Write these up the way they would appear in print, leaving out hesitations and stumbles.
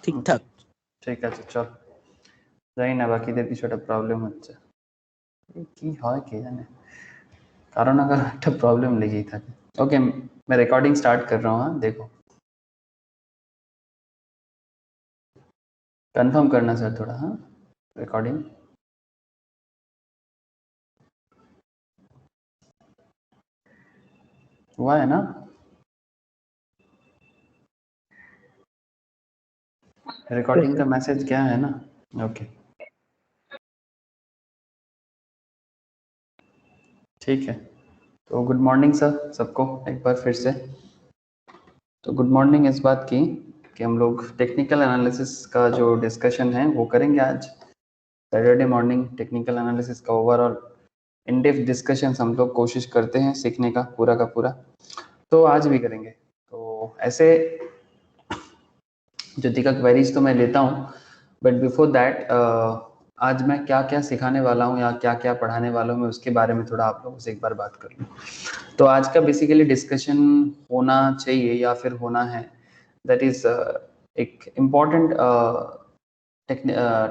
ঠিকঠাক। ঠিক আছে, চল। জানি না বাকিদের কিছু একটা প্রবলেম হচ্ছে, কি হয় কে জানে, কারো না কারো একটা प्रॉब्लम লেগেই থাকে। ओके, मैं रिकॉर्डिंग स्टार्ट कर रहा हूँ। हाँ देखो, कंफर्म करना सर थोड़ा। हाँ, रिकॉर्डिंग हुआ है ना? रिकॉर्डिंग का मैसेज क्या है ना? ओके, ठीक है। तो गुड मॉर्निंग सर सबको एक बार फिर से। तो गुड मॉर्निंग इस बात की कि हम लोग टेक्निकल एनालिसिस का जो डिस्कशन है वो करेंगे आज। सैटरडे मॉर्निंग टेक्निकल एनालिसिस का ओवरऑल इन डेप्थ डिस्कशन हम लोग कोशिश करते हैं सीखने का पूरा, तो आज भी करेंगे। तो ऐसे ज्योतिका क्वेरीज तो मैं लेता हूँ, बट बिफोर दैट आज मैं क्या क्या सिखाने वाला हूँ या क्या क्या पढ़ाने वाला हूँ मैं उसके बारे में थोड़ा आप लोगों से एक बार बात कर लूँ। तो आज का बेसिकली डिस्कशन होना चाहिए या फिर होना है, दैट इज एक इम्पॉर्टेंट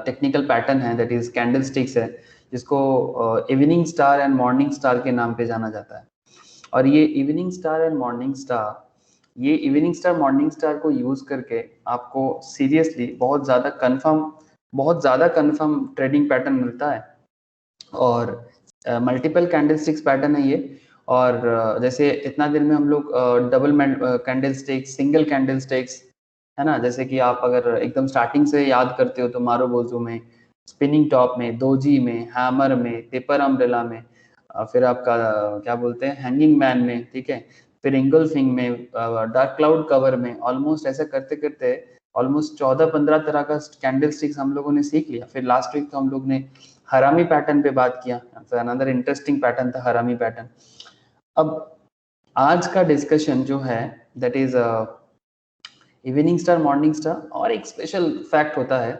टेक्निकल पैटर्न है, दैट इज कैंडल स्टिक्स है, जिसको evening star and morning star के नाम पे जाना जाता है। और ये evening star and morning star, ये इवनिंग स्टार मॉर्निंग स्टार को यूज करके आपको सीरियसली बहुत ज्यादा कंफर्म ट्रेडिंग पैटर्न मिलता है। और मल्टीपल कैंडलस्टिक्स पैटर्न है ये। और जैसे इतना दिन में हम लोग डबल कैंडलस्टिक्स, सिंगल कैंडलस्टिक्स, है ना, जैसे कि आप अगर एकदम स्टार्टिंग से याद करते हो तो मारुबोजू में, स्पिनिंग टॉप में, दोजी में, हैमर में, पेपर अम्ब्रेला में, फिर आपका क्या बोलते हैं हैंगिंग मैन में, ठीक है, फिर इंगल्फिंग में, डार्क क्लाउड कवर में, ऑलमोस्ट ऐसा करते करते ऑलमोस्ट 14-15 तरह का कैंडल स्टिक्स हम लोगों ने सीख लिया। फिर लास्ट वीक तो हम लोग ने हरामी पैटर्न पे बात किया, अनदर इंटरेस्टिंग पैटर्न था हरामी पैटर्न। अब आज का डिस्कशन जो है that is evening star morning star, और एक स्पेशल फैक्ट होता है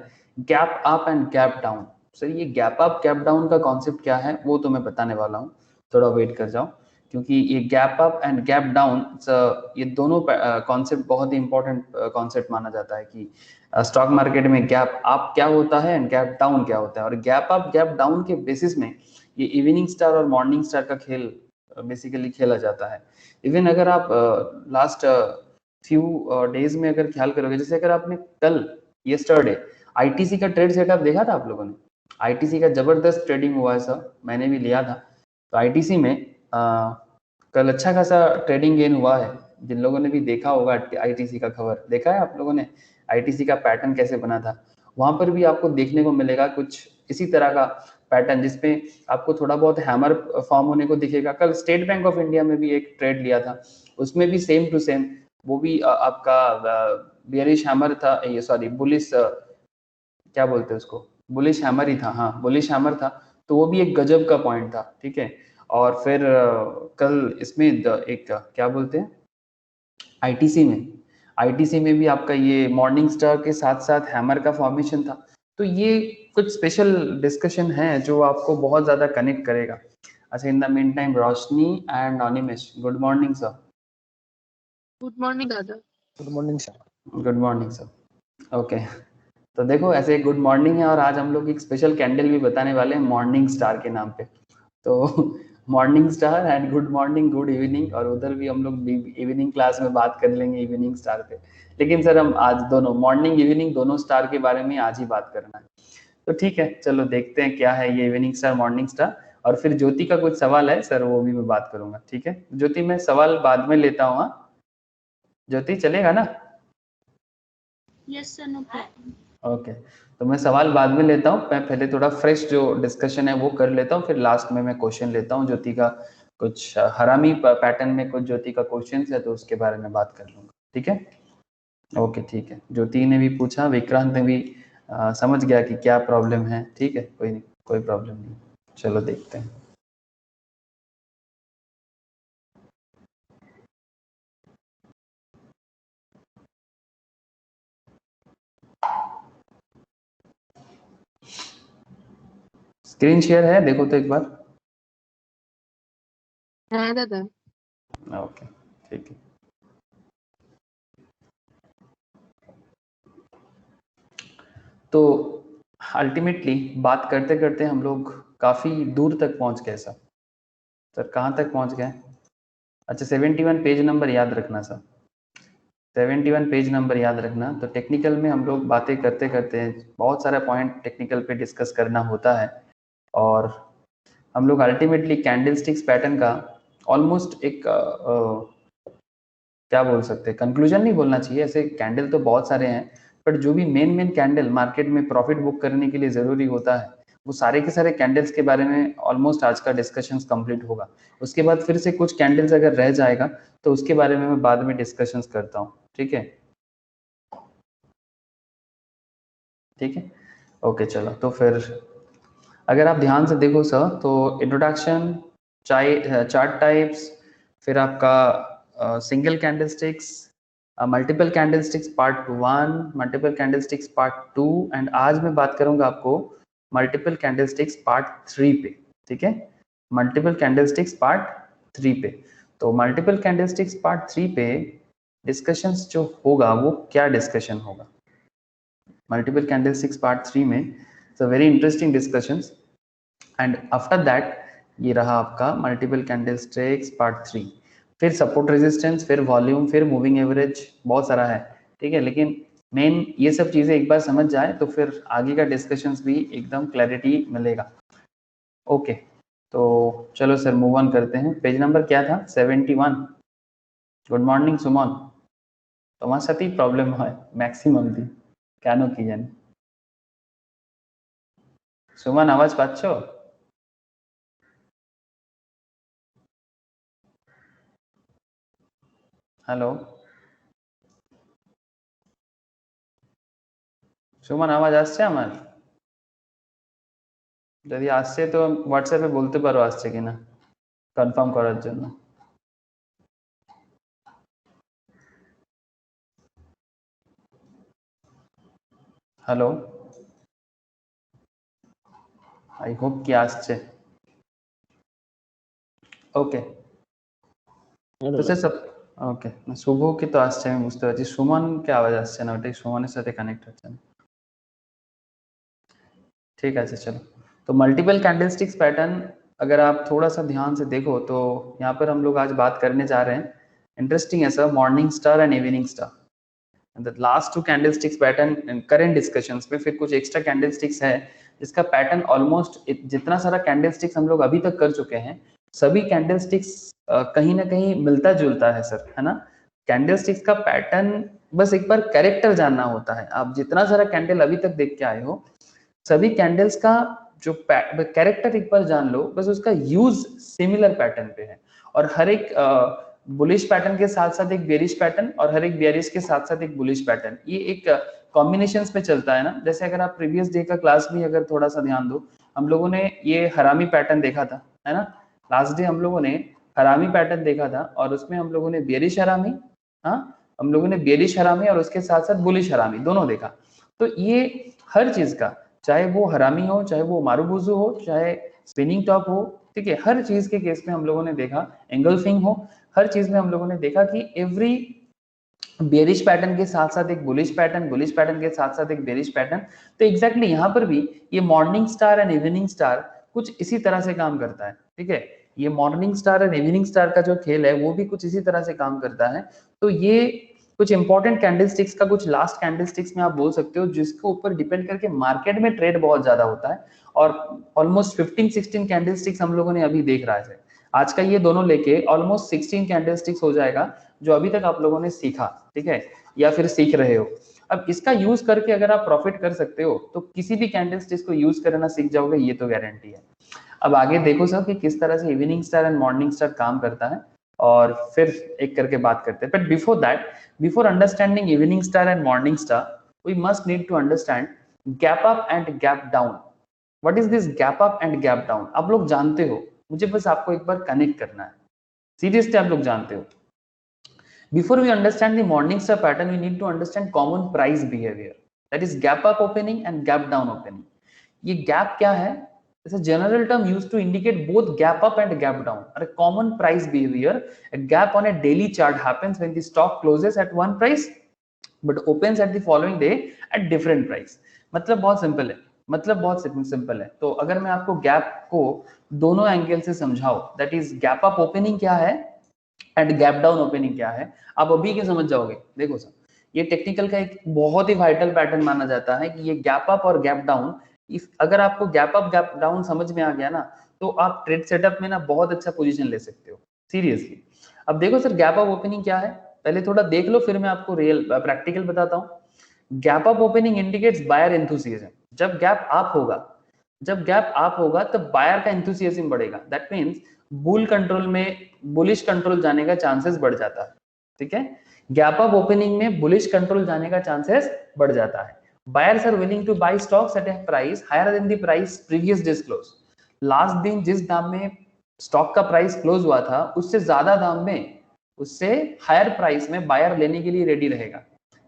gap up and gap down. Sir ये गैप अप गैप डाउन का कॉन्सेप्ट क्या है वो तो मैं बताने वाला हूँ, थोड़ा वेट कर जाओ, क्योंकि ये gap up and gap down ये दोनों कॉन्सेप्ट बहुत ही इंपॉर्टेंट कॉन्सेप्ट माना जाता है कि स्टॉक मार्केट में गैप अप क्या होता है एंड गैप डाउन क्या होता है। और गैप अप गैप डाउन के बेसिस में ये इवनिंग स्टार और मॉर्निंग स्टार का खेल बेसिकली खेला जाता है। इवन अगर आप लास्ट फ्यू डेज में अगर ख्याल करोगे, जैसे अगर आपने कल यस्टरडे आईटीसी का ट्रेड सेटअप देखा था आप लोगों ने, आईटीसी का जबरदस्त ट्रेडिंग हुआ है सर, मैंने भी लिया था। तो आईटीसी में कल अच्छा खासा ट्रेडिंग गेन हुआ है। जिन लोगों ने भी देखा होगा आईटीसी का खबर देखा है आप लोगों ने, आईटीसी का पैटर्न कैसे बना था, वहां पर भी आपको देखने को मिलेगा कुछ इसी तरह का पैटर्न, जिसमें आपको थोड़ा बहुत हैमर फॉर्म होने को दिखेगा। कल स्टेट बैंक ऑफ इंडिया में भी एक ट्रेड लिया था, उसमें भी सेम टू सेम वो भी आपका बियरिश हैमर था, ये सॉरी बुलिश क्या बोलते हैं उसको, बुलिश हैमर ही था, हाँ बुलिश हैमर था। तो वो भी एक गजब का पॉइंट था, ठीक है। और फिर कल इसमें एक क्या बोलते हैं आईटीसी में भी आपका ये मॉर्निंग स्टार के साथ साथ हैमर का फॉर्मेशन था। तो ये कुछ स्पेशल डिस्कशन है जो आपको बहुत ज्यादा कनेक्ट करेगा। अच्छा, in the meantime Roshni and Animesh, good morning sir. Good morning दादा। Good morning sir. Good morning sir. Okay, तो देखो ऐसे गुड मॉर्निंग है और आज हम लोग एक स्पेशल कैंडल भी बताने वाले हैं मॉर्निंग स्टार के नाम पे। तो morning star and good morning good evening, और उधर भी हम लोग इवनिंग क्लास में बात कर लेंगे इवनिंग स्टार पे। लेकिन सर हम आज दोनों मॉर्निंग इवनिंग दोनों स्टार के बारे में आज ही बात करना है। तो ठीक है, चलो देखते हैं क्या है ये इवनिंग स्टार मॉर्निंग स्टार। और फिर ज्योति का कुछ सवाल है सर, वो भी मैं बात करूंगा, ठीक है। ज्योति मैं सवाल बाद में लेता हूँ। हाँ ज्योति, चलेगा ना? Yes sir, no problem. Okay, तो मैं सवाल बाद में लेता हूँ, मैं पहले थोड़ा फ्रेश जो डिस्कशन है वो कर लेता हूँ, फिर लास्ट में मैं क्वेश्चन लेता हूँ ज्योति का। कुछ हरामी पैटर्न में कुछ ज्योति का क्वेश्चन है तो उसके बारे में बात कर लूंगा, ठीक है। ओके ठीक है, ज्योति ने भी पूछा, विक्रांत ने भी समझ गया कि क्या प्रॉब्लम है, ठीक है, कोई नहीं, कोई प्रॉब्लम नहीं। चलो देखते हैं। स्क्रीन शेयर है, देखो तो एक बार। हाँ दादा। ओके ठीक है। तो अल्टीमेटली बात करते करते हम लोग काफ़ी दूर तक पहुंच गए सर कहाँ तक पहुंच गए? अच्छा 71 पेज नंबर याद रखना सर, 71 पेज नंबर याद रखना। तो टेक्निकल में हम लोग बातें करते करते बहुत सारा पॉइंट टेक्निकल पे डिस्कस करना होता है, और हम लोग अल्टीमेटली कैंडल स्टिक्स पैटर्न का ऑलमोस्ट एक क्या बोल सकते हैं, कंक्लूजन नहीं बोलना चाहिए, ऐसे कैंडल तो बहुत सारे हैं, बट जो भी मेन कैंडल मार्केट में प्रॉफिट बुक करने के लिए जरूरी होता है, वो सारे के सारे कैंडल्स के बारे में ऑलमोस्ट आज का डिस्कशन कंप्लीट होगा। उसके बाद फिर से कुछ कैंडल्स अगर रह जाएगा तो उसके बारे में मैं बाद में डिस्कशन करता हूँ, ठीक है? ठीक है, ओके चलो। तो फिर अगर आप ध्यान से देखो सर, तो इंट्रोडक्शन, चार्ट टाइप्स, फिर आपका single candlesticks, multiple candlesticks part 1, multiple candlesticks part 2, and आज मैं बात करूंगा आपको मल्टीपल कैंडलस्टिक्स पार्ट 3 पे, ठीक है? मल्टीपल कैंडलस्टिक्स पार्ट 3 पे। तो मल्टीपल कैंडलस्टिक्स पार्ट 3 पे डिस्कशंस जो होगा वो क्या डिस्कशन होगा मल्टीपल कैंडलस्टिक्स पार्ट 3 में? So very interesting discussions, and after that ये रहा आपका मल्टीपल कैंडलस्टिक्स पार्ट 3, फिर सपोर्ट रेजिस्टेंस, फिर वॉल्यूम, फिर मूविंग एवरेज, बहुत सारा है, ठीक है? लेकिन मेन ये सब चीजें एक बार समझ जाए तो फिर आगे का डिस्कशंस भी एकदम क्लैरिटी मिलेगा। ओके, तो चलो सर मूव ऑन करते हैं। पेज नंबर क्या था? 71। गुड मॉर्निंग सुमन, তোমার সাথেই প্রবলেম হয় ম্যাক্সিমাম দিন, কেন কি জানি। সুমন আওয়াজ পাচ্ছ? হ্যালো সুমন, আওয়াজ আসছে আমার? যদি আসছে তো হোয়াটসঅ্যাপে বলতে পারো আসছে কিনা কনফার্ম করার জন্য। হ্যালো, আই হোপ কি আসছে। ওকে, তো স্যার সব ওকে, শুভ কি তো আসছে আমি বুঝতে পারছি, সুমনকে আওয়াজ আসছে না, ওটাই সুমনের সাথে কানেক্ট হচ্ছে না। ठीक है चलो। तो मल्टीपल कैंडलस्टिक्स पैटर्न अगर आप थोड़ा सा ध्यान से देखो तो यहाँ पर हम लोग आज बात करने जा रहे हैं, इंटरेस्टिंग है sir, morning star and evening star. Last 2 candlesticks pattern current discussions पे, फिर कुछ एक्स्ट्रा कैंडलस्टिक्स है जिसका पैटर्न ऑलमोस्ट जितना सारा कैंडलस्टिक्स हम लोग अभी तक कर चुके हैं, सभी कैंडलस्टिक्स कहीं ना कहीं मिलता जुलता है सर, है ना? कैंडलस्टिक्स का पैटर्न बस एक बार कैरेक्टर जानना होता है। आप जितना सारा कैंडल अभी तक देख के आए हो, सभी कैंडल्स का जो कैरेक्टर एक बार जान लो, बस उसका यूज सिमिलर पैटर्न पे है। और हर एक बुलिश पैटर्न के साथ साथ एक बेरिश पैटर्न, और हर एक बेरिश के साथ साथ एक बुलिश पैटर्न, ये एक कॉम्बिनेशंस पे चलता है ना। जैसे अगर आप प्रीवियस डे का क्लास भी अगर थोड़ा सा ध्यान दो, हम लोगों ने ये हरामी पैटर्न देखा था, है ना? लास्ट डे हम लोगों ने हरामी पैटर्न देखा था, और उसमें हम लोगों ने बेरिश हरामी, हाँ, हम लोगों ने बेरिश हरामी और उसके साथ साथ बुलिश हरामी दोनों देखा। तो ये हर चीज का, चाहे वो हरामी हो, चाहे वो मारूबुजू हो, चाहे स्पिनिंग टॉप हो, ठीक है, हर चीज के केस में हम लोगों ने देखा, एंगल्फिंग हो, हर चीज में हम लोगों ने देखा कि एवरी बेरिश पैटर्न के साथ साथ एक बुलिश पैटर्न, बुलिश पैटर्न के साथ साथ एक बेरिश पैटर्न। तो एग्जैक्टली यहाँ पर भी ये morning star and evening star कुछ इसी तरह से काम करता है, ठीक है? ये morning star and evening star का जो खेल है वो भी कुछ इसी तरह से काम करता है। तो ये कुछ इंपॉर्टेंट कैंडलस्टिक्स का कुछ लास्ट कैंडलस्टिक्स में आप बोल सकते हो, जिसके ऊपर डिपेंड करके मार्केट में ट्रेड बहुत ज्यादा होता है, और ऑलमोस्ट 15-16 कैंडलस्टिक्स हम लोगों ने अभी देख रहा है। आज का ये दोनों लेके ऑलमोस्ट 16 कैंडलस्टिक्स हो जाएगा जो अभी तक आप लोगों ने सीखा, ठीक है, या फिर सीख रहे हो। अब इसका यूज करके अगर आप प्रॉफिट कर सकते हो तो किसी भी कैंडलस्टिक्स को यूज करना सीख जाओगे, ये तो गारंटी है। अब आगे देखो सर कि किस तरह से evening star and morning star काम करता है, और फिर एक करके बात करते हैं। But before that, before understanding evening star and morning star, we must need to understand gap up and gap down. What is this gap up and gap down? आप लोग जानते हो, मुझे बस आपको एक बार कनेक्ट करना है, सीरियसली आप लोग जानते हो। Before we understand the morning star pattern, we need to understand common price behavior, that is gap up opening and gap down opening. ये gap क्या है? It's a general term used to indicate both gap up and gap down. Or a common price behavior, a gap on a daily chart happens when the stock closes at one price, but opens at the following day at different price. मतलब बहुत simple है, मतलब बहुत simple है। तो अगर मैं आपको गैप को दोनों एंगल से समझाऊं, that is gap up opening क्या है एंड गैप डाउन ओपनिंग क्या है, आप अभी के समझ जाओगे। देखो सर, ये टेक्निकल का एक बहुत ही वाइटल पैटर्न माना जाता है कि ये गैप अप और गैप डाउन, इफ अगर आपको गैप अप गैप डाउन समझ में आ गया ना, तो आप ट्रेड सेटअप में ना बहुत अच्छा पोजीशन ले सकते हो सीरियसली। अब देखो सर, गैप अप ओपनिंग क्या है, पहले थोड़ा देख लो, फिर मैं आपको रियल प्रैक्टिकल बताता हूँ। Gap up opening indicates buyer enthusiasm. जब गैप अप होगा, जब गैप अप होगा तब बायर का एंथुसियाज्म बढ़ेगा। दैट मींस बुल कंट्रोल में, बुलिश कंट्रोल जाने का चांसेस बढ़ जाता है। ठीक है, गैप अप ओपनिंग में बुलिश कंट्रोल जाने का चांसेस बढ़ जाता है। Buyers are willing to buy stocks at a price higher than the price previous day close. Last दिन जिस दाम में स्टॉक का प्राइस क्लोज हुआ था, उससे ज्यादा दाम में, उससे हायर प्राइस में बायर लेने के लिए रेडी रहेगा।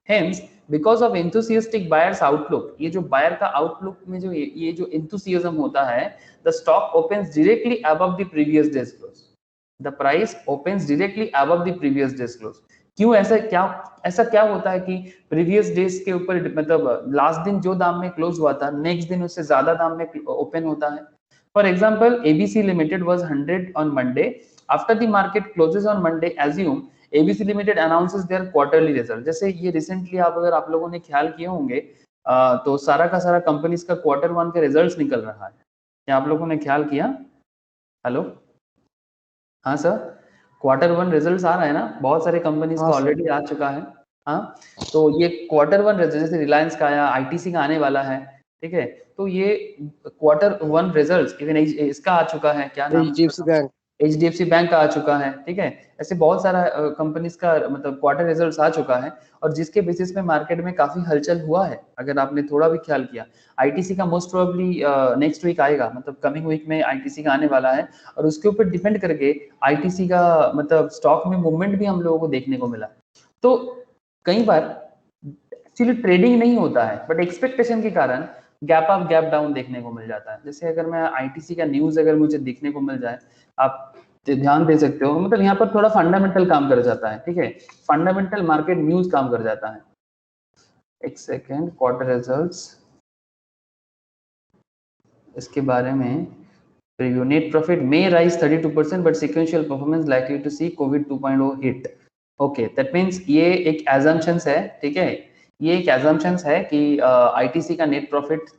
Hence because of enthusiastic buyers outlook, ये जो बायर का आउटलुक में जो ये जो एंथुसियाज्म होता है, the stock opens directly above the previous day's close. The price opens directly above the previous day's close. क्यों ऐसा क्या होता है कि प्रीवियस डेज के ऊपर, मतलब लास्ट दिन जो दाम में क्लोज हुआ था, नेक्स्ट दिन उससे ज्यादा दाम में ओपन होता है। For example, ABC Limited was 100 on Monday, after the market closes on Monday, assume ABC Limited announces their quarterly result. जैसे ये रिसेंटली अगर आप लोगों ने ख्याल किए होंगे, तो सारा का सारा कंपनीज का क्वार्टर 1 के रिजल्ट्स निकल रहा है। क्या आप लोगों ने ख्याल किया? हेलो, हाँ सर, क्वार्टर 1 रिजल्ट्स आ रहा है ना, बहुत सारे कंपनीज का ऑलरेडी आ चुका है। हाँ, तो ये क्वार्टर 1 रिजल्ट, जैसे रिलायंस का आया, आईटीसी का आने वाला है। ठीक है, तो ये क्वार्टर 1 रिजल्ट्स इवन इसका आ चुका है, क्या नाम है, एचडीएफसी बैंक का आ चुका है। ठीक है, ऐसे बहुत सारा कंपनीज का मतलब क्वार्टर रिजल्ट्स आ चुका है, और जिसके बेसिस में मार्केट में काफी हलचल हुआ है। अगर आपने थोड़ा भी ख्याल किया, आईटीसी का मोस्ट प्रोबेबली नेक्स्ट वीक आएगा, मतलब कमिंग वीक में आईटीसी का आने वाला है, और उसके ऊपर डिपेंड करके आईटीसी का मतलब स्टॉक में मूवमेंट भी हम लोगों को देखने को मिला। तो कई बार एक्चुअली ट्रेडिंग नहीं होता है, बट एक्सपेक्टेशन के कारण गैप अप गैप डाउन देखने को मिल जाता है। जैसे अगर मैं आईटीसी का न्यूज अगर मुझे देखने को मिल जाए, आप ध्यान दे सकते हो, मतलब यहाँ पर थोड़ा फंडामेंटल काम कर जाता है। ठीक है, फंडामेंटल मार्केट न्यूज काम कर जाता है। एक सेकेंड, क्वार्टर रिजल्ट्स, इसके बारे में preview. Net profit may rise 32% but sequential performance likely to see COVID 2.0 hit. Okay, that means ये एक assumptions है। ठीक है, ये एक assumptions है कि आईटीसी का नेट प्रॉफिट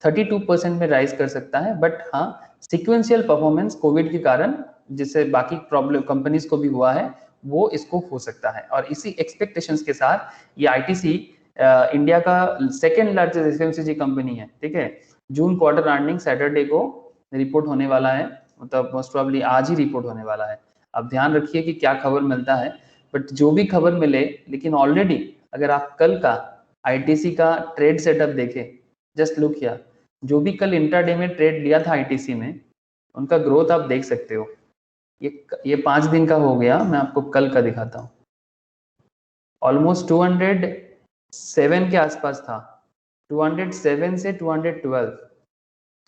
32% में राइज कर सकता है, बट हाँ, सिक्वेंशियल परफॉर्मेंस कोविड के कारण, जिससे बाकी प्रॉब्लम कंपनीज को भी हुआ है, वो इसको हो सकता है। और इसी एक्सपेक्टेशंस के साथ ये आईटीसी इंडिया का सेकेंड लार्जेस्ट एफएमसीजी कंपनी है। ठीक है, जून क्वार्टर अर्निंग सैटरडे को रिपोर्ट होने वाला है, मतलब मोस्ट प्रोबेबली आज ही रिपोर्ट होने वाला है। अब ध्यान रखिए कि क्या खबर मिलता है, बट जो भी खबर मिले, लेकिन ऑलरेडी अगर आप कल का आईटीसी का ट्रेड सेटअप देखें, जस्ट लुक हियर, जो भी कल इंट्राडे में ट्रेड लिया था आईटीसी में, उनका ग्रोथ आप देख सकते हो। ये 5 दिन का हो गया, मैं आपको कल का दिखाता हूँ। ऑलमोस्ट 207 के आसपास था, 207 से 212।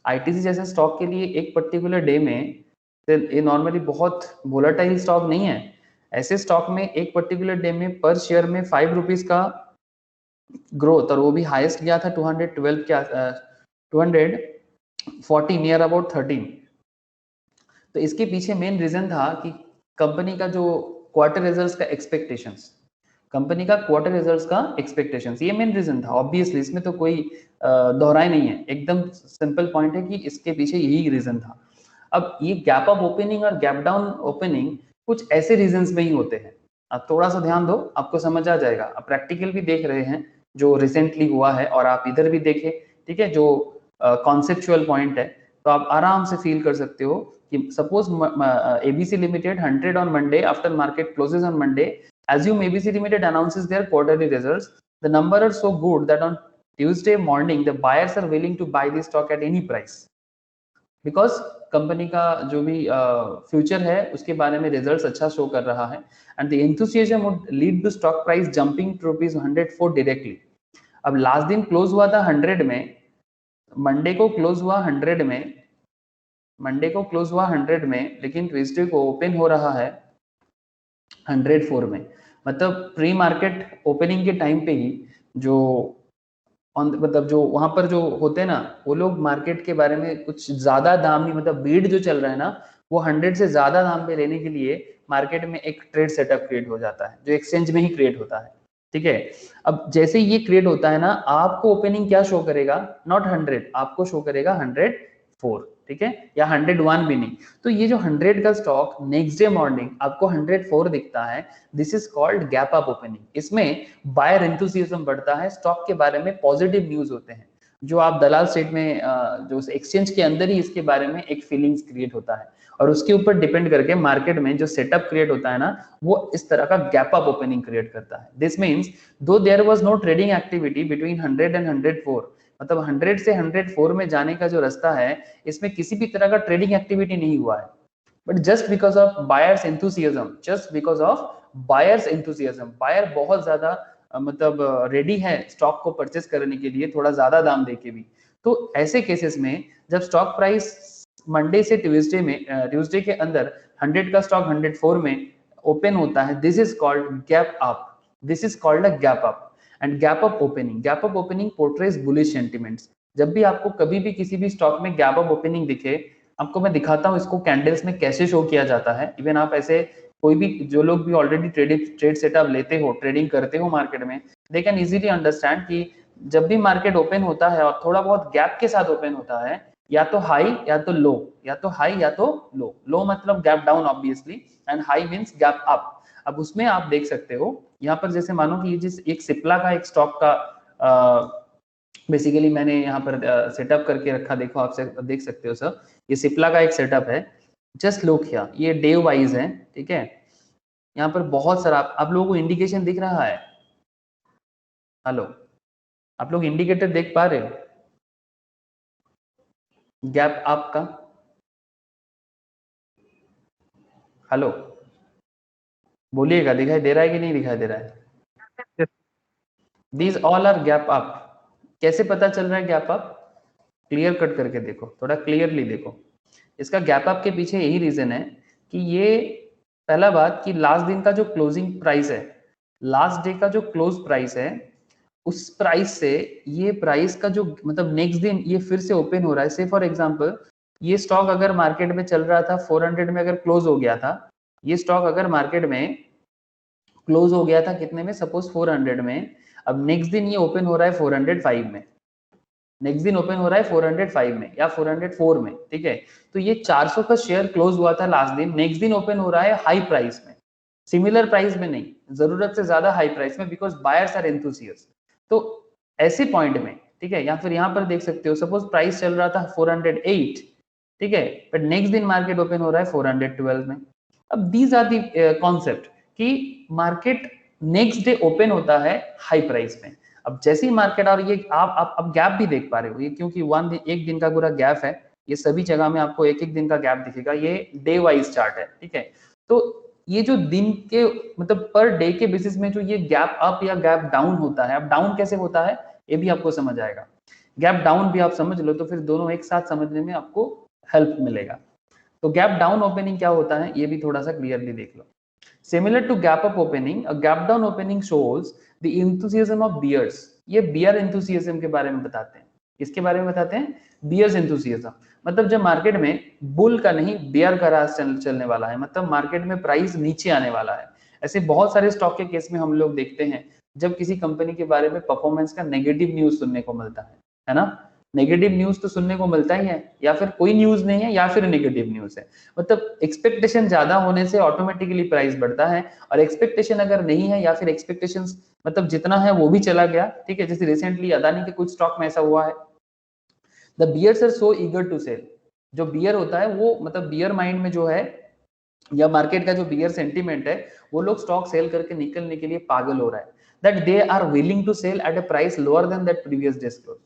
आईटीसी जैसे स्टॉक के लिए एक पर्टिकुलर डे में, ये नॉर्मली बहुत वोलेटाइल स्टॉक नहीं है, ऐसे स्टॉक में एक पर्टिकुलर डे में पर शेयर में 5 रुपीज का ग्रोथ, और वो भी हाईएस्ट गया था 212 के 240 नियर अबाउट 13। तो इसके पीछे मेन रीजन था कि कंपनी का जो क्वार्टर रिजल्ट्स का एक्सपेक्टेशंस, कंपनी का क्वार्टर रिजल्ट्स का एक्सपेक्टेशंस, ये मेन रीजन था। ऑब्वियसली इसमें तो कोई दोहराई नहीं है, एकदम सिंपल पॉइंट है कि इसके पीछे यही रीजन था। अब ये गैप अप ओपनिंग और गैप डाउन ओपनिंग कुछ ऐसे रीजंस में ही होते हैं। आप थोड़ा सा ध्यान दो, आपको समझ आ जाएगा। आप प्रैक्टिकल भी देख रहे हैं जो रिसेंटली हुआ है, और आप इधर भी देखें, ठीक है, जो कॉन्सेप्चुअल पॉइंट है, तो आप आराम से फील कर सकते हो कि suppose ABC Limited 100 on Monday, after market closes on Monday, assume ABC Limited announces their quarterly results. The numbers are so good that on Tuesday morning the buyers are willing to buy the stock at any price, because company का जो भी future है उसके बारे में results अच्छा show कर रहा है, and the enthusiasm would lead to stock price jumping to ₹104 directly. अब लास्ट दिन क्लोज हुआ था 100 में, मंडे को क्लोज हुआ 100 में, मंडे को क्लोज हुआ 100 में, लेकिन ट्यूसडे को ओपन हो रहा है 104 में। मतलब प्री मार्केट ओपनिंग के टाइम पे ही जो मतलब जो वहां पर जो होते हैं ना, वो लोग मार्केट के बारे में कुछ ज्यादा दाम नहीं, मतलब बीड जो चल रहा है ना, वो 100 से ज्यादा दाम पे लेने के लिए मार्केट में एक ट्रेड सेटअप क्रिएट हो जाता है, जो एक्सचेंज में ही क्रिएट होता है। ठीक है, अब जैसे ये क्रिएट होता है ना, आपको ओपनिंग क्या शो करेगा, नॉट 100, आपको शो करेगा 104, ठीक है, या 101 भी नहीं। तो ये जो 100 का स्टॉक नेक्स्ट डे मॉर्निंग आपको 104 दिखता है, this is called gap up opening. इसमें बायर एंथुसियाज्म बढ़ता है, स्टॉक के बारे में पॉजिटिव न्यूज होते हैं, जो आप दलाल स्टेट में जो एक्सचेंज के अंदर ही इसके बारे में एक फीलिंग्स क्रिएट होता है, और उसके ऊपर डिपेंड करके मार्केट में जो सेटअप क्रिएट होता है ना, वो इस तरह का गैप अप ओपनिंग क्रिएट करता है। This means though there was no trading activity between 100 and 104, मतलब 100 से 104 में जाने का जो रास्ता है, इसमें किसी भी तरह का ट्रेडिंग एक्टिविटी नहीं हुआ है, but just because of buyers enthusiasm, just because of buyers enthusiasm, buyer बहुत ज्यादा मतलब रेडी है स्टॉक को परचेस करने के लिए, थोड़ा ज्यादा दाम देके भी। तो ऐसे केसेस में जब स्टॉक प्राइस मंडे से ट्यूसडे में ट्यूसडे के अंदर 100 का स्टॉक 104 में ओपन होता है, this is called gap up, this is called a gap up. And gap up opening portrays bullish sentiments. जब भी आपको कभी भी किसी भी स्टॉक में गैप अप ओपनिंग दिखे, आपको मैं दिखाता हूँ इसको कैंडल्स में कैसे शो किया जाता है। इवन आप ऐसे कोई भी जो लोग भी ऑलरेडी ट्रेड सेटअप लेते हो, ट्रेडिंग करते हो मार्केट में, दे कैन इजीली अंडरस्टैंड कि जब भी मार्केट ओपन होता है और थोड़ा बहुत गैप के साथ ओपन होता है, या तो हाई या तो लो, या तो हाई या तो लो, लो मतलब gap down obviously, and high means gap up. अब उसमें आप देख सकते हो यहाँ पर, जैसे मानो कि ये जिस एक सिप्ला का एक स्टॉक का बेसिकली मैंने यहाँ पर सेटअप करके रखा, देखो आप देख सकते हो सर, ये सिप्ला का एक सेटअप है, जस्ट लुक हियर, ये डे वाइज है, ठीक है। यहाँ पर बहुत सारा आप लोगों को इंडिकेशन दिख रहा है, हेलो, आप लोग इंडिकेटर देख पा रहे हो गैप अप का, हेलो बोलिएगा, दिखाई दे रहा है कि नहीं दिखाई दे रहा है? These all are gap up. कैसे पता चल रहा है गैप अप? क्लियर कट करके देखो, थोड़ा क्लियरली देखो। इसका गैप अप के पीछे यही रीजन है कि ये, पहला बात कि लास्ट दिन का जो क्लोजिंग प्राइस है, लास्ट डे का जो क्लोज प्राइस है, उस प्राइस से ये प्राइस का जो मतलब नेक्स्ट दिन ये फिर से ओपन हो रहा है। से फॉर एग्जांपल ये स्टॉक अगर मार्केट में चल रहा था 400 में, अगर क्लोज हो गया था, ये स्टॉक अगर मार्केट में क्लोज हो गया था कितने में, सपोज 400 में, अब नेक्स्ट दिन ये ओपन हो रहा है 405 में, नेक्स्ट दिन ओपन हो रहा है 405 में या 404 में, ठीक है। तो ये 400 का शेयर क्लोज हुआ था लास्ट दिन, नेक्स्ट दिन ओपन हो रहा है हाई प्राइस में, सिमिलर प्राइस में नहीं, जरूरत से ज्यादा हाई प्राइस में, बिकॉज बायर्स आर एंथुसियस्ट। तो ऐसे पॉइंट में, ठीक है, या फिर यहाँ पर देख सकते हो, सपोज प्राइस चल रहा था 408, ठीक है, बट नेक्स्ट दिन मार्केट ओपन हो रहा है 412 में। अब दीज आर दी कॉन्सेप्ट कि मार्केट नेक्स्ट डे ओपन होता है हाई प्राइस में। अब जैसे ही मार्केट, और ये आप अब गैप भी देख पा रहे हो, ये क्योंकि एक दिन का पूरा गैप है, ये सभी जगह में आपको एक एक दिन का गैप दिखेगा, ये डे वाइज चार्ट है, ठीक है। तो ये जो दिन के मतलब पर डे के बेसिस में जो ये गैप अप या गैप डाउन होता है, अब डाउन कैसे होता है ये भी आपको समझ आएगा, गैप डाउन भी आप समझ लो तो फिर दोनों एक साथ समझने में आपको हेल्प मिलेगा। तो गैप डाउन ओपनिंग क्या होता है ये भी थोड़ा सा क्लियरली देख लो। Similar to gap up opening, a gap down opening shows the enthusiasm of bears। ये bear enthusiasm के बारे में बताते हैं, इसके बारे में बताते हैं, bears enthusiasm। मतलब जब मार्केट में बुल का नहीं बेयर का राज चलने वाला है, मतलब मार्केट में प्राइस नीचे आने वाला है। ऐसे बहुत सारे स्टॉक के केस में हम लोग देखते हैं, जब किसी कंपनी के बारे में परफॉर्मेंस का नेगेटिव न्यूज सुनने को मिलता है ना, नेगेटिव न्यूज तो सुनने को मिलता ही है, या फिर कोई न्यूज नहीं है या फिर नेगेटिव न्यूज है, मतलब एक्सपेक्टेशन ज्यादा होने से ऑटोमेटिकली प्राइस बढ़ता है, और एक्सपेक्टेशन अगर नहीं है या फिर एक्सपेक्टेशंस मतलब जितना है वो भी चला गया, ठीक है, जैसे रिसेंटली अदानी के कुछ स्टॉक में ऐसा हुआ है। The bears are so eager to sell. जो बियर होता है वो मतलब बियर माइंड में जो है, या मार्केट का जो बियर सेंटीमेंट है, वो लोग स्टॉक सेल करके निकलने के लिए पागल हो रहा है, that they are willing to sell at a price lower than that previous day's close.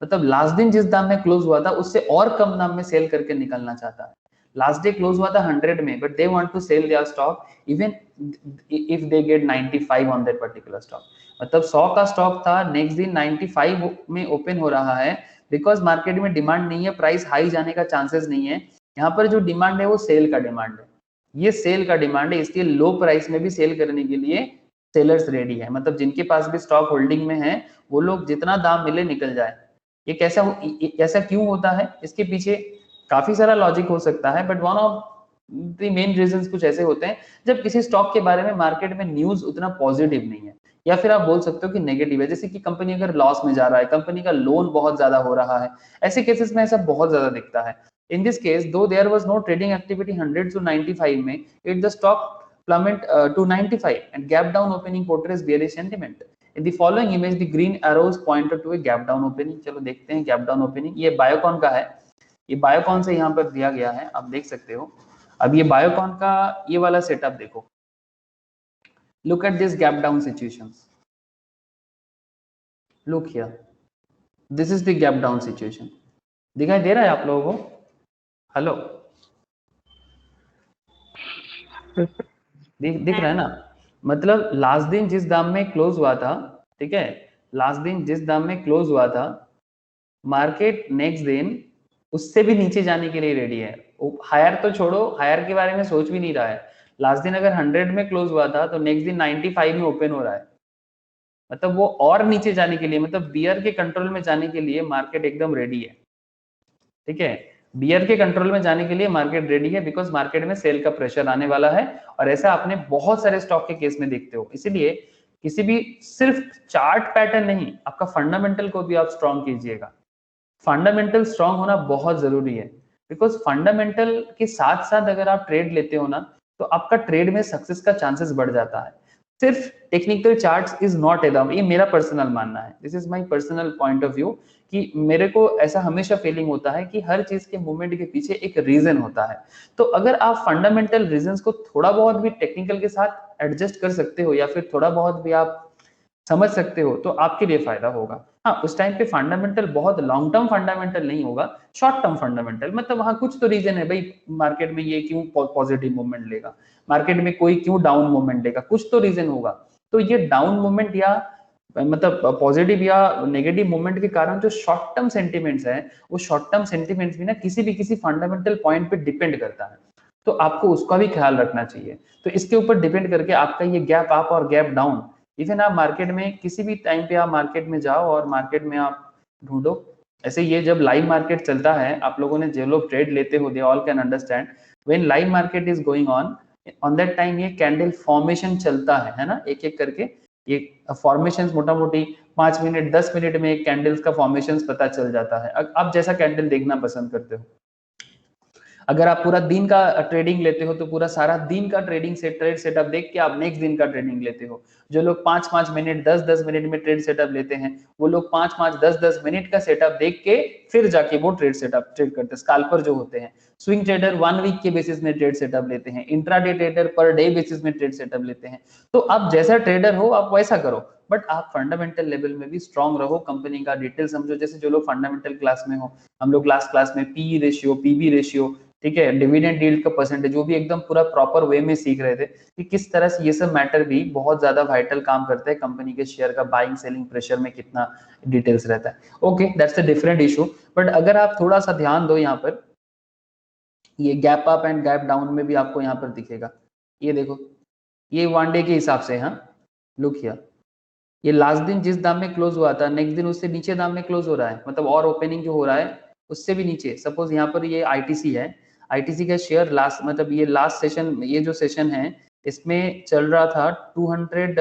मतलब लास्ट दिन जिस दाम में क्लोज हुआ था उससे और कम दाम में सेल करके निकलना चाहता है। लास्ट डे क्लोज हुआ था 100 में, but they want to sell their stock even if they get 95 on that particular stock. मतलब 100 का स्टॉक था, नेक्स्ट दिन 95 में ओपन हो रहा है, बिकॉज मार्केट में डिमांड नहीं है, प्राइस हाई जाने का चांसेस नहीं है। यहाँ पर जो डिमांड है वो सेल का डिमांड है, ये सेल का डिमांड है, इसलिए लो प्राइस में भी सेल करने के लिए सेलर्स रेडी है, मतलब जिनके पास भी स्टॉक होल्डिंग में है वो लोग जितना दाम मिले निकल जाए। ये ऐसा क्यों होता है, इसके पीछे काफी सारा लॉजिक हो सकता है, but one of the main reasons कुछ ऐसे होते हैं जब किसी स्टॉक के बारे में मार्केट में न्यूज उतना पॉजिटिव नहीं है, या फिर आप बोल सकते हो कि नेगेटिव है, जैसे कि कंपनी अगर लॉस में जा रहा है, कंपनी का लोन बहुत ज्यादा हो रहा है, ऐसे केसेस में ऐसा बहुत ज्यादा दिखता है। In this case though there was no trading activity 100 to 95 में, it the stock plummet to 95 and gap down opening portrays bearish sentiment. In the following image, the green arrows point to a gap down opening. चलो देखते हैं gap down opening। ये Biocon का है, ये Biocon से यहाँ पर दिया गया है, आप देख सकते हो। अब ये बायोकॉन का ये वाला सेटअप देखो, look at this gap down situations, look here, this is the gap down situation। दिखाई दे रहा है आप लोगों को? हेलो, दिख रहा है ना? मतलब लास्ट दिन जिस दाम में क्लोज हुआ था, ठीक है, लास्ट दिन जिस दाम में क्लोज हुआ था, मार्केट नेक्स्ट दिन उससे भी नीचे जाने के लिए रेडी है। हायर तो छोड़ो, हायर के बारे में सोच भी नहीं रहा है। लास्ट दिन अगर 100 में क्लोज हुआ था तो नेक्स्ट दिन 95 में ओपन हो रहा है, मतलब वो और नीचे जाने के लिए, मतलब बियर के कंट्रोल में जाने के लिए मार्केट एकदम रेडी है, ठीक है। बियर के कंट्रोल में जाने के लिए मार्केट रेडी है, बिकॉज मार्केट में सेल का प्रेशर आने वाला है, और ऐसा आपने बहुत सारे स्टॉक के केस में देखते हो। इसीलिए किसी भी सिर्फ चार्ट पैटर्न नहीं, आपका फंडामेंटल को भी आप स्ट्रॉन्ग कीजिएगा। फंडामेंटल स्ट्रॉन्ग होना बहुत जरूरी है, बिकॉज फंडामेंटल के साथ साथ अगर आप ट्रेड लेते हो ना, तो आपका ट्रेड में सक्सेस का चांसेस बढ़ जाता है। सिर्फ technical charts is not enough, ये मेरा पर्सनल मानना है, this is my personal point of view, कि मेरे को ऐसा हमेशा फीलिंग होता है कि हर चीज के मूवमेंट के पीछे एक रीजन होता है। तो अगर आप फंडामेंटल रीजंस को थोड़ा बहुत भी टेक्निकल के साथ एडजस्ट कर सकते हो, या फिर थोड़ा बहुत भी आप समझ सकते हो, तो आपके लिए फायदा होगा। हाँ, उस टाइम पे फंडामेंटल बहुत लॉन्ग टर्म फंडामेंटल नहीं होगा, शॉर्ट टर्म फंडामेंटल, मतलब वहां कुछ तो रीजन है भाई, मार्केट में ये क्यों पॉजिटिव मूवमेंट लेगा, मार्केट में कोई क्यों डाउन मूवमेंट लेगा, कुछ तो रीजन होगा। तो ये डाउन मूवमेंट या मतलब पॉजिटिव या नेगेटिव मूवमेंट के कारण जो शॉर्ट टर्म सेंटिमेंट्स है, वो शॉर्ट टर्म सेंटिमेंट्स भी ना किसी फंडामेंटल पॉइंट पे डिपेंड करता है, तो आपको उसका भी ख्याल रखना चाहिए। तो इसके ऊपर डिपेंड करके आपका ये गैप अप और गैप डाउन, इवन आप मार्केट में किसी भी टाइम पे आप मार्केट में जाओ और मार्केट में आप ढूंढो, ऐसे ये जब लाइव मार्केट चलता है, आप लोगों ने जो लोग ट्रेड लेते हो, they all can understand, when live market is going on that time ये कैंडल फॉर्मेशन चलता है ना, एक एक करके ये फॉर्मेशन मोटा मोटी 5 मिनट 10 मिनट में एक कैंडल्स का फॉर्मेशन पता चल जाता है। आप जैसा कैंडल देखना पसंद करते हो, अगर आप पूरा दिन का ट्रेडिंग लेते हो तो पूरा सारा दिन का ट्रेडिंग ट्रेड सेटअप देख के आप नेक्स्ट दिन का ट्रेडिंग लेते हो। जो लोग 5-5 मिनट 10-10 मिनट में ट्रेड सेटअप लेते हैं, वो लोग 5-5 10-10 मिनट का सेटअप देख के फिर जाके वो ट्रेड करते हैं। स्कैल्पर जो होते हैं, स्विंग ट्रेडर 1 वीक के बेसिस में ट्रेड सेटअप लेते हैं, intraday trader per day basis में ट्रेड सेटअप लेते हैं। तो आप जैसा ट्रेडर हो आप वैसा करो, बट आप फंडामेंटल लेवल में भी स्ट्रांग रहो, कंपनी का डिटेल समझो। जैसे जो लोग फंडामेंटल क्लास में हो, हम लोग लास्ट क्लास में पी रेशियो, पीबी रेशियो, ठीक है, डिविडेंड यील्ड का परसेंटेज, वो भी एकदम पूरा प्रॉपर वे में सीख रहे थे कि किस तरह से ये सब मैटर भी बहुत ज्यादा वाइटल काम करते हैं, कंपनी के शेयर का बाइंग सेलिंग प्रेशर में कितना डिटेल्स रहता है। Okay, that's a different issue, but अगर आप थोड़ा सा ध्यान दो यहाँ पर, ये gap up and gap down में भी आपको यहाँ पर दिखेगा। ये देखो, ये 1 डे के हिसाब से, हाँ लुक हियर, ये लास्ट दिन जिस दाम में क्लोज हुआ था, नेक्स्ट दिन उससे नीचे दाम में क्लोज हो रहा है, मतलब और ओपनिंग जो हो रहा है उससे भी नीचे। सपोज यहाँ पर ये आईटीसी है, आईटीसी का शेयर लास्ट, मतलब ये लास्ट सेशन, ये जो सेशन है इसमें चल रहा था 200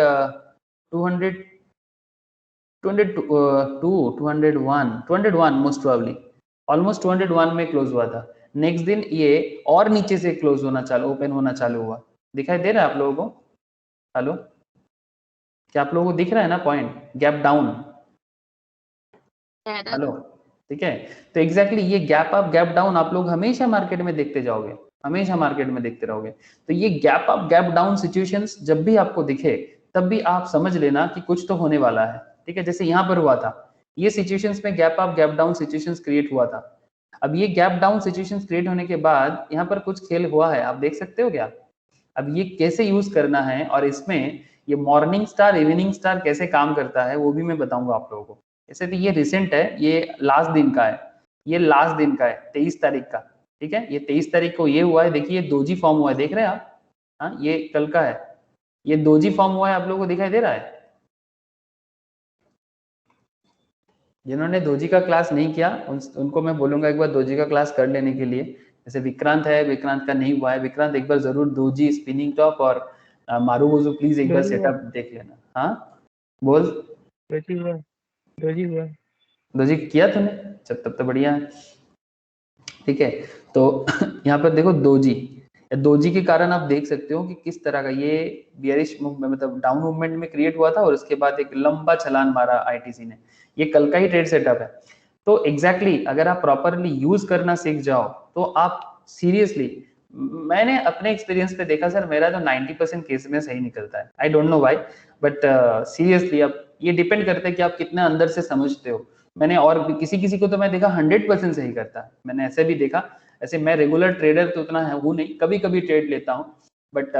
201 मोस्ट प्रोबेबली, ऑलमोस्ट 201 में क्लोज हुआ था। नेक्स्ट दिन ये और नीचे से क्लोज होना चालू, ओपन होना चालू हुआ। दिखाई दे रहा है आप लोगों को? हेलो, क्या आप लोगों को दिख रहा है ना पॉइंट, गैप डाउन? हेलो, ठीक है। तो एग्जैक्टली ये गैप अप गैप डाउन आप लोग हमेशा मार्केट में देखते जाओगे, हमेशा मार्केट में देखते रहोगे। तो ये gap up gap down situations जब भी आपको दिखे, तब भी आप समझ लेना कि कुछ तो होने वाला है, ठीक है। जैसे यहाँ पर हुआ था, ये सिचुएशंस में gap up gap down situations create हुआ था। अब ये गैप डाउन सिचुएशंस क्रिएट होने के बाद यहाँ पर कुछ खेल हुआ है, आप देख सकते हो क्या? अब ये कैसे यूज करना है, और इसमें ये मॉर्निंग स्टार इवनिंग स्टार कैसे काम करता है, वो भी मैं बताऊंगा आप लोगों को। जैसे कि ये रिसेंट है, ये लास्ट दिन का है, ये लास्ट दिन का है 23 तारीख का, ठीक है। ये 23 तारीख को ये हुआ है, देखिए दोजी फॉर्म हुआ है, देख रहे हैं आप? हाँ, ये कल का है, ये दोजी फॉर्म हुआ है, आप लोगों को दिखाई दे रहा है? जिन्होंने दोजी का क्लास नहीं किया उनको मैं बोलूंगा एक बार दोजी का क्लास कर लेने के लिए। जैसे विक्रांत है, विक्रांत का नहीं हुआ है, विक्रांत एक बार जरूर दोजी, स्पिनिंग टॉप और मारूबोजू प्लीज एक बार सेटअप देख लेना। हाँ बोल। दोजी किया तूने? तब तो बढ़िया है, ठीक है। तो यहाँ पर देखो दोजी, दोजी के कारण आप देख सकते हो कि किस तरह का ये बियरिश मूवमेंट, मतलब डाउन मूवमेंट में क्रिएट हुआ था और उसके बाद एक लंबा छलान मारा आईटीसी ने। ये कल का ही ट्रेड सेटअप है। तो एग्जैक्टली अगर आप प्रॉपरली यूज करना सीख जाओ तो आप सीरियसली, मैंने अपने एक्सपीरियंस पे देखा सर, मेरा तो 90% केस में सही निकलता है। I don't know why, but seriously अब ये डिपेंड करता है कि आप कितना अंदर से समझते हो। मैंने और भी किसी को तो मैं देखा 100% सही करता है, मैंने ऐसे भी देखा। ऐसे मैं रेगुलर ट्रेडर तो उतना है वो नहीं, कभी कभी ट्रेड लेता हूँ, बट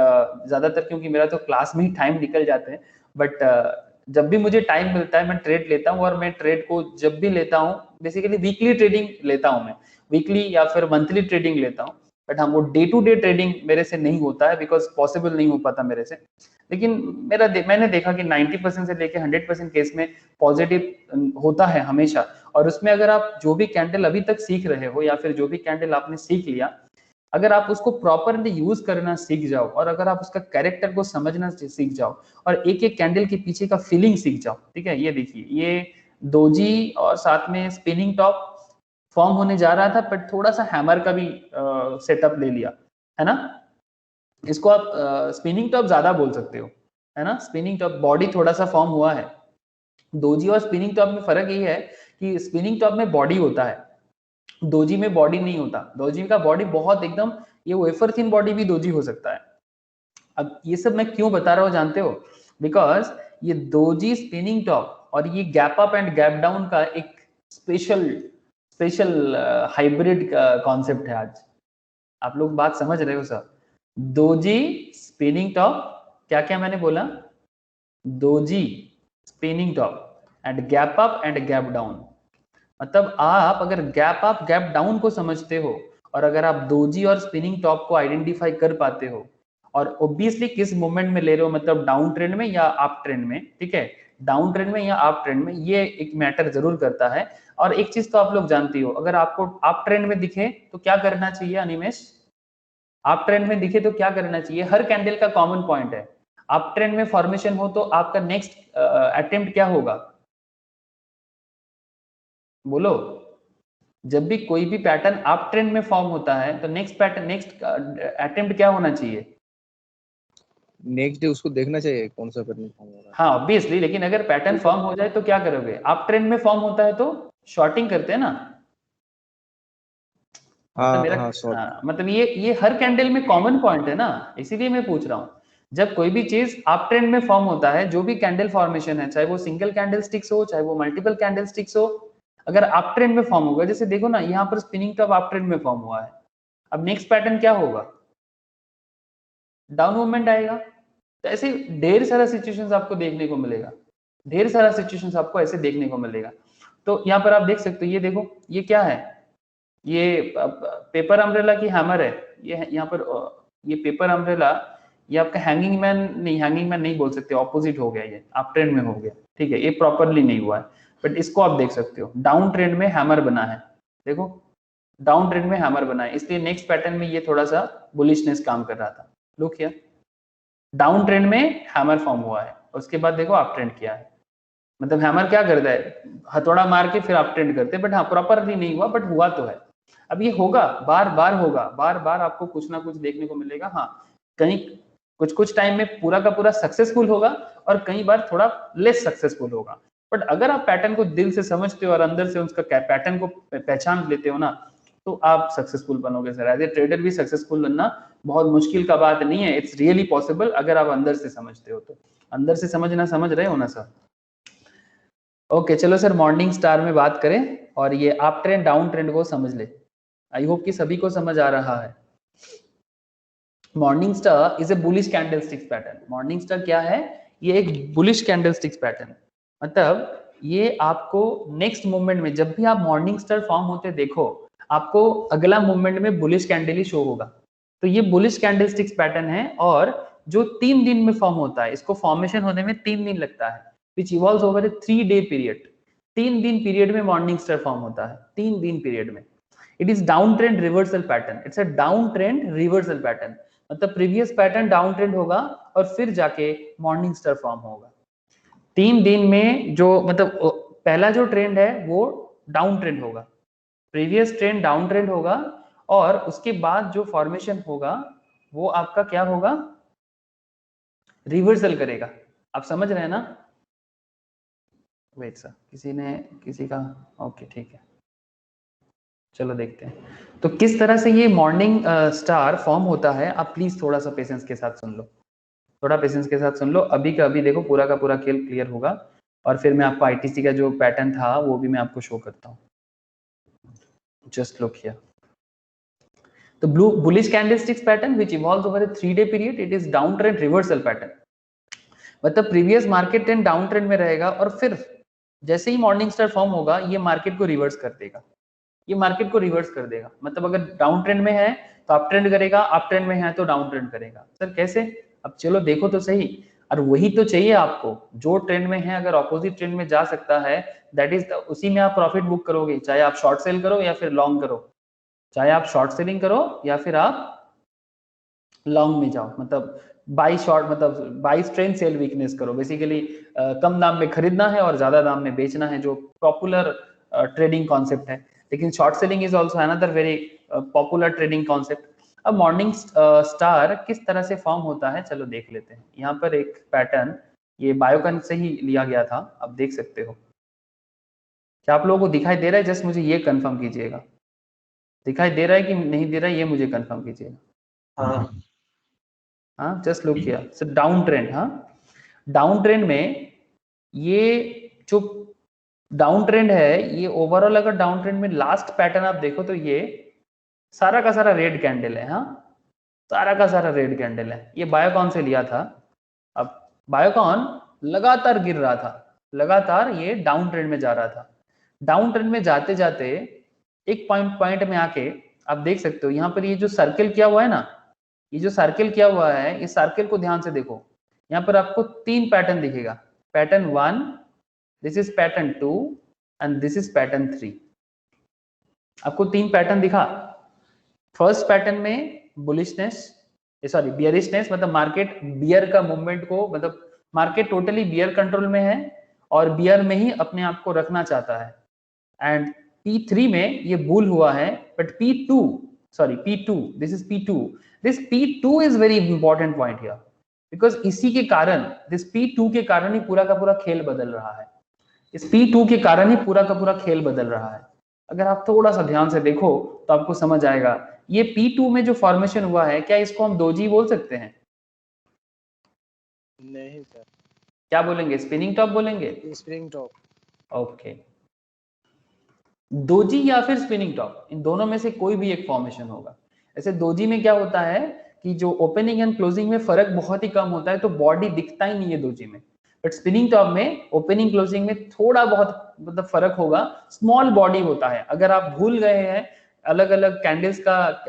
ज्यादातर क्योंकि मेरा तो क्लास में ही टाइम निकल जाते हैं। बट जब भी मुझे टाइम मिलता है मैं ट्रेड लेता हूँ, और मैं ट्रेड को जब भी लेता हूँ बेसिकली वीकली ट्रेडिंग लेता हूँ मैं, वीकली या फिर मंथली ट्रेडिंग लेता हूँ। बट हाँ, वो डे टू डे ट्रेडिंग मेरे से नहीं होता है, बिकॉज पॉसिबल नहीं हो पाता मेरे से। लेकिन मैंने देखा कि 90% से लेके 100% केस में पॉजिटिव होता है हमेशा। और उसमें अगर आप जो भी कैंडल अभी तक सीख रहे हो या फिर जो भी कैंडल आपने सीख लिया, अगर आप उसको प्रॉपरली यूज करना सीख जाओ और अगर आप उसका कैरेक्टर को समझना सीख जाओ और एक एक कैंडल के पीछे का फीलिंग सीख जाओ, ठीक है। ये देखिए, ये दोजी और साथ में स्पिनिंग टॉप फॉर्म होने जा रहा था, बट थोड़ा सा हैमर का भी सेटअप ले लिया, है ना। इसको आप स्पिनिंग टॉप ज्यादा बोल सकते हो, है ना। स्पिनिंग टॉप बॉडी थोड़ा सा फॉर्म हुआ है। दोजी और स्पिनिंग टॉप में फर्क यही है कि स्पिनिंग टॉप में बॉडी होता है, दोजी में बॉडी नहीं होता। दोजी का बॉडी बहुत एकदम, ये वेफर थिन बॉडी भी दोजी हो सकता है। अब ये सब मैं क्यों बता रहा हूँ जानते हो? बिकॉज ये दोजी, स्पिनिंग टॉप और ये gap up and gap down का एक स्पेशल हाइब्रिड कॉन्सेप्ट है आज। आप लोग बात समझ रहे हो सर? दोजी, स्पिनिंग टॉप, क्या क्या मैंने बोला? Doji, spinning top and gap up and gap down. मतलब आप अगर गैप अप गैप डाउन को समझते हो और अगर आप दोजी और स्पिनिंग टॉप को आइडेंटिफाई कर पाते हो, और ऑब्वियसली किस मोमेंट में ले रहे हो, मतलब डाउन ट्रेंड में या अप ट्रेंड में, ठीक है, डाउन ट्रेंड में या अप ट्रेंड में, ये एक मैटर जरूर करता है। और एक चीज तो आप लोग जानती हो, अगर आपको अप ट्रेंड में दिखे तो क्या करना चाहिए अनिमेश? अप ट्रेंड में दिखे तो क्या करना चाहिए? हर कैंडल का कॉमन पॉइंट है, अप ट्रेंड में फॉर्मेशन हो तो आपका नेक्स्ट अटेम्प्ट क्या होगा? बोलो। जब भी कोई भी पैटर्न अप ट्रेंड में फॉर्म होता है तो नेक्स्ट अटेम्प्ट क्या होना चाहिए? नेक्स्ट डे उसको देखना चाहिए कौन सा पैटर्न फॉर्म हो रहा है। हाँ ऑब्वियसली, लेकिन अगर पैटर्न फॉर्म हो जाए तो क्या करोगे? अप ट्रेंड में फॉर्म होता है तो शॉर्टिंग करते हैं ना। मतलब ये हर कैंडल में कॉमन पॉइंट है ना, इसीलिए मैं पूछ रहा हूँ। जब कोई भी चीज अप ट्रेंड में फॉर्म होता है, जो भी कैंडल फॉर्मेशन है, चाहे वो सिंगल कैंडल स्टिक्स हो चाहे वो मल्टीपल कैंडल स्टिक्स हो, अगर अप ट्रेंड में फॉर्म होगा, जैसे देखो ना यहाँ पर स्पिनिंग टॉप अप ट्रेंड में फॉर्म हुआ है, अब नेक्स्ट पैटर्न क्या होगा? डाउन मूवमेंट आएगा। तो ऐसे ढेर सारा सिचुएशंस आपको देखने को मिलेगा, ढेर सारा सिचुएशंस आपको ऐसे देखने को मिलेगा। तो यहाँ पर आप देख सकते हो, ये देखो ये क्या है, ये पेपर अम्ब्रेला की हैमर है। ये यहाँ पर ये पेपर अम्ब्रेला, ये आपका हैंगिंग मैन नहीं बोल सकते, ऑपोजिट हो गया, ये अप ट्रेंड में हो गया, ठीक है, ये प्रॉपरली नहीं हुआ है। बट इसको आप देख सकते हो डाउन ट्रेंड में हैमर बना है, देखो डाउन ट्रेंड में हैमर बना है, इसलिए नेक्स्ट पैटर्न में ये थोड़ा सा बुलिशनेस काम कर रहा था। लुक हियर, डाउन ट्रेंड में हैमर फॉर्म हुआ है, उसके बाद देखो अप ट्रेंड किया है। मतलब हैमर क्या करता है? हथौड़ा मार के फिर अप ट्रेंड करते हैं, बट हाँ प्रॉपरली नहीं हुआ, बट हुआ तो है। अब ये होगा, बार बार होगा, बार बार आपको कुछ ना कुछ देखने को मिलेगा। हाँ, कहीं कुछ टाइम में पूरा का पूरा सक्सेसफुल होगा और कई बार थोड़ा लेस सक्सेसफुल होगा। बट अगर आप पैटर्न को दिल से समझते हो और अंदर से उसका पैटर्न को पहचान लेते हो ना, तो आप सक्सेसफुल बनोगे सर। एज ए ट्रेडर भी सक्सेसफुल बनना बहुत मुश्किल का बात नहीं है, इट्स रियली पॉसिबल अगर आप अंदर से समझते हो तो। अंदर से समझ रहे हो ना सर? ओके चलो सर, मॉर्निंग स्टार में बात करें और ये अप ट्रेंड डाउन ट्रेंड को समझ ले। आई होप कि सभी को समझ आ रहा है। Morning star is A bullish candlesticks pattern. Morning star क्या है? ये एक बुलिश कैंडलस्टिक्स पैटर्न, मतलब ये आपको नेक्स्ट मूवमेंट में जब भी आप मॉर्निंग स्टार फॉर्म होते देखो, आपको अगला मूवमेंट में बुलिश कैंडल ही शो होगा। तो ये बुलिश कैंडलस्टिक्स पैटर्न है और जो 3 दिन में फॉर्म होता है, इसको फॉर्मेशन होने में 3 दिन लगता है, विच इवॉल्व्स ओवर ए 3 डे पीरियड। 3 दिन पीरियड में मॉर्निंग स्टार फॉर्म होता है, 3 दिन पीरियड में। It is down trend reversal pattern, it's a down trend reversal pattern, मतलब प्रीवियस पैटर्न डाउन ट्रेंड होगा और फिर जाके मॉर्निंग स्टार फॉर्म होगा। 3 दिन में जो मतलब पहला जो ट्रेंड है वो डाउन ट्रेंड होगा, प्रीवियस ट्रेंड डाउन ट्रेंड होगा, और उसके बाद जो फॉर्मेशन होगा वो आपका क्या होगा, रिवर्सल करेगा। आप समझ रहे हैं ना? वेट सर, किसी का ओके ठीक है, चलो देखते हैं। तो किस तरह से ये मॉर्निंग स्टार फॉर्म होता है, आप प्लीज थोड़ा सा पेशेंस के साथ सुन लो, थोड़ा पेशेंस के साथ सुन लो। अभी का अभी देखो, पूरा का पूरा खेल क्लियर होगा, और फिर मैं आपको आईटीसी का जो पैटर्न था वो भी मैं आपको शो करता हूँ। Just look here, the bullish candlesticks pattern which evolves over a 3-day period, it is downtrend reversal pattern। मतलब previous market trend down trend में रहेगा और फिर जैसे ही मॉर्निंग स्टार फॉर्म होगा ये मार्केट को रिवर्स कर देगा, ये मार्केट को रिवर्स कर देगा। मतलब अगर डाउन ट्रेंड में है तो अप ट्रेंड करेगा, अप ट्रेंड में है तो डाउन ट्रेंड करेगा। सर कैसे? अब चलो देखो तो सही, और वही तो चाहिए आपको, जो ट्रेंड में है अगर ऑपोजिट ट्रेंड में जा सकता है, दैट इज उसी में आप प्रॉफिट बुक करोगे, चाहे आप शॉर्ट सेल करो या फिर लॉन्ग करो, चाहे आप शॉर्ट सेलिंग करो या फिर आप लॉन्ग में जाओ, मतलब बाई शॉर्ट, मतलब बाई स्ट्रेंथ सेल वीकनेस करो। बेसिकली कम दाम में खरीदना है और ज्यादा दाम में बेचना है, जो पॉपुलर ट्रेडिंग कॉन्सेप्ट है। लेकिन short selling is also another very popular trading concept. अब मॉर्निंग स्टार किस तरह से फॉर्म होता है, चलो देख लेते हैं। यहाँ पर एक पैटर्न ये बायोकन से ही लिया गया था, आप देख सकते हो। क्या आप लोगों को दिखाई दे रहा है? जस्ट मुझे ये कंफर्म कीजिएगा, दिखाई दे रहा है कि नहीं दे रहा है, ये मुझे कंफर्म कीजिएगा। हाँ, just look here, so down trend. हाँ, डाउन ट्रेंड में ये जो डाउन ट्रेंड है, ये ओवरऑल अगर डाउन ट्रेंड में लास्ट पैटर्न आप देखो तो ये सारा का सारा रेड कैंडल है। हाँ, सारा का सारा रेड कैंडल है। ये बायोकॉन से लिया था। अब बायोकॉन लगातार गिर रहा था, लगातार ये डाउन ट्रेंड में जा रहा था। डाउन ट्रेंड में जाते जाते एक पॉइंट में आके आप देख सकते हो, यहाँ पर ये जो सर्कल किया हुआ है ना, ये जो सर्कल किया हुआ है, इस सर्कल को ध्यान से देखो। यहाँ पर आपको 3 पैटर्न दिखेगा, pattern 1, this is pattern 2 and this is pattern 3। आपको 3 पैटर्न दिखा। फर्स्ट पैटर्न में बुलिशनेस, सॉरी बियरिशनेस, मतलब मार्केट बियर का मूवमेंट को, मतलब मार्केट टोटली बियर कंट्रोल में है और बियर में ही अपने आप को रखना चाहता है। एंड P3 में ये बुल हुआ है, but P2, this is P2, this P2 is very important point here, because इसी के कारण, this P2 के कारण ही पूरा का पूरा खेल बदल रहा है। इस P2 के कारण ही पूरा का पूरा खेल बदल रहा है। अगर आप थोड़ा सा ध्यान से देखो तो आपको समझ आएगा। ये P2 में जो फॉर्मेशन हुआ है, क्या इसको हम डोजी बोल सकते हैं? नहीं सर। क्या बोलेंगे? स्पिनिंग टॉप बोलेंगे? Spring top. ओके, दोजी या फिर स्पिनिंग टॉप, इन दोनों में से कोई भी एक फॉर्मेशन होगा। ऐसे दोजी में क्या होता है कि जो ओपनिंग एंड क्लोजिंग में फर्क बहुत ही कम होता है, तो बॉडी दिखता ही नहीं है दोजी में। बट स्पिनिंग टॉप में ओपनिंग क्लोजिंग में थोड़ा बहुत मतलब फर्क होगा, स्मॉल बॉडी होता है। अगर आप भूल गए हैं अलग अलग कैंडल्स का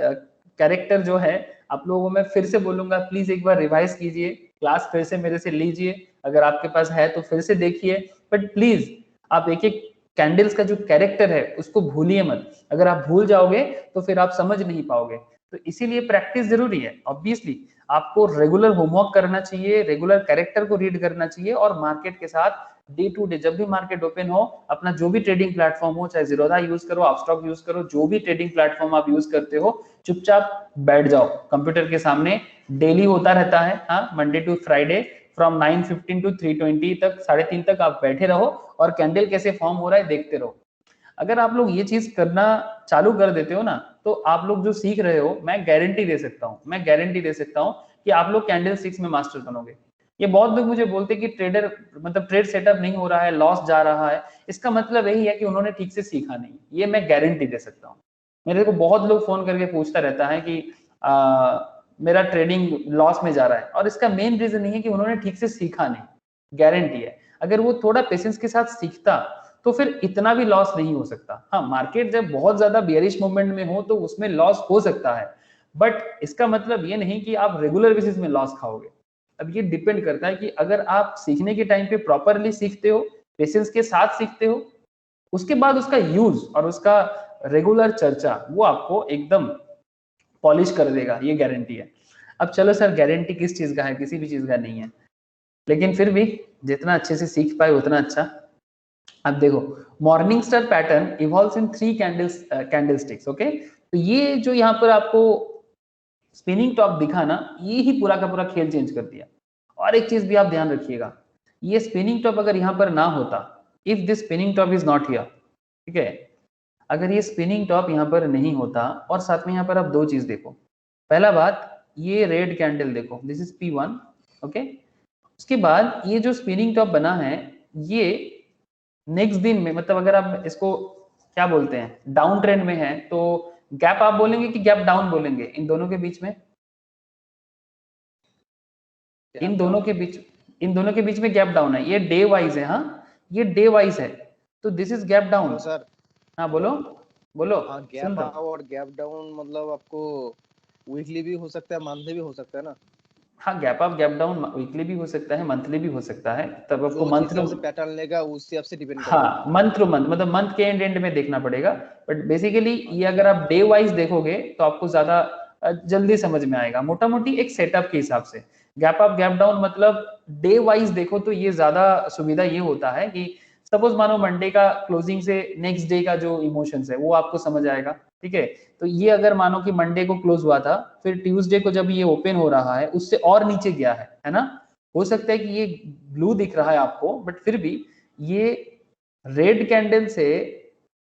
कैरेक्टर जो है, आप लोगों को मैं फिर से बोलूंगा, प्लीज एक बार रिवाइज कीजिए, क्लास फिर से मेरे से लीजिए, अगर आपके पास है तो फिर से देखिए, बट प्लीज आप एक एक कैंडल्स का जो कैरेक्टर है उसको भूलिए मत। अगर आप भूल जाओगे तो फिर आप समझ नहीं पाओगे। तो इसीलिए प्रैक्टिस जरूरी है। ऑब्वियसली आपको रेगुलर होमवर्क करना चाहिए, रेगुलर कैरेक्टर को रीड करना चाहिए, और मार्केट के साथ डे टू डे जब भी मार्केट ओपन हो, अपना जो भी ट्रेडिंग प्लेटफॉर्म हो, चाहे जीरोधा यूज करो, अपस्टॉक यूज करो, जो भी ट्रेडिंग प्लेटफॉर्म आप यूज करते हो, चुपचाप बैठ जाओ कंप्यूटर के सामने। डेली होता रहता है, हाँ, Monday to Friday from 9:15 to 3:20 तक, 3:30 तक आप बैठे रहो और कैंडल कैसे फॉर्म हो रहा है देखते रहो। अगर आप लोग ये चीज करना चालू कर देते हो ना, तो आप लोग जो सीख रहे हो, मैं गारंटी दे सकता हूँ कि आप लोग कैंडल स्टिक्स में मास्टर बनोगे। ये बहुत लोग मुझे बोलते कि ट्रेडर मतलब ट्रेड सेटअप नहीं हो रहा है, लॉस जा रहा है, इसका मतलब यही है कि उन्होंने ठीक से सीखा नहीं। ये मैं गारंटी दे सकता हूँ। मेरे को बहुत लोग फोन करके पूछता रहता है कि मेरा ट्रेडिंग लॉस में जा रहा है, और इसका मेन रीजन ये है कि उन्होंने ठीक से सीखा नहीं। गारंटी है, अगर वो थोड़ा पेशेंस के साथ सीखता तो फिर इतना भी लॉस नहीं हो सकता। हाँ, मार्केट जब बहुत ज्यादा बियरिश मूवमेंट में हो तो उसमें लॉस हो सकता है, बट इसका मतलब ये नहीं कि आप रेगुलर बेसिस में लॉस खाओगे। अब ये डिपेंड करता है कि अगर आप सीखने के टाइम पे प्रॉपरली सीखते हो, पेशेंस के साथ सीखते हो, उसके बाद उसका यूज और उसका रेगुलर चर्चा वो आपको एकदम पॉलिश कर देगा, ये गारंटी है। अब चलो सर, गारंटी किस चीज का है? किसी भी चीज का नहीं है, लेकिन फिर भी जितना अच्छे से सीख पाए उतना अच्छा। अब देखो, मॉर्निंग स्टार पैटर्न इवॉल्व्स इन 3 कैंडलस्टिक्स। ओके, तो ये जो यहाँ पर आपको स्पिनिंग टॉप दिखा ना, ये ही पूरा का पूरा खेल चेंज कर दिया। और एक चीज भी आप ध्यान रखिएगा, ये स्पिनिंग टॉप अगर यहाँ पर ना होता, if this spinning top is not here, ठीक है, अगर ये स्पिनिंग टॉप यहाँ पर नहीं होता, और साथ में यहाँ पर आप दो चीज देखो। पहला बात, ये रेड कैंडल देखो, दिस इज P1। ओके, उसके बाद ये जो स्पिनिंग टॉप बना है, ये नेक्स्ट दिन में, मतलब अगर आप इसको क्या बोलते हैं, डाउन ट्रेंड में है, तो गैप आप बोलेंगे कि गैप डाउन बोलेंगे? इन दोनों के बीच में, इन दोनों के बीच में गैप डाउन है। ये डे वाइज है, हाँ, ये डे वाइज है, तो this is gap down. Sir हाँ बोलो बोलो। हाँ, सुन गैप रहा अप और गैप डाउन मतलब आपको वीकली भी हो सकता है, मंथली भी हो सकता है ना? हाँ, gap up gap down weekly भी हो सकता है, मंथली भी हो सकता है, तब आपको जो मंथ जिस हिसाब से पैटर्न लेगा उस हिसाब से डिपेंड करेगा। हाँ, मंथ टू मंथ, मतलब मंथ के एंड में देखना पड़ेगा। बट बेसिकली ये अगर आप डे वाइज देखोगे तो आपको ज्यादा जल्दी समझ में आएगा, मोटा मोटी एक सेटअप के हिसाब से। गैप अप गैप डाउन मतलब डे वाइज देखो तो ये ज्यादा सुविधा ये होता है कि सपोज मानो मंडे का क्लोजिंग से नेक्स्ट डे का जो इमोशंस है वो आपको समझ आएगा, ठीक है। तो ये अगर मानो कि मंडे को क्लोज हुआ था, फिर ट्यूसडे को जब ये ओपन हो रहा है उससे और नीचे गया है ना, हो सकता है कि ये ब्लू दिख रहा है आपको, बट फिर भी ये रेड कैंडल से,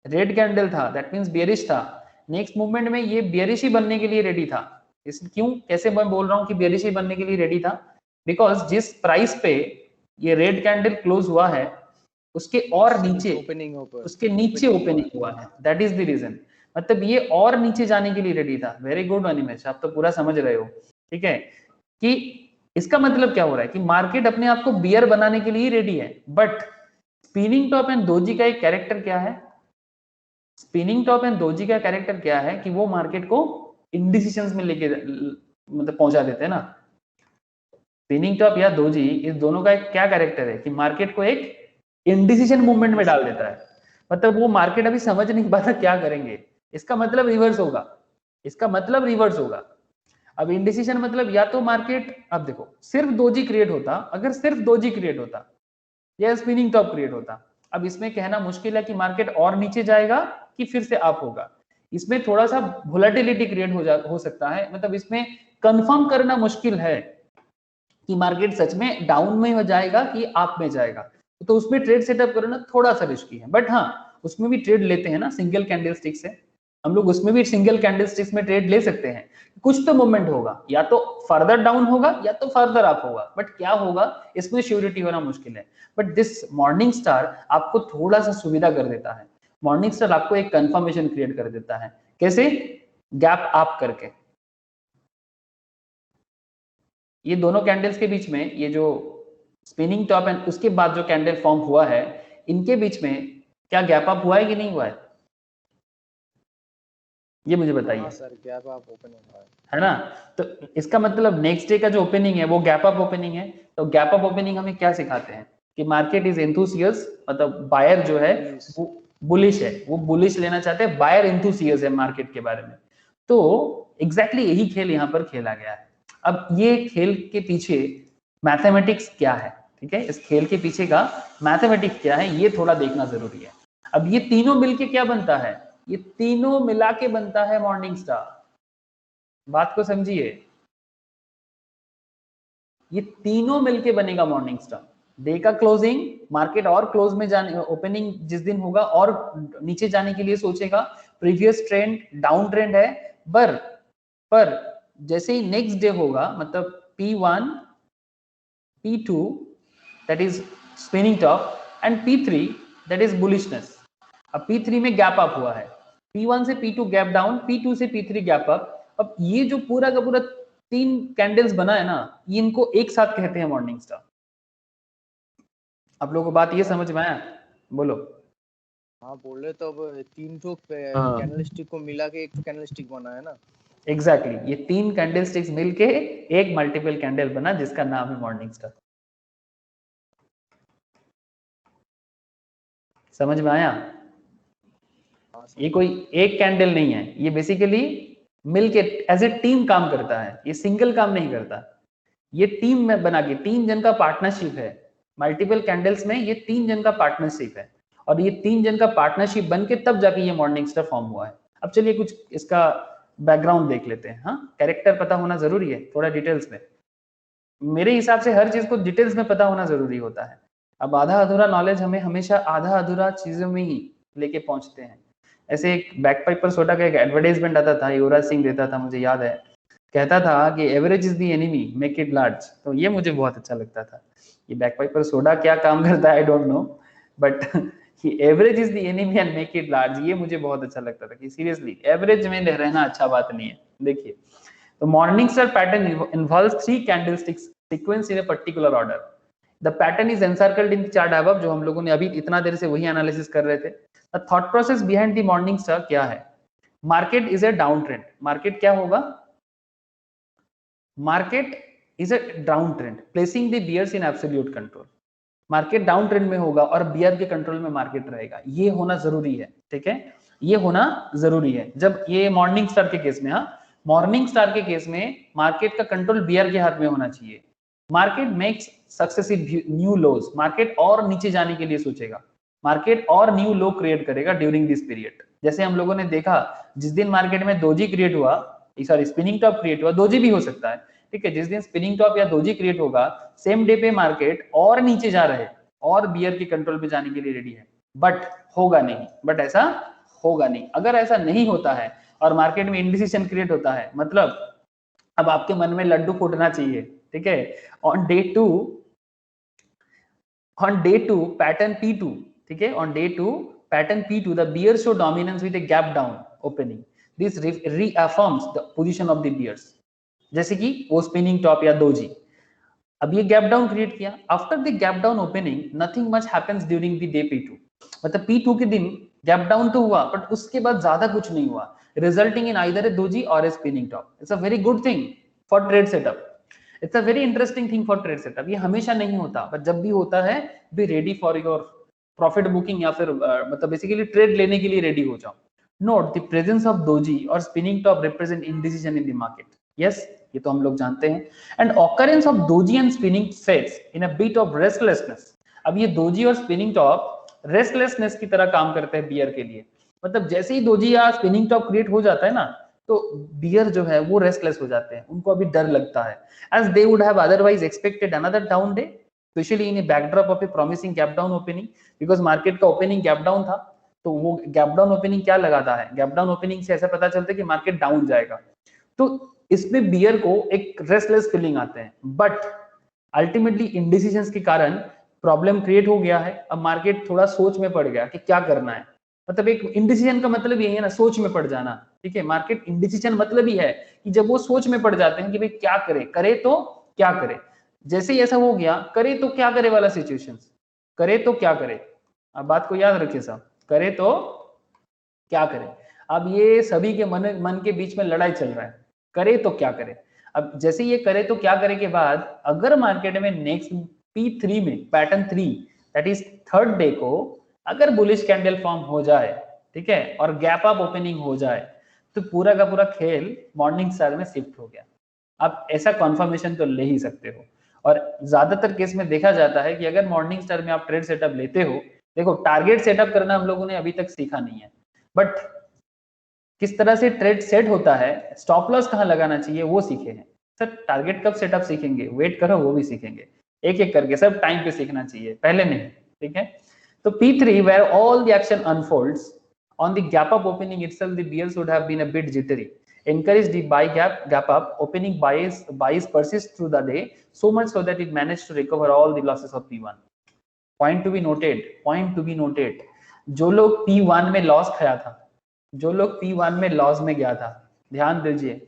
रेड कैंडल था, दैट मींस बेयरिश था। नेक्स्ट मूवमेंट में ये बेयरिश ही बनने के लिए रेडी था। इस क्यों, कैसे मैं बोल रहा हूं कि बेयरिश ही बनने के लिए रेडी था? बिकॉज जिस प्राइस पे ये रेड कैंडल क्लोज हुआ है उसके और नीचे, उसके नीचे ओपनिंग हुआ है, दैट इज द रीजन। मतलब ये और नीचे जाने के लिए रेडी था। वेरी गुड अनिमेश, आप तो पूरा समझ रहे हो, ठीक है। कि इसका मतलब क्या हो रहा है कि मार्केट अपने आप को बियर बनाने के लिए रेडी है। But spinning top and doji का एक कैरेक्टर क्या है? स्पिनिंग टॉप एंड दोजी का कैरेक्टर क्या है कि वो मार्केट को इंडिसिशंस में लेके मतलब पहुंचा देते हैं ना। स्पिनिंग टॉप या दोजी, इस दोनों का एक क्या कैरेक्टर है कि मार्केट को एक इंडिसिशन मूवमेंट में डाल देता है। मतलब वो मार्केट अभी समझ नहीं पाता क्या करेंगे, इसका मतलब रिवर्स होगा, इसका मतलब रिवर्स होगा। अब इंडिसिशन मतलब या तो मार्केट, अब देखो सिर्फ दोजी क्रिएट होता, अगर सिर्फ दोजी क्रिएट होता या स्पिनिंग टॉप क्रिएट होता, अब इसमें कहना मुश्किल है कि मार्केट और नीचे जाएगा कि फिर से अप होगा। इसमें थोड़ा सा वोलेटिलिटी क्रिएट हो सकता है, मतलब इसमें कंफर्म करना मुश्किल है कि मार्केट सच में डाउन में हो जाएगा कि अप में जाएगा। तो उसमें ट्रेड सेटअप करना थोड़ा सा रिस्की है। बट हाँ, उसमें भी ट्रेड लेते हैं ना सिंगल कैंडलस्टिक से, हम लोग उसमें भी सिंगल कैंडलस्टिक्स में ट्रेड ले सकते हैं। कुछ तो मूवमेंट होगा, या तो फर्दर डाउन होगा या तो फर्दर अप होगा, बट क्या होगा इसमें श्योरिटी होना मुश्किल है। बट दिस मॉर्निंग स्टार आपको थोड़ा सा सुविधा कर देता है। मॉर्निंग स्टार आपको एक कंफर्मेशन क्रिएट कर देता है। कैसे? गैप अप करके। ये दोनों कैंडल्स के बीच में, ये जो स्पिनिंग टॉप एंड उसके बाद जो कैंडल फॉर्म हुआ है, इनके बीच में क्या गैप अप हुआ है कि नहीं हुआ है? ये मुझे बताइए। हाँ सर, गैप अप ओपन हुआ है ना? तो इसका मतलब नेक्स्ट डे का जो ओपनिंग है वो गैप अप ओपनिंग है। तो गैप अप ओपनिंग हमें क्या सिखाते हैं कि मार्केट इज एंथुसियस, मतलब बायर जो है वो बुलिश है, वो बुलिश लेना चाहते हैं, बायर एंथुसियस है मार्केट के बारे में। तो एग्जैक्टली यही खेल यहाँ पर खेला गया है। अब ये खेल के पीछे मैथमेटिक्स क्या है, ठीक है, इस खेल के पीछे का मैथमेटिक्स क्या है ये थोड़ा देखना जरूरी है। अब ये तीनों मिलके क्या बनता है? ये तीनों मिला के बनता है मॉर्निंग स्टार। बात को समझिए, ये तीनों मिलके बनेगा मॉर्निंग स्टार। डे का क्लोजिंग, मार्केट और क्लोज में जाने, ओपनिंग जिस दिन होगा और नीचे जाने के लिए सोचेगा, प्रीवियस ट्रेंड डाउन ट्रेंड है, पर जैसे ही नेक्स्ट डे होगा, मतलब P1 P2 that is spinning top and P3 that is bullishness। अब P3 में गैप अप हुआ है, P1 से P2 गैप डाउन, P2 से P3 गैप अप। अब ये जो पूरा का पूरा तीन कैंडल्स बना है ना, ये इनको एक साथ कहते हैं मॉर्निंग स्टार। आप लोगों को बात ये समझ में आया? बोलो। हाँ बोल रहे, तो अब तीन तो कैंडलस्टिक को मिला के एक तो कैंडलस्टिक बना है ना। एग्जैक्टली ये 3 कैंडलस्टिक्स मिलके एक मल्टीपल कैंडल बना जिसका नाम है मॉर्निंग स्टार। समझ में आया? ये कोई एक कैंडल नहीं है, ये बेसिकली मिलके एज ए टीम काम करता है, ये सिंगल काम नहीं करता। ये टीम में बना के 3 जन का पार्टनरशिप है। मल्टीपल कैंडल्स में ये 3 जन का पार्टनरशिप है और ये 3 जन का पार्टनरशिप बन के तब जाके ये मॉर्निंग स्टार फॉर्म हुआ है। अब चलिए कुछ इसका बैकग्राउंड देख लेते हैं। हाँ, कैरेक्टर पता होना जरूरी है थोड़ा डिटेल्स में। मेरे हिसाब से हर चीज को डिटेल्स में पता होना जरूरी होता है। अब आधा अधूरा नॉलेज हमें हमेशा आधा अधूरा चीजों में ही लेके पहुंचते हैं। ऐसे एक बैकपाइपर सोडा का एक एडवर्टाइजमेंट आता था, युवराज सिंह देता था, मुझे याद है, कहता था कि average is the enemy, make it large. तो ये मुझे बहुत अच्छा लगता था। ये बैकपाइपर सोडा क्या काम करता है I don't know, but average is the enemy and make it large, ये मुझे बहुत अच्छा लगता था कि सीरियसली एवरेज में रहना अच्छा बात नहीं है। देखिए, तो morning star pattern involves 3 candlesticks sequence in a particular order. The pattern is encircled in the chart above, जो हम लोगों ने अभी इतना देर से वही एनालिसिस कर रहे थे। The thought process behind the morning star क्या है? Market is a down trend. Market क्या होगा? Market is a down trend placing the bears in absolute control. Market down trend में होगा और बियर के कंट्रोल में मार्केट रहेगा, ये होना जरूरी है। ठीक है, ये होना जरूरी है। जब ये मॉर्निंग स्टार के केस में, हाँ, मॉर्निंग स्टार के केस में मार्केट का कंट्रोल बियर के हाथ में होना चाहिए। मार्केट मेक्स सक्सेसिव न्यू लोज, मार्केट और नीचे जाने के लिए सोचेगा, मार्केट और न्यू लो क्रिएट करेगा ड्यूरिंग दिस पीरियड। जैसे हम लोगों ने देखा, जिस दिन मार्केट में दोजी क्रिएट हुआ, सॉरी स्पिनिंग टॉप क्रिएट हुआ, दोजी भी हो सकता है, ठीक है, जिस दिन स्पिनिंग टॉप या दोजी क्रिएट होगा, सेम डे पे मार्केट और नीचे जा रहे और बियर के कंट्रोल पे जाने के लिए रेडी है, बट होगा नहीं, बट ऐसा होगा नहीं। अगर ऐसा नहीं होता है और मार्केट में इंडिसिजन क्रिएट होता है, मतलब अब आपके मन में लड्डू फूटना चाहिए। ठीक है, on day to pattern P2, ठीक है, on day 2 pattern P2 the bear show dominance with a gap down opening, this reaffirms the position of the bears. जैसे कि वो स्पिनिंग टॉप या दोजी, अब ये गैप डाउन क्रिएट किया, after the gap down opening nothing much happens during the day P2, मतलब P2 के दिन गैप डाउन तो हुआ बट उसके बाद ज्यादा कुछ नहीं हुआ, resulting in either a doji और a spinning top. It's a very good thing for trade setup, it's a very interesting thing for trade setup. ये हमेशा नहीं होता, बट जब भी होता है be ready for your profit booking या फिर मतलब बेसिकली ट्रेड लेने के लिए रेडी हो जाओ। Note the presence of doji और spinning top represent indecision in the market. Yes, ये तो हम लोग जानते हैं। And occurrence of doji and spinning sets in a bit of restlessness. अब ये दोजी और स्पिनिंग टॉप रेस्टलेसनेस की तरह काम करते हैं बियर के लिए, मतलब जैसे ही दोजी या स्पिनिंग टॉप क्रिएट हो जाता है ना, तो बियर जो है वो रेस्टलेस हो जाते हैं, उनको अभी डर लगता है, as they would have otherwise expected another down day, especially in a backdrop of a promising gap down opening, because market का opening gap down था। तो वो गैप डाउन ओपनिंग क्या लगाता है? गैप डाउन ओपनिंग से ऐसा पता चलता है कि मार्केट डाउन जाएगा, तो इसमें बियर को एक रेस्टलेस फीलिंग आते हैं, बट अल्टीमेटली इंडिसिजंस के कारण प्रॉब्लम क्रिएट हो गया है। अब मार्केट थोड़ा सोच में पड़ गया कि क्या करना है, मतलब एक इंडिसीजन का मतलब यही है ना, सोच में पड़ जाना। ठीक है, मार्केट इंडिसीजन मतलब ही है कि जब वो सोच में पड़ जाते हैं कि भाई क्या करे, करे तो क्या करे। जैसे ही ऐसा हो गया, करे तो क्या करे वाला सिचुएशन, करे तो क्या करे, अब बात को याद रखिए साहब, करे तो क्या करे। अब ये सभी के मन के बीच में लड़ाई चल रहा है, करे तो क्या करे। अब जैसे ये करे तो क्या करे के बाद अगर मार्केट में नेक्स्ट P3 में pattern 3 that is third day को अगर बुलिश कैंडल फॉर्म हो जाए, ठीक है, और गैप अप ओपनिंग हो जाए, तो पूरा का पूरा खेल मॉर्निंग स्टार में शिफ्ट हो गया। आप ऐसा कॉन्फर्मेशन तो ले ही सकते हो। और ज्यादातर केस में देखा जाता है कि अगर मॉर्निंग स्टार में आप ट्रेड सेटअप लेते हो, देखो टारगेट सेटअप करना हम लोगों ने अभी तक सीखा नहीं है, बट किस तरह से ट्रेड सेट होता है, स्टॉप लॉस कहाँ लगाना चाहिए वो सीखे हैं। सर टारगेट कब सेटअप सीखेंगे, वेट करो वो भी सीखेंगे, एक एक करके सब टाइम पे सीखना चाहिए, पहले नहीं। ठीक है, तो P3 where all the action unfolds on the gap up opening itself, the bears would have been a bit jittery, encouraged the buy gap up opening, buys persist through the day so much so that it managed to recover all the losses of P1. point to be noted, जो लोग P1 में loss खाया था, जो लोग P1 में loss में गया था, ध्यान दीजिए,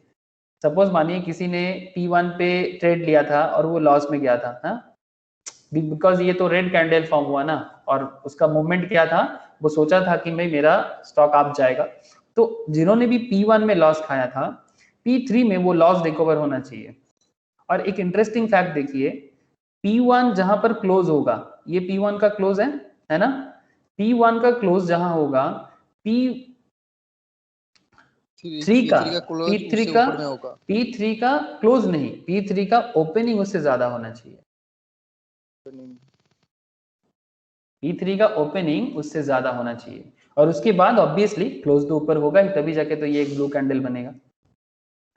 सपोज मानिए किसी ने P1 पे ट्रेड लिया था और वो लॉस में गया था, हाँ, बिकॉज ये तो रेड कैंडल फॉर्म हुआ ना, और उसका मूवमेंट क्या था, वो सोचा था कि भाई मेरा स्टॉक आप जाएगा। तो जिन्होंने भी P1 में लॉस खाया था, P3 में वो लॉस रिकवर होना चाहिए। और एक इंटरेस्टिंग फैक्ट देखिए, P1 जहां पर क्लोज होगा, ये P1 का क्लोज है ना, P1 का क्लोज जहां होगा, P3 का क्लोज उससे ऊपर में होगा। P3 का क्लोज नहीं, P3 का ओपनिंग उससे ज्यादा होना चाहिए। P3 का ओपनिंग उससे ज्यादा होना चाहिए, और उसके बाद ऑब्वियसली क्लोज तो ऊपर होगा ही, तभी जाके तो ये एक ब्लू कैंडल बनेगा,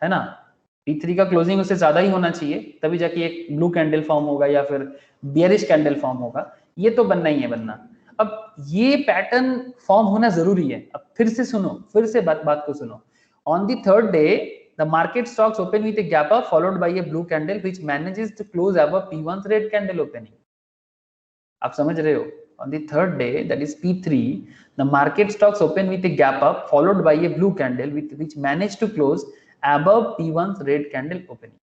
है ना। P3 का क्लोजिंग उससे ज्यादा ही होना चाहिए, तभी जाके एक ब्लू कैंडल फॉर्म होगा या फिर बियरिश कैंडल फॉर्म होगा, ये तो बनना ही है बनना। अब ये पैटर्न फॉर्म होना जरूरी है। अब फिर से सुनो, फिर से बात को सुनो। On the third day the market stocks open with a gap up followed by a blue candle which manages to close above P1's red candle opening. आप समझ रहे हो? On the third day, that is P3, the market stocks open with a gap up followed by a blue candle which managed to close above P1's red candle opening.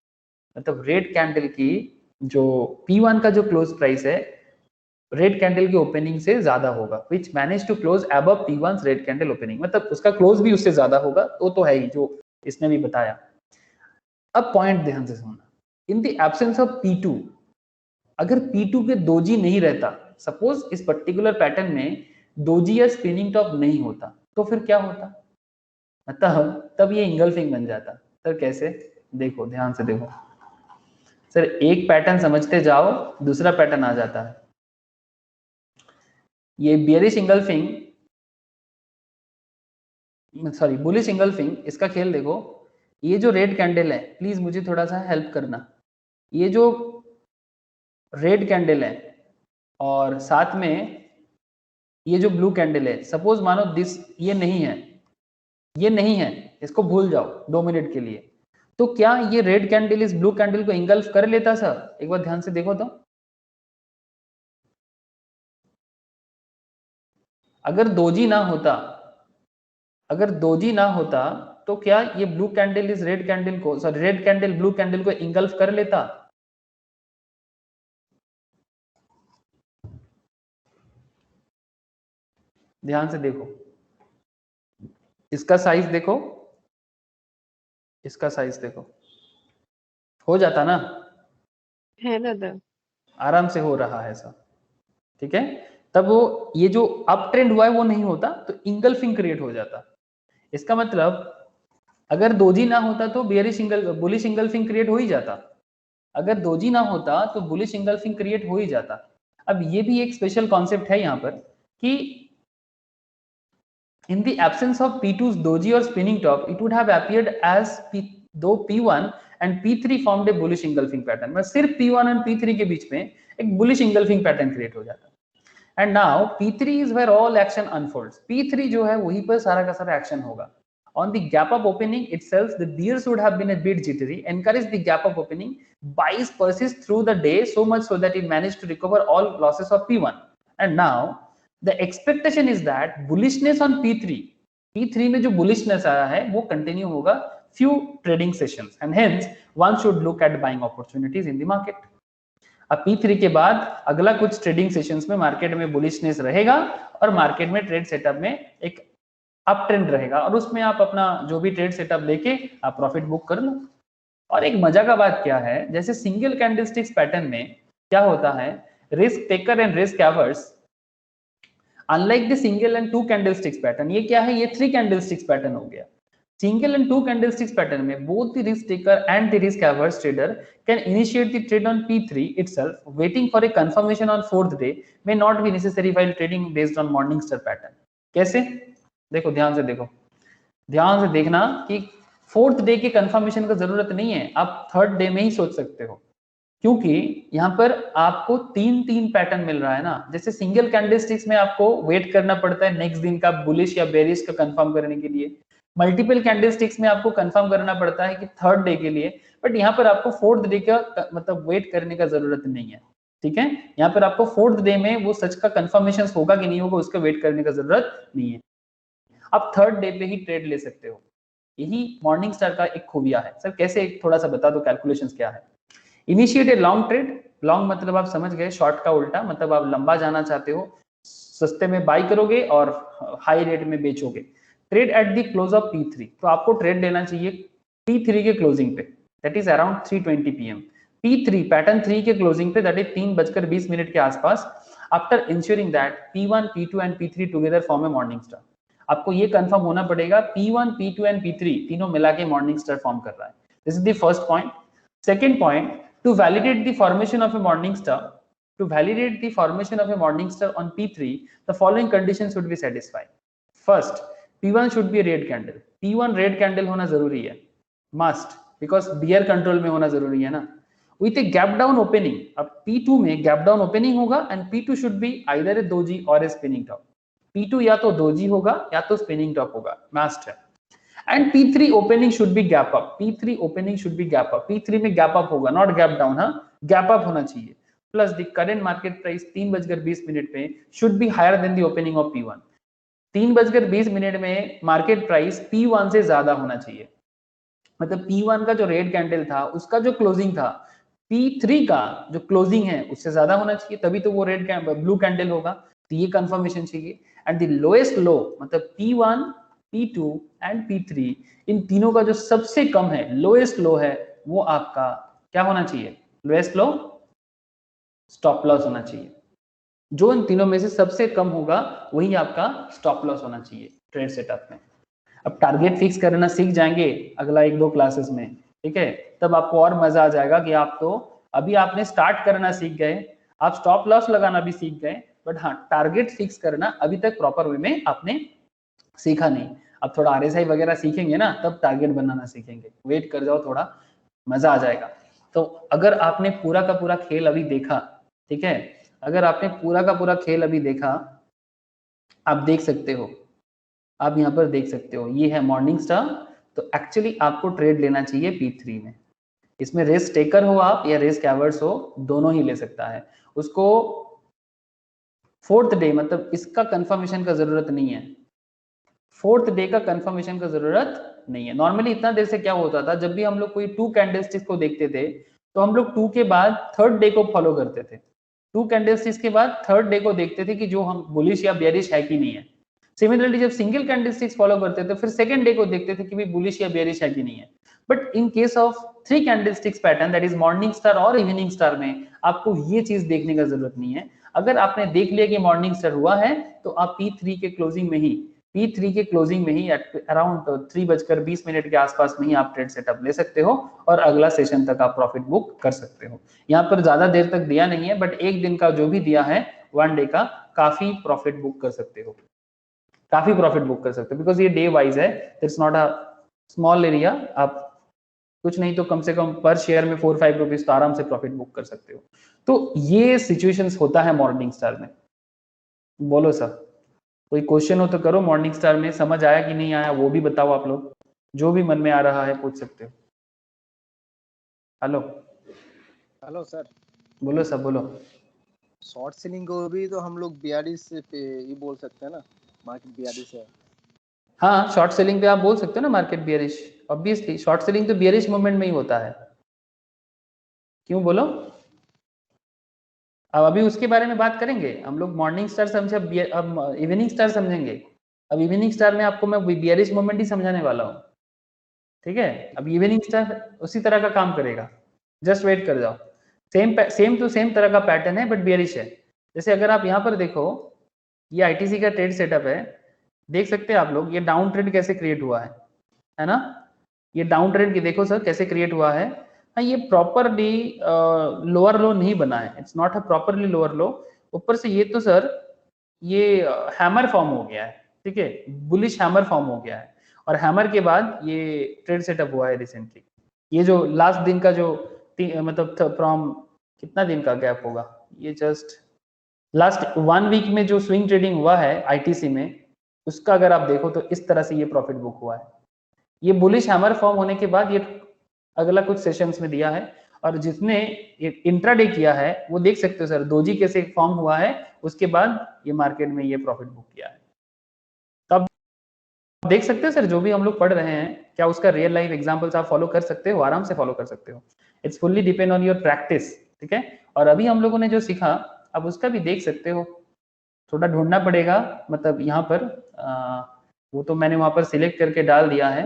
मतलब red candle की जो P1 का जो close price है red candle की opening से ज्यादा होगा, which managed to close above P1's red candle opening, मतलब उसका क्लोज भी उससे ज्यादा होगा, वो तो है ही जो इसने भी बताया। अब पॉइंट ध्यान से सुनना, in the absence of P2, अगर P2 के दोजी नहीं रहता, सपोज इस पर्टिकुलर पैटर्न में दोजी या स्पिनिंग टॉप नहीं होता, तो फिर क्या होता, मतलब तब ये इंगल्फिंग बन जाता। सर कैसे? देखो ध्यान से देखो सर, एक पैटर्न समझते जाओ दूसरा पैटर्न आ जाता है। ये bearish engulfing, sorry bullish engulfing, इसका खेल देखो। ये जो रेड कैंडल है, प्लीज मुझे थोड़ा सा हेल्प करना, ये जो रेड कैंडल है और साथ में ये जो ब्लू कैंडल है, सपोज मानो दिस ये नहीं है, ये नहीं है, इसको भूल जाओ 2 मिनट के लिए, तो क्या ये रेड कैंडल इस ब्लू कैंडल को इंगल्फ कर लेता सर? एक बार ध्यान से देखो तो, अगर दोजी ना होता, अगर दोजी ना होता तो क्या ये ब्लू कैंडल इस रेड कैंडल को, sorry red candle blue candle को इंगल्फ कर लेता? ध्यान से देखो, इसका साइज देखो, इसका साइज देखो, हो जाता ना? है दादा। आराम से हो रहा है ऐसा, ठीक है। तब वो ये जो अप ट्रेंड हुआ है वो नहीं होता, तो इंगल्फिंग क्रिएट हो जाता। इसका मतलब अगर दोजी ना होता तो बियरिश बुलिश इंगल्फिंग क्रिएट हो ही जाता, अगर दोजी ना होता तो बुलिश इंगल्फिंग क्रिएट हो ही जाता। अब ये भी एक स्पेशल कॉन्सेप्ट है यहाँ पर कि in the absence of P2's doji or spinning top, it would have appeared as though P1 and P3 formed a bullish engulfing pattern. मतलब सिर्फ P1 और P3 के बीच में एक bullish engulfing pattern create हो जाता। And now P3 is where all action unfolds. P3 जो है वहीं पर सारा का सारा action होगा। On the gap up opening itself, the bears would have been a bit jittery. Encourage the gap up opening. Buys persist through the day so much so that it managed to recover all losses of P1. And now the expectation is that bullishness on P3 में जो bullishness आया है वो continue होगा few trading sessions, and hence one should look at buying opportunities in the market. अब P3 के बाद अगला कुछ ट्रेडिंग सेशंस में मार्केट में बुलिशनेस रहेगा और मार्केट में ट्रेड सेटअप में एक अप ट्रेंड रहेगा, और उसमें आप अपना जो भी ट्रेड सेटअप लेके आप प्रॉफिट बुक कर लो। और एक मजा का बात क्या है, जैसे सिंगल कैंडलस्टिक्स पैटर्न में क्या होता है, risk taker and risk havers, unlike the single and 2 candlesticks pattern, ये क्या है, ये 3 कैंडलस्टिक्स पैटर्न हो गया। Single and 2 candlesticks pattern में both the risk taker and the risk averse trader can initiate the trade on P3 itself. Waiting for a confirmation on 4th day may not be necessary while trading based on morning star pattern. कैसे? देखो ध्यान से देखो, ध्यान से देखना कि 4th day के कंफर्मेशन का जरूरत नहीं है, आप 3rd डे में ही सोच सकते हो, क्योंकि यहाँ पर आपको 3 पैटर्न मिल रहा है ना। जैसे सिंगल कैंडलस्टिक्स में आपको वेट करना पड़ता है नेक्स्ट दिन का बुलिश या बेरिश का कंफर्म करने के लिए, मल्टीपल कैंडलस्टिक्स में आपको कंफर्म करना पड़ता है कि 3rd डे के लिए, बट यहाँ पर आपको 4th डे का मतलब वेट करने का जरूरत नहीं है, ठीक है। यहाँ पर आपको 4th डे में वो सच का कंफर्मेशन होगा कि नहीं होगा उसका वेट करने का जरूरत नहीं है, आप 3rd डे पे ही ट्रेड ले सकते हो। यही मॉर्निंग स्टार का एक खूबिया है। सर कैसे, थोड़ा सा बता दो कैलकुलेशंस क्या है। Initiate a long trade, long मतलब आप समझ गए, शॉर्ट का उल्टा, मतलब आप लंबा जाना चाहते हो, सस्ते में बाई करोगे और हाई रेट में बेचोगे। Trade at the close of P3, तो आपको ट्रेड लेना चाहिए P3 के क्लोजिंग पे, that is around 3:20 PM। P3 pattern 3 के क्लोजिंग पे, दैट इज 3:20 के आसपास, after ensuring that P1, P2 and P3 together form A morning star. आपको ये कंफर्म होना पड़ेगा P1, P2 एंड P3 तीनों मिला के मॉर्निंग स्टार फॉर्म कर रहा है। This is the first point. Second point, to validate the formation of a morning star, to validate the formation of a morning star on P3, the following conditions should be satisfied. First, P1 should be a red candle. P1 red candle होना जरूरी है, must, because bear control में होना जरूरी है ना। With a gap down opening, अब P2 में gap down opening होगा and P2 should be either a doji or a spinning top. P2 या तो doji होगा या तो spinning top होगा, must है। And P3 opening should be gap up. P3 opening should be gap up. P3 में gap up होगा, not gap down, हाँ, gap up होना चाहिए। Plus the current market price 3:20 पे should be higher than the opening of P1. 3:20 में market price P1 से ज्यादा होना चाहिए। मतलब P1 का जो रेड कैंडल था उसका जो क्लोजिंग था P3 का जो क्लोजिंग है उससे ज्यादा होना चाहिए, तभी तो वो रेड ब्लू कैंडल होगा। तो ये कंफर्मेशन चाहिए। एंड द लोएस्ट लो, मतलब P1, P2 एंड P3, इन तीनों का जो सबसे कम है, लोएस्ट लो है, वो आपका क्या होना चाहिए? लोएस्ट लो स्टॉप लॉस होना चाहिए। जो इन तीनों में से सबसे कम होगा वही आपका स्टॉप लॉस होना चाहिए ट्रेड सेटअप में। अब टारगेट फिक्स करना सीख जाएंगे अगला 1-2 क्लासेस में, ठीक है, तब आपको और मजा आ जाएगा कि आप तो अभी आपने स्टार्ट करना सीख गए, आप स्टॉप लॉस लगाना भी सीख गए, बट हाँ टारगेट फिक्स करना अभी तक प्रॉपर वे में आपने सीखा नहीं। अब थोड़ा RSI वगैरह सीखेंगे ना तब टारगेट बनाना सीखेंगे। वेट कर जाओ, थोड़ा मजा आ जाएगा। तो अगर आपने पूरा का पूरा खेल अभी देखा, ठीक है, अगर आपने पूरा का पूरा खेल अभी देखा, आप देख सकते हो, आप यहाँ पर देख सकते हो, ये है मॉर्निंग स्टार। तो एक्चुअली आपको ट्रेड लेना चाहिए P3 में। इसमें रिस्क टेकर हो आप या रिस्क एवर्स हो, दोनों ही ले सकता है। उसको 4th डे, मतलब इसका कंफर्मेशन का जरूरत नहीं है, 4th डे का कंफर्मेशन का जरूरत नहीं है। नॉर्मली इतना देर से क्या होता था, जब भी हम लोग कोई 2 कैंडलस्टिक्स को देखते थे तो हम लोग 2 के बाद 3rd डे को फॉलो करते थे। 2 कैंडलस्टिक्स के बाद 3rd डे को देखते थे कि जो हम बुलिश या बेयरिश है कि नहीं है। सिमिलरली जब सिंगल कैंडलस्टिक्स फॉलो करते थे फिर 2nd डे को देखते थे कि भी बुलिश या बेयरिश है कि नहीं है। But in case of 3 candlesticks pattern, that is morning star और इवनिंग स्टार में, आपको ये चीज देखने का जरूरत नहीं है। अगर आपने देख लिया कि मॉर्निंग स्टार हुआ है तो आप P3 के क्लोजिंग में ही अराउंड 3:20 के आसपास में ही आप ट्रेड सेटअप ले सकते हो और अगला सेशन तक आप प्रॉफिट बुक कर सकते हो। यहाँ पर ज्यादा देर तक दिया नहीं है, बट एक दिन का जो भी दिया है 1 डे का, काफी प्रॉफिट बुक कर सकते हो, काफी प्रॉफिट बुक कर सकते हो, बिकॉज ये डे वाइज है, it's not a small area. आप कुछ नहीं तो कम से कम पर शेयर में 4-5 रुपीज तो आराम से प्रॉफिट बुक कर सकते हो। तो ये सिचुएशंस होता है मॉर्निंग स्टार में। बोलो सर, कोई क्वेश्चन हो तो करो। मॉर्निंग स्टार में समझ आया कि नहीं आया वो भी बताओ आप लोग, जो भी मन में आ रहा है पूछ सकते हो। हेलो सर, बोलो सर, बोलो। शॉर्ट सेलिंग को भी तो हम लोग 42 पे ही बोल सकते हैं ना, मार्केट 42 है। हाँ, शॉर्ट सेलिंग पे आप बोल सकते हो ना market bearish. Obviously short selling तो बियरिश मूवमेंट में ही होता है। क्यों बोलो? अब अभी उसके बारे में बात करेंगे हम लोग। मॉर्निंग स्टार समझे, अब इवनिंग स्टार समझेंगे। अब इवनिंग स्टार में आपको मैं बियरिश मूवमेंट ही समझाने वाला हूँ, ठीक है। अब इवनिंग स्टार उसी तरह का काम करेगा, जस्ट वेट कर जाओ। सेम टू सेम तरह का पैटर्न है, बट बियरिश है। जैसे अगर आप यहाँ पर देखो, ये ITC का ट्रेड सेटअप है, देख सकते हैं आप लोग, ये डाउन ट्रेंड कैसे क्रिएट हुआ है ना। ये डाउन ट्रेंड की देखो सर कैसे क्रिएट हुआ है। हाँ, ये प्रॉपरली लोअर लो नहीं बना है, it's not a properly lower लो। ऊपर से ये तो सर ये हैमर फॉर्म हो गया है, ठीक है, बुलिश हैमर फॉर्म हो गया है। और हैमर के बाद ये ट्रेड सेटअप हुआ है रिसेंटली। ये जो लास्ट दिन का जो मतलब फ्रॉम कितना दिन का गैप होगा, ये जस्ट लास्ट 1 वीक में जो स्विंग ट्रेडिंग हुआ है ITC में, उसका अगर आप देखो तो इस तरह से ये प्रॉफिट बुक हुआ है। ये बुलिश हैमर फॉर्म होने के बाद ये अगला कुछ सेशंस में दिया है। और जिसने इंट्राडे किया है वो देख सकते हो सर, दोजी कैसे फॉर्म हुआ है, उसके बाद ये मार्केट में ये प्रॉफिट बुक किया है। तब देख सकते हो सर, जो भी हम लोग पढ़ रहे हैं, क्या उसका रियल लाइफ एग्जांपल्स आप फॉलो कर सकते हो, आराम से फॉलो कर सकते हो। It's fully depend on your practice, ठीक है। और अभी हम लोगों ने जो सीखा अब उसका भी देख सकते हो, थोड़ा ढूंढना पड़ेगा। मतलब यहाँ पर वो तो मैंने वहां पर सिलेक्ट करके डाल दिया है,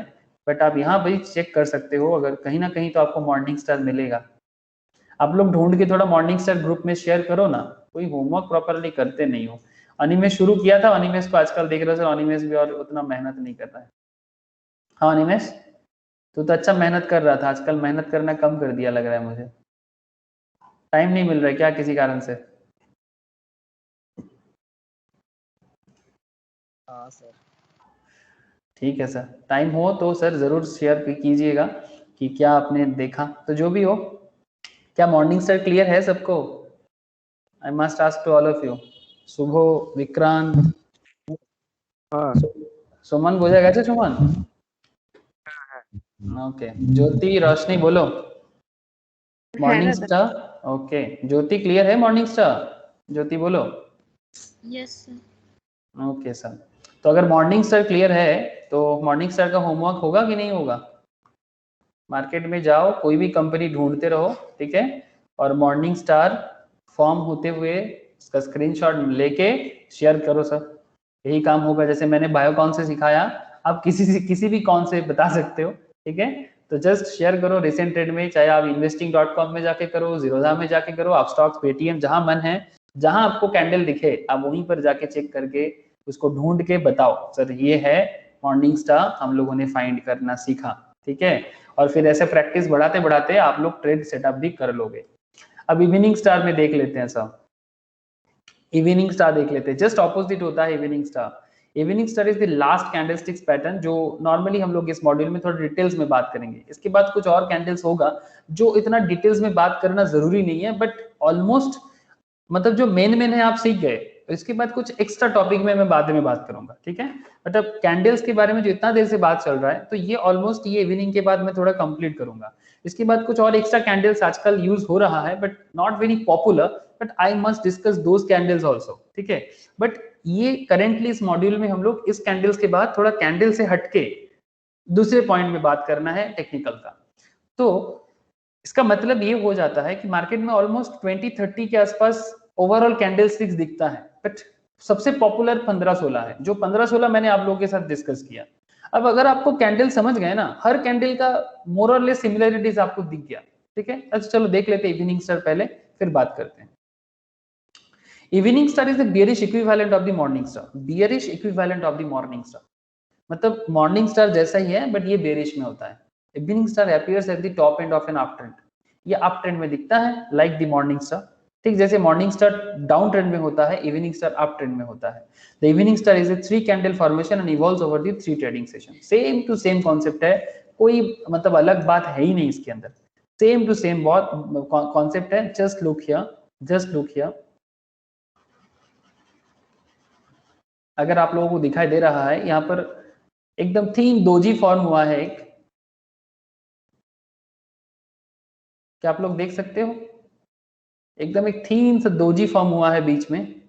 बट आप यहाँ भी चेक कर सकते हो, अगर कहीं ना कहीं तो आपको मॉर्निंग स्टार मिलेगा। आप लोग ढूंढ के थोड़ा मॉर्निंग स्टार ग्रुप में शेयर करो ना, कोई होमवर्क प्रॉपरली करते नहीं हो। अनिमेश शुरू किया था, अनिमेश को आजकल देख रहे हो, अनिमेश भी और उतना मेहनत नहीं कर रहा है। हाँ अनिमेश, तू तो अच्छा मेहनत कर रहा था, आजकल मेहनत करना कम कर दिया लग रहा है मुझे। टाइम नहीं मिल रहा है क्या किसी कारण से? हाँ सर। ठीक है सर, टाइम हो तो सर जरूर शेयर कीजिएगा कि क्या आपने देखा। तो जो भी हो, क्या मॉर्निंग स्टार क्लियर है सबको? I must ask to all of you. Shubho, Vikrant, हाँ सुमन बोलेगा क्या? सुमन, ओके। ज्योति, रोशनी बोलो है मॉर्निंग दादा। स्टार। ओके ज्योति क्लियर है मॉर्निंग स्टार? ज्योति बोलो। Yes sir. ओके सर, तो अगर मॉर्निंग स्टार क्लियर है तो मॉर्निंग स्टार का होमवर्क होगा कि नहीं होगा? मार्केट में जाओ, कोई भी कंपनी ढूंढते रहो, ठीक है, और मॉर्निंग स्टार फॉर्म होते हुए इसका स्क्रीनशॉट लेके शेयर करो सर। यही काम होगा। जैसे मैंने बायोकॉन से सिखाया, आप किसी भी कौन से बता सकते हो, ठीक है। तो जस्ट शेयर करो रिसेंट ट्रेड में, चाहे आप investing.com में जाके करो, जीरोधा में जाके करो, आप स्टॉक्स, पेटीएम, जहां मन है, जहां आपको कैंडल दिखे आप वहीं पर जाके चेक करके उसको ढूंढ के बताओ सर ये है मॉर्निंग स्टार, हम लोगों ने फाइंड करना सीखा, ठीक है। और फिर ऐसे प्रैक्टिस बढ़ाते बढ़ाते आप लोग ट्रेड सेटअप भी कर लोगे। अब इवनिंग स्टार में देख लेते हैं सब। इवनिंग स्टार देख लेते हैं, जस्ट ऑपोजिट होता है evening star. Evening star is the last candlesticks pattern, जो नॉर्मली हम लोग इस मॉड्यूल में थोड़ा डिटेल्स में बात करेंगे। इसके बाद कुछ और कैंडल्स होगा जो इतना डिटेल्स में बात करना जरूरी नहीं है, बट ऑलमोस्ट मतलब जो मेन है आप सीख गए। इसके बाद कुछ एक्स्ट्रा टॉपिक में मैं बाद में बात करूंगा, ठीक है। बट अब कैंडल्स के बारे में जो इतना देर से बात चल रहा है, तो ये ऑलमोस्ट ये इवनिंग के बाद मैं थोड़ा कंप्लीट करूंगा। इसके बाद कुछ और एक्स्ट्रा कैंडल्स आजकल यूज हो रहा है, but not very popular, but I must discuss those candles also, ठीक है। बट ये करेंटली इस मॉड्यूल में हम लोग इस कैंडल्स के बाद थोड़ा कैंडल से हटके दूसरे पॉइंट में बात करना है टेक्निकल का। तो इसका मतलब ये हो जाता है कि मार्केट में ऑलमोस्ट 20-30 के आसपास ओवरऑल कैंडल स्टिक्स दिखता है, बट सबसे पॉपुलर 15-16 है, जो 15-16 मैंने आप लोगों के साथ डिस्कस किया। अब अगर आपको कैंडल समझ गए ना, हर कैंडल का मोर और लेस सिमिलरिटीज आपको दिख गया, ठीक है। अच्छा चलो देख लेते हैं इवनिंग स्टार पहले, फिर बात करते हैं। Evening star is the bearish equivalent of the morning star. Bearish equivalent of the morning star मतलब मॉर्निंग स्टार जैसा ही है, बट ये बेरिश में होता है। Evening star appears at the top end of an up trend. ये up trend में दिखता है लाइक द मॉर्निंग स्टार, ठीक। जैसे मॉर्निंग स्टार डाउन ट्रेंड में होता है, इवनिंग स्टार अप ट्रेंड में होता है। The evening star is a 3 candle formation and evolves over the 3 trading session. Same to same concept है, कोई मतलब अलग बात है ही नहीं इसके अंदर। सेम टू सेम बहुत कॉन्सेप्ट है। Just look here, just look here. अगर आप लोगों को दिखाई दे रहा है, यहाँ पर एकदम थीन दोजी फॉर्म हुआ है एक, क्या आप लोग देख सकते हो? एकदम एक थीन सा दोजी फॉर्म हुआ है बीच में,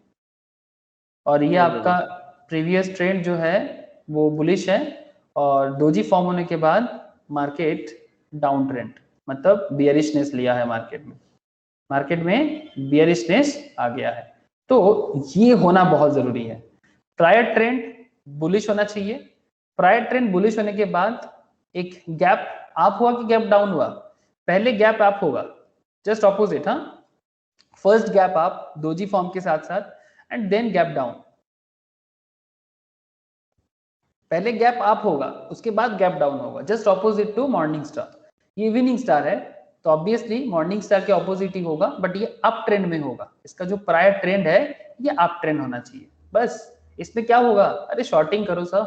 और ये आपका प्रीवियस ट्रेंड जो है वो बुलिश है, और दोजी फॉर्म होने के बाद मार्केट डाउन ट्रेंड मतलब बियरिशनेस लिया है मार्केट में। मार्केट में बियरिशनेस आ गया है, तो ये होना बहुत जरूरी है। प्रायर ट्रेंड बुलिश होना चाहिए। प्रायर ट्रेंड बुलिश होने के बाद एक गैप अप हुआ कि गैप डाउन हुआ? पहले गैप अप होगा, जस्ट ऑपोजिट। हाँ, first gap up doji form के साथ साथ, एंड देन गैप डाउन। पहले गैप अप होगा, उसके बाद गैप डाउन होगा, just opposite to morning star. ये इवनिंग स्टार है, तो ऑब्वियसली मॉर्निंग स्टार के ऑपोजिट ही होगा, बट ये अप ट्रेंड में होगा। इसका जो प्रायर ट्रेंड है ये अप ट्रेंड होना चाहिए। बस इसमें क्या होगा? अरे शॉर्टिंग करो सर,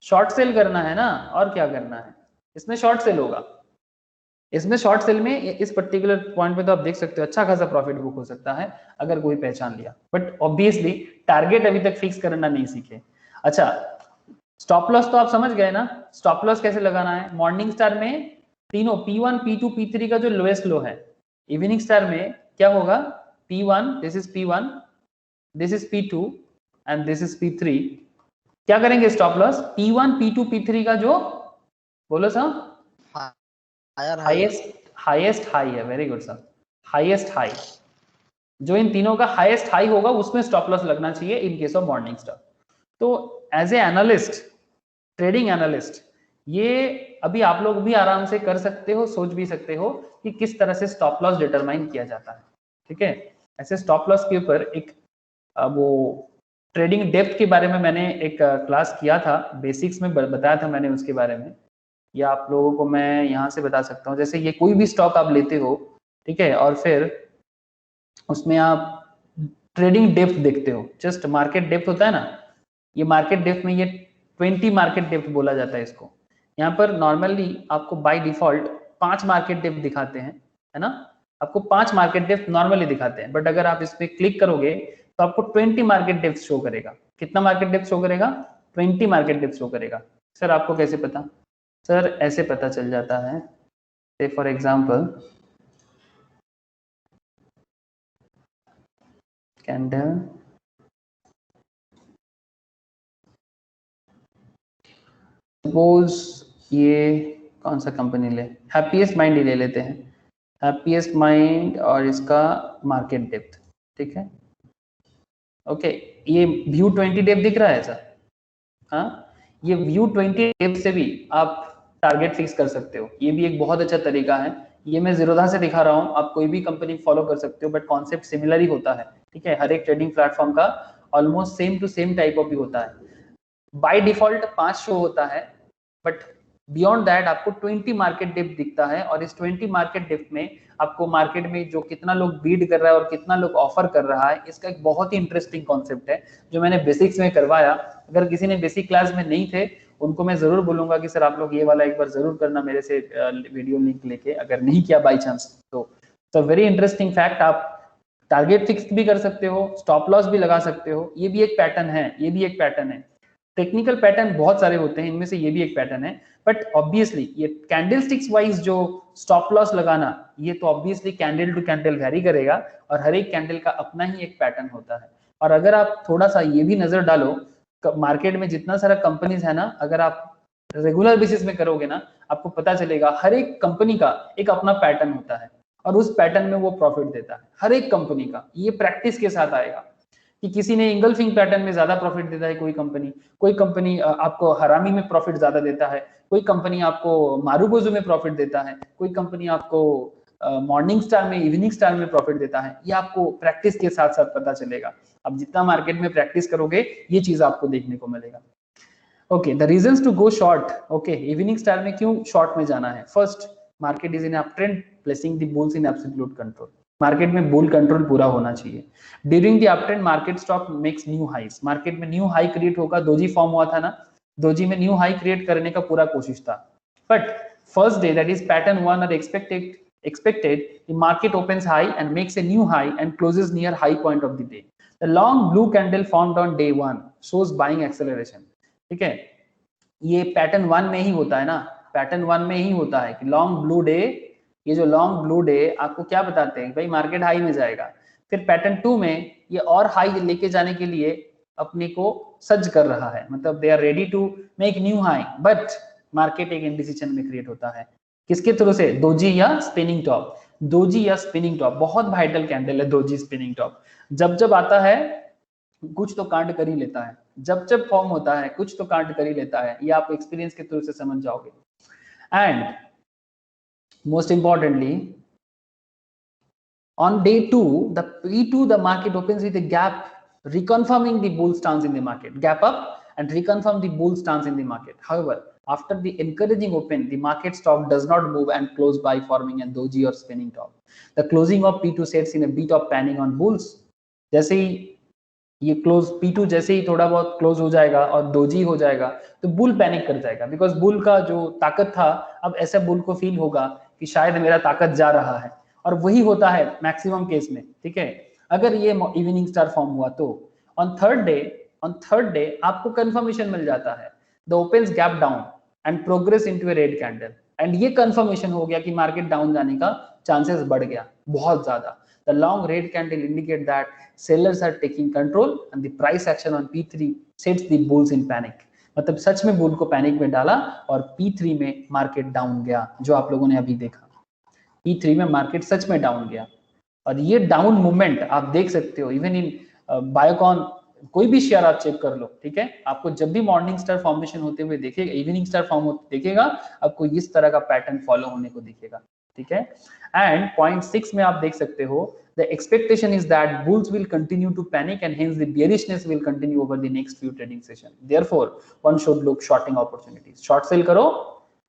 शॉर्ट सेल करना है ना, और क्या करना है। इसमें शॉर्ट सेल होगा। इसमें शॉर्ट सेल में इस पर्टिकुलर पॉइंट पे तो आप देख सकते हो अच्छा खासा प्रॉफिट बुक हो सकता है अगर कोई पहचान लिया, बट ऑब्वियसली टारगेट अभी तक फिक्स करना नहीं सीखे। अच्छा, स्टॉप लॉस तो आप समझ गए ना, स्टॉप लॉस कैसे लगाना है। मॉर्निंग स्टार में तीनों P1, P2, P3 का जो लोएस्ट लो है, इवनिंग स्टार में क्या होगा? P1, this is P1, this is P2 and this is P3। क्या करेंगे stop loss? P1, P2, P3 का जो, बोलो सर, हाईएस्ट हाई है। Very good sir, highest high, जो इन तीनों का हाईएस्ट हाई होगा उसमें स्टॉप लॉस लगना चाहिए in case of morning star. तो as a analyst, trading analyst, ये अभी आप लोग भी आराम से कर सकते हो, सोच भी सकते हो कि किस तरह से स्टॉप लॉस डिटरमाइन किया जाता है, ठीक है। ऐसे स्टॉप लॉस के ऊपर एक वो ट्रेडिंग डेप्थ के बारे में मैंने एक क्लास किया था, बेसिक्स में बताया था मैंने उसके बारे में। या आप लोगों को मैं यहाँ से बता सकता हूँ, जैसे ये कोई भी स्टॉक आप लेते हो, ठीक है, और फिर उसमें आप ट्रेडिंग डेप्थ देखते हो, जस्ट मार्केट डेप्थ होता है ना, ये मार्केट डेप्थ में ये 20 मार्केट डेप्थ बोला जाता है इसको। यहाँ पर नॉर्मली आपको बाय डिफॉल्ट 5 मार्केट डेप्थ दिखाते हैं, है ना, आपको 5 मार्केट डेप्थ नॉर्मली दिखाते हैं, बट अगर आप इस पे क्लिक करोगे तो आपको 20 मार्केट डेप्थ शो करेगा। कितना मार्केट डेप्थ शो करेगा? 20 मार्केट डेप्थ शो करेगा। सर आपको कैसे पता? सर ऐसे पता चल जाता है, से फॉर एग्जांपल कैंडल, सपोज ये कौन सा कंपनी ले, हैप्पीएस्ट माइंड ही ले लेते हैं, हैप्पीएस्ट माइंड और इसका मार्केट डेप्थ, ठीक है, ओके। ये व्यू 20 डेप्थ दिख रहा है सर? हाँ, ये व्यू 20 डेप्थ से भी आप टारगेट फिक्स कर सकते हो, ये भी एक बहुत अच्छा तरीका है। ये मैं जीरोधा से दिखा रहा हूँ, आप कोई भी कंपनी फॉलो कर सकते हो, बट कॉन्सेप्ट सिमिलर ही होता है, ठीक है। हर एक ट्रेडिंग प्लेटफॉर्म का almost same to same type of भी होता है। बाय डिफॉल्ट 5 शो होता है, बट बियॉन्ड दैट आपको 20 मार्केट डेप्थ दिखता है, और इस 20 मार्केट डेप्थ में आपको मार्केट में जो कितना लोग बीड कर रहा है और कितना लोग ऑफर कर रहा है, इसका एक बहुत ही इंटरेस्टिंग कॉन्सेप्ट है जो मैंने बेसिक्स में करवाया। अगर किसी ने बेसिक क्लास में नहीं थे उनको मैं जरूर बोलूंगा कि सर आप लोग ये वाला एक बार जरूर करना मेरे से वीडियो लिंक लेके, अगर नहीं किया बाई चांस तो वेरी इंटरेस्टिंग फैक्ट। आप टारगेट फिक्स भी कर सकते हो, स्टॉप लॉस भी लगा सकते हो, ये भी एक पैटर्न है, ये भी एक पैटर्न है। टेक्निकल पैटर्न बहुत सारे होते हैं, इनमें से ये भी एक पैटर्न है, बट ऑब्वियसली ये कैंडल स्टिक्स वाइज जो स्टॉप लॉस लगाना, ये तो obviously candle to candle vary करेगा, और हर एक कैंडल का अपना ही एक पैटर्न होता है। और अगर आप थोड़ा सा ये भी नजर डालो, मार्केट में जितना सारा कंपनीज है ना, अगर आप रेगुलर बेसिस में करोगे ना, आपको पता चलेगा हर एक कंपनी का एक अपना पैटर्न होता है, और उस पैटर्न में वो प्रॉफिट देता है हर एक कंपनी का। ये प्रैक्टिस के साथ आएगा कि किसी ने इंगल्फिंग पैटर्न में ज्यादा प्रॉफिट देता है, कोई कंपनी आपको हरामी में प्रॉफिट ज्यादा देता है, कोई कंपनी आपको मारूबोजू में प्रॉफिट देता है, कोई कंपनी आपको मॉर्निंग स्टार में, इवनिंग स्टार में प्रॉफिट देता है। ये आपको प्रैक्टिस के साथ साथ पता चलेगा। अब जितना मार्केट में प्रैक्टिस करोगे ये चीज आपको देखने को मिलेगा। Okay, the reasons to go short. Okay, evening star में क्यों शॉर्ट में जाना है? First, market is in up trend, placing the bulls in absolute control. Market में बुल कंट्रोल पूरा होना चाहिए। During the uptrend market stock makes new highs, market में न्यू हाई क्रिएट होगा। दोजी फॉर्म हुआ था ना, दोजी में न्यू हाई क्रिएट करने का पूरा कोशिश था, but first day that is pattern 1 are expected the market opens high and makes a new high and closes near high point of the day. The long blue candle formed on day 1 shows buying acceleration, ठीक है। ये pattern 1 में ही होता है ना, pattern 1 में ही होता है कि लॉन्ग ब्लू डे, ये जो लॉन्ग ब्लू डे आपको क्या बताते हैं भाई, मार्केट हाई में जाएगा। फिर पैटर्न 2 में ये और हाई लेके जाने के लिए अपने को सज्ज कर रहा है, मतलब they are ready to make new high, but market एक इंडिसीजन में क्रिएट होता है। किसके थ्रू से? दोजी या स्पिनिंग टॉप। दोजी या स्पिनिंग टॉप बहुत वाइटल कैंडल है, दोजी स्पिनिंग टॉप। जब जब आता है कुछ तो कांड कर ही लेता है, जब जब फॉर्म होता है कुछ तो कांड कर ही लेता है, ये आप एक्सपीरियंस के थ्रू से समझ जाओगे। And most importantly on day 2 the P2 the market opens with a gap reconfirming the bull stance in the market, gap up and reconfirm the bull stance in the market. However, after the encouraging open the market stock does not move and close by forming a doji or spinning top. The closing of P2 sets in a bit of panic on bulls. जैसे ही ये close P2 जैसे ही थोड़ा बहुत close हो जाएगा और doji हो जाएगा तो बुल पैनिक कर जाएगा, बिकॉज बुल का जो ताकत था अब ऐसा बुल को फील होगा कि शायद मेरा ताकत जा रहा है, और वही होता है मैक्सिमम केस में, ठीक है। अगर ये इवनिंग स्टार फॉर्म हुआ तो ऑन थर्ड डे आपको कंफर्मेशन मिल जाता है, the opens gap down and progress into A red candle, and ये कंफर्मेशन हो गया कि मार्केट डाउन जाने का चांसेस बढ़ गया बहुत ज्यादा। The long red candle indicate that sellers are taking control and the price action on P3 sets the bulls in panic. मतलब सच में बुल को पैनिक में डाला और P3 में मार्केट डाउन गया, जो आप लोगों ने अभी देखा। P3 में मार्केट सच में डाउन गया, और ये डाउन मूवमेंट आप देख सकते हो इवन इन बायोकॉन कोई भी शेयर आप चेक कर लो, ठीक है, आपको जब भी मॉर्निंग स्टार फॉर्मेशन होते हुए देखेगा, इवनिंग स्टार फॉर्म देखेगा, आपको इस तरह का पैटर्न फॉलो होने को दिखेगा, ठीक है। एंड पॉइंट 6 में आप देख सकते हो, the expectation is that bulls will continue to panic and hence the bearishness will continue over the next few trading session. Therefore one should look shorting opportunities. short sell करो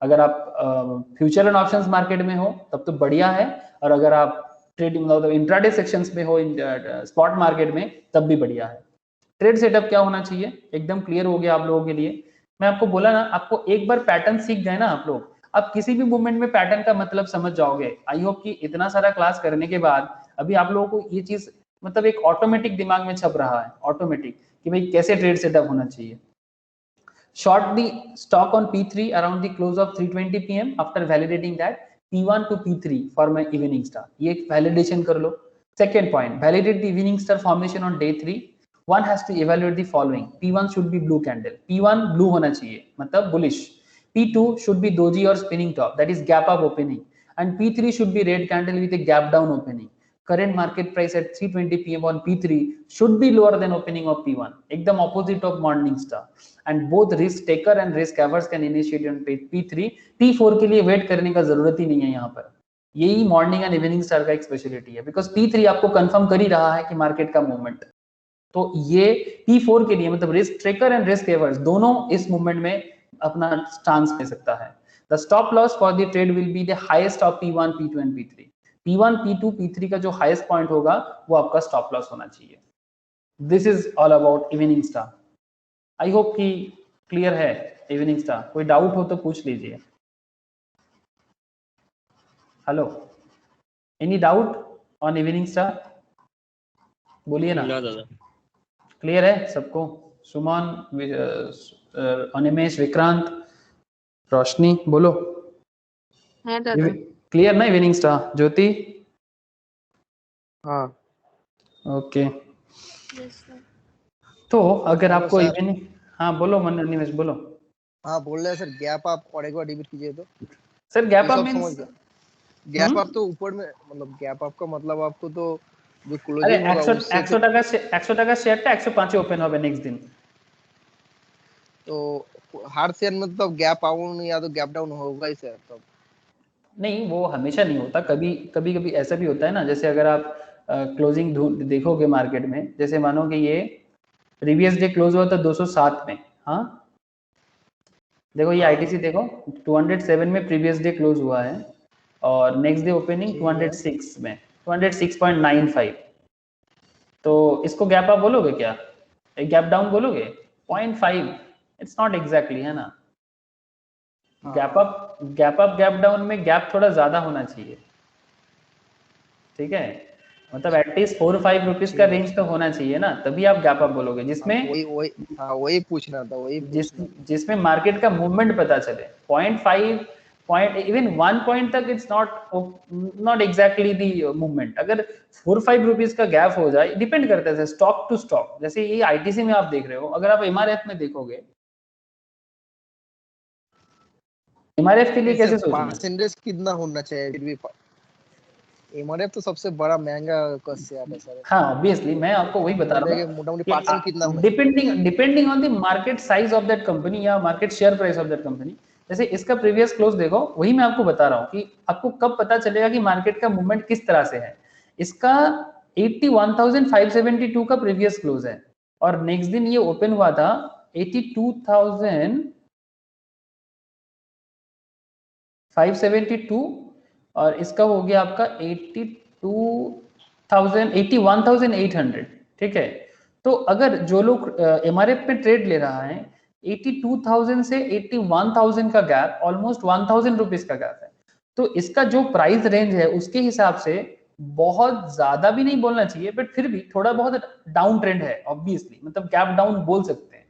अगर आप future and options market में हो तब तो बढ़िया है, और अगर आप ट्रेडिंग मतलब इंट्राडे सेक्शंस में हो, स्पॉट मार्केट में, तब भी बढ़िया है। ट्रेड सेटअप क्या होना चाहिए एकदम क्लियर हो गया आप लोगों के लिए। मैं आपको बोला ना, आपको एक बार पैटर्न सीख गए ना आप लोग, आप किसी भी मूवमेंट में पैटर्न का मतलब समझ जाओगे। आई होप कि इतना सारा क्लास करने के बाद अभी आप लोगों को ये चीज मतलब एक ऑटोमेटिक दिमाग में छप रहा है, ऑटोमेटिक, कि भाई कैसे ट्रेड सेटअप होना चाहिए। Short the stock on P3 around the close of 3:20 PM after validating that P1 to P3 for my evening star, ये एक वैलिडेशन कर लो। Second point, validate the evening star formation on day 3, one has to evaluate the following. P1 should be blue candle, P1 blue होना चाहिए मतलब bullish, P2 should be doji or spinning top, that is gap up opening, and P3 should be red candle with a gap down opening. Current market price at 3:20 PM on P3 should be lower than opening of P1, एकदम opposite of morning star, and both risk taker and risk averse can initiate on P3. P4 के लिए wait करने का जरूरत ही नहीं है यहाँ पर, यही मॉर्निंग एंड इवनिंग स्टार का एक स्पेशलिटी है, बिकॉज P3 आपको कंफर्म कर ही रहा है कि मार्केट का मूवमेंट। तो ये P4 के लिए मतलब risk taker and risk averse दोनों इस मूवमेंट में अपना स्टांस ले सकता है। The stop loss for the trade will be the highest of P1, P2 and P3। P1, P2, P3 का जो हाईएस्ट पॉइंट होगा वो आपका स्टॉप लॉस होना चाहिए। This is all about evening star. I hope कि क्लियर है evening star. कोई डाउट हो तो पूछ लीजिए। Hello, any doubt on evening star? बोलिए ना। क्लियर है सबको? सुमन, अनिमेश, विक्रांत, रोशनी, बोलो। है दादा। क्लियर ना इवनिंग स्टार? ज्योति? हाँ ओके। Yes sir. तो अगर हेलो आपको सर। इवनिंग, हाँ बोलो मन, अनिमेश बोलो। हाँ बोल रहे हैं सर, गैप आप और एक बार रिपीट कीजिए तो। सर गैप ये अप सब मींस, समझ गया। गैप अप तो ऊपर में मतलब गैप अप का मतलब आपको तो जो अरे क्लोजिंग होगा उससे 100 টাকা 100 টাকা শেয়ারটা 105 এ ওপেন হবে নেক্সট दिन। तो हर शेयर में तो गैप डाउन या तो गैप डाउन होगा ही सर। तो नहीं, वो हमेशा नहीं होता, कभी कभी कभी ऐसा भी होता है ना, जैसे अगर आप क्लोजिंग देखोगे मार्केट में, जैसे मानो कि ये प्रीवियस डे क्लोज हुआ था 207 में, हाँ देखो ये आईटीसी देखो 207 में प्रीवियस डे क्लोज हुआ है, और नेक्स्ट डे ओपनिंग 206 में, 206.95। तो इसको गैप अप बोलोगे क्या? गैप डाउन बोलोगे? 0.5, इट्स नॉट एग्जैक्टली, है ना। गैप अप गैप डाउन में गैप थोड़ा ज्यादा होना चाहिए, ठीक है, मतलब एटलीस्ट 4-5 रुपीज का रेंज तो होना चाहिए ना, तभी आप गैप अप बोलोगे, जिसमें वही पूछना था, जिसमें मार्केट का मूवमेंट पता चले। 0.5 पॉइंट इवन 1 पॉइंट तक it's not exactly the movement. अगर 4-5 रुपीज का गैप हो जाए, डिपेंड करता है स्टॉक टू स्टॉक। जैसे ये आईटीसी में आप देख रहे हो, अगर आप एमआरएफ में देखोगे, एमआरएफ के लिए कैसे सोचना है? परसेंटेज कितना होना चाहिए फिर भी? एमआरएफ तो सबसे बड़ा महंगा का शेयर है सर। हाँ ऑब्वियसली, मैं आपको वही बता रहा हूँ मोटा-मोटी परसेंट कितना होना depending on the market size of that company या market share price of that company. जैसे इसका प्रीवियस क्लोज देखो, वही मैं आपको बता रहा हूँ कि आपको कब पता चलेगा कि मार्केट का मूवमेंट किस तरह से है। इसका 81,572 का प्रीवियस क्लोज है, और नेक्स्ट दिन ये ओपन हुआ था 82,572, और इसका हो गया आपका 81,800, ठीक है। तो अगर जो लोग एमआरएफ पे ट्रेड ले रहा है, 82,000 से 81,000 का गैप, ऑलमोस्ट 1,000 रुपीज का गैप है। तो इसका जो प्राइस रेंज है उसके हिसाब से बहुत ज्यादा भी नहीं बोलना चाहिए, बट फिर भी थोड़ा बहुत डाउन ट्रेंड है ऑब्वियसली, मतलब गैप डाउन बोल सकते हैं,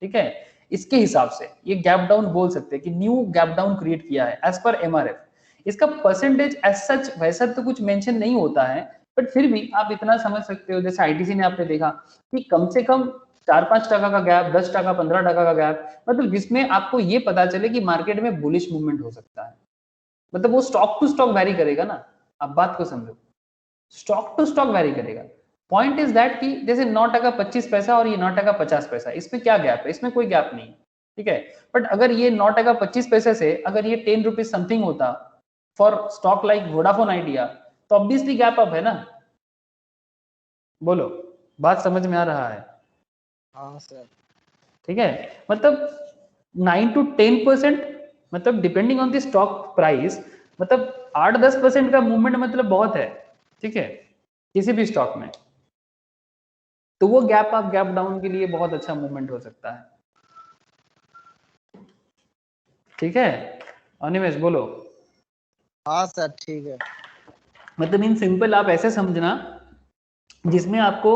ठीक है। इसके हिसाब से ये गैप डाउन बोल सकते हैं कि न्यू गैप डाउन क्रिएट किया है एज पर एमआरएफ। इसका परसेंटेज एज सच वैसा तो कुछ मेंशन नहीं होता है, बट फिर भी आप इतना समझ सकते हो, जैसे आईटीसी ने आपने देखा कि कम से कम 4-5 टका का गैप, 10 टका, 15 टका का गैप, मतलब जिसमें आपको ये पता चले कि मार्केट में बुलिश मूवमेंट हो सकता है। मतलब वो स्टॉक टू स्टॉक वैरी करेगा ना, आप बात को समझो, स्टॉक टू स्टॉक वैरी करेगा। पॉइंट इज दैट कि जैसे 9% 25 पैसा और ये 9%50 पैसा, इसमें क्या गैप है? इसमें कोई गैप नहीं, ठीक है। बट अगर ये 9%25 से अगर ये 10 रुपीज समथिंग होता for stock like Vodafone idea, तो ऑब्वियसली गैप अप है ना। बोलो, बात समझ में आ रहा है? हाँ सर। ठीक है, मतलब 9 to 10%, मतलब depending on the stock price, मतलब 8-10% का मूवमेंट मतलब बहुत है, ठीक है, किसी भी स्टॉक में। तो वो गैप अप गैप डाउन के लिए बहुत अच्छा मूवमेंट हो सकता है, ठीक है। अनिमेश बोलो। हाँ सर ठीक है। मतलब इन सिंपल आप ऐसे समझना जिसमें आपको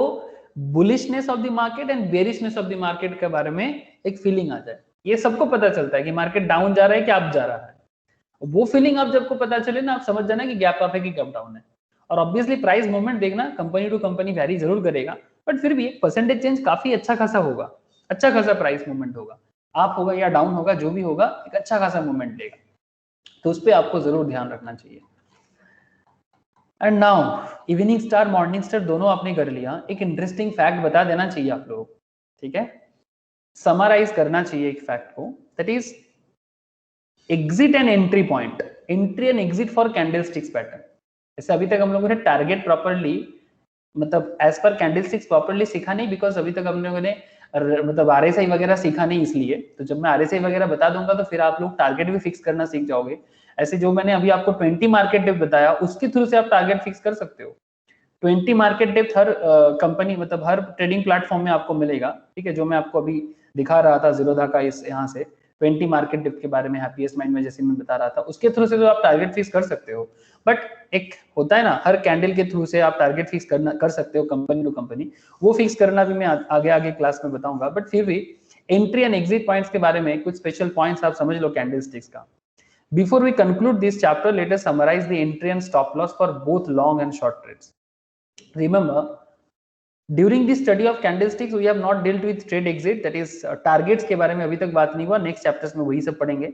bullishness of the market and bearishness of the market के बारे में एक फीलिंग आ जाए। ये सबको पता चलता है कि मार्केट डाउन जा रहा है कि अप जा रहा है। वो फीलिंग आप जब को पता चले ना, आप समझ जाना कि गैप अप है कि गैप डाउन है। और ऑब्वियसली प्राइस मूवमेंट देखना, कंपनी टू कंपनी वैरी जरूर करेगा, बट फिर भी एक परसेंटेज चेंज काफी अच्छा खासा होगा, अच्छा खासा प्राइस मूवमेंट होगा, अप होगा या डाउन होगा, जो भी होगा एक अच्छा खासा मूवमेंट देगा। तो उस पर आपको जरूर ध्यान रखना चाहिए। And now evening star morning star दोनों आपने कर लिया। एक इंटरेस्टिंग फैक्ट बता देना चाहिए आप लोगों को, ठीक है, समराइज करना चाहिए एक फैक्ट को, that is exit and entry point, entry and exit for candlesticks pattern. जैसे अभी तक हम लोगों ने टारगेट प्रॉपर्ली, मतलब एज पर कैंडलस्टिक्स प्रॉपर्ली सीखा नहीं, बिकॉज अभी तक हम लोगों ने मतलब आरएसआई वगैरह सीखा नहीं, इसलिए। तो जब मैं आरएसआई वगैरह बता दूंगा तो फिर आप लोग टारगेट भी फिक्स करना सीख जाओगे। ऐसे जो मैंने अभी आपको 20 मार्केट डेप्थ बताया, उसके थ्रू से आप टारगेट फिक्स कर सकते हो। 20 मार्केट डेप्थ हर कंपनी, मतलब हर ट्रेडिंग प्लेटफॉर्म में आपको मिलेगा, ठीक है, जो मैं आपको अभी दिखा रहा था जीरोधा का, इस यहाँ से 20 मार्केट डेप्थ के बारे में हैप्पीएस्ट माइंड में जैसे मैं बता रहा था, उसके थ्रू से तो आप टारगेट फिक्स कर सकते हो। बट एक होता है ना, हर कैंडल के थ्रू से आप टारगेट फिक्स कर सकते हो कंपनी टू कंपनी, वो फिक्स करना भी मैं आगे आगे क्लास में बताऊंगा। बट फिर भी एंट्री एंड एग्जिट पॉइंट्स के बारे में कुछ स्पेशल पॉइंट्स आप समझ लो कैंडलस्टिक्स का। Before we conclude this chapter, let us summarize the entry and stop loss for both long and short trades. Remember, during the study of candlesticks, we have not dealt with trade exit, that is targets के बारे में अभी तक बात नहीं हुआ, next chapters में वही सब पढ़ेंगे।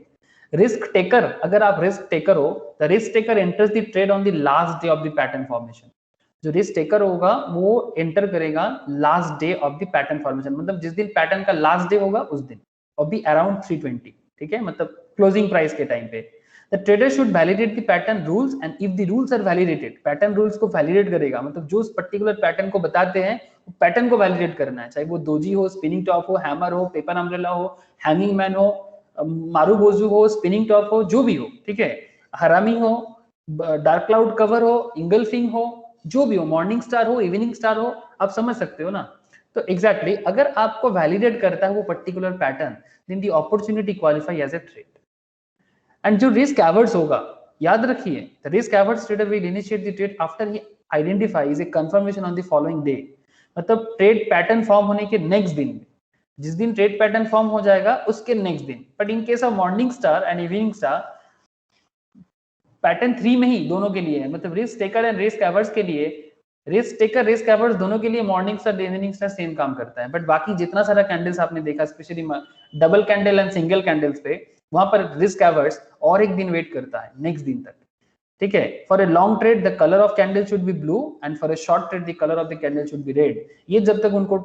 रिस्क टेकर, अगर आप रिस्क टेकर हो, the risk taker enters the trade on the last day of the pattern formation. जो रिस्क टेकर होगा वो एंटर करेगा last day of the pattern formation, मतलब जिस दिन पैटर्न का लास्ट डे होगा उस दिन, और भी अराउंड 320, ठीक है, मतलब क्लोजिंग प्राइस के टाइम पे। The trader should validate the pattern rules, and if the rules are validated, pattern rules को validate करेगा, मतलब जो उस पर्टिकुलर पैटर्न को बताते हैं पैटर्न को वैलिडेट करना है, चाहे वो दोजी हो, स्पिनिंग टॉप हो, हैमर हो, पेपर अम्ब्रेला हो, हैंगिंग मैन हो, मारू बोजू हो, स्पिनिंग टॉप हो, जो भी हो, ठीक है, हरामी हो, डार्क क्लाउड कवर हो, इंगल्फिंग हो, जो भी हो, मॉर्निंग स्टार हो, इवनिंग स्टार हो, आप समझ सकते हो ना। तो एग्जैक्टली अगर आपको वैलिडेट करता है वो particular pattern, then the opportunity qualify as a trade. And जो रिस्क एवर्ट्स होगा, याद रखिए, the risk averts trader will initiate the trade after he identifies a confirmation on the following day, मतलब ट्रेड पैटर्न फॉर्म होने के next दिन में, जिस दिन ट्रेड पैटर्न फॉर्म हो जाएगा उसके नेक्स्ट दिन। But in case of morning star and evening star, pattern 3 में ही दोनों के लिए है, मतलब risk taker and risk Evarts के लिए, रिस्क टेकर रिस्क एवर्ट्स दोनों के लिए morning star evening star same काम करता है। बट बाकी जितना सारा कैंडल्स आपने देखा, specially double candle and single candles पे, वहां पर रिस्क एवर्ट्स और एक दिन वेट करता है, नेक्स्ट दिन तक, ठीक है। For a long trade the colour of candle should be blue and for a short trade the colour of the candle should be red. ये जब तक उनको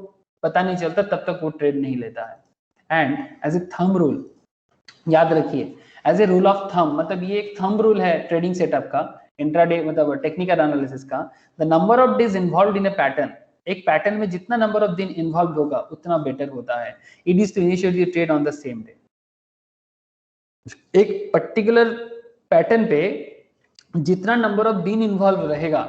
पता नहीं चलता तब तक वो ट्रेड नहीं लेता है। And as a thumb rule, याद रखिए, as a rule of thumb, मतलब ये एक थंब रूल है ट्रेडिंग सेटअप का, इंट्राडे मतलब टेक्निकल एनालिसिस का, the number of days involved in a pattern, एक पैटर्न में जितना नंबर ऑफ दिन इन्वॉल्व होगा उतना बेटर होता है। It is to initiate the trade on the same day. एक पर्टिकुलर पैटर्न पे जितना नंबर ऑफ दिन इन्वॉल्व रहेगा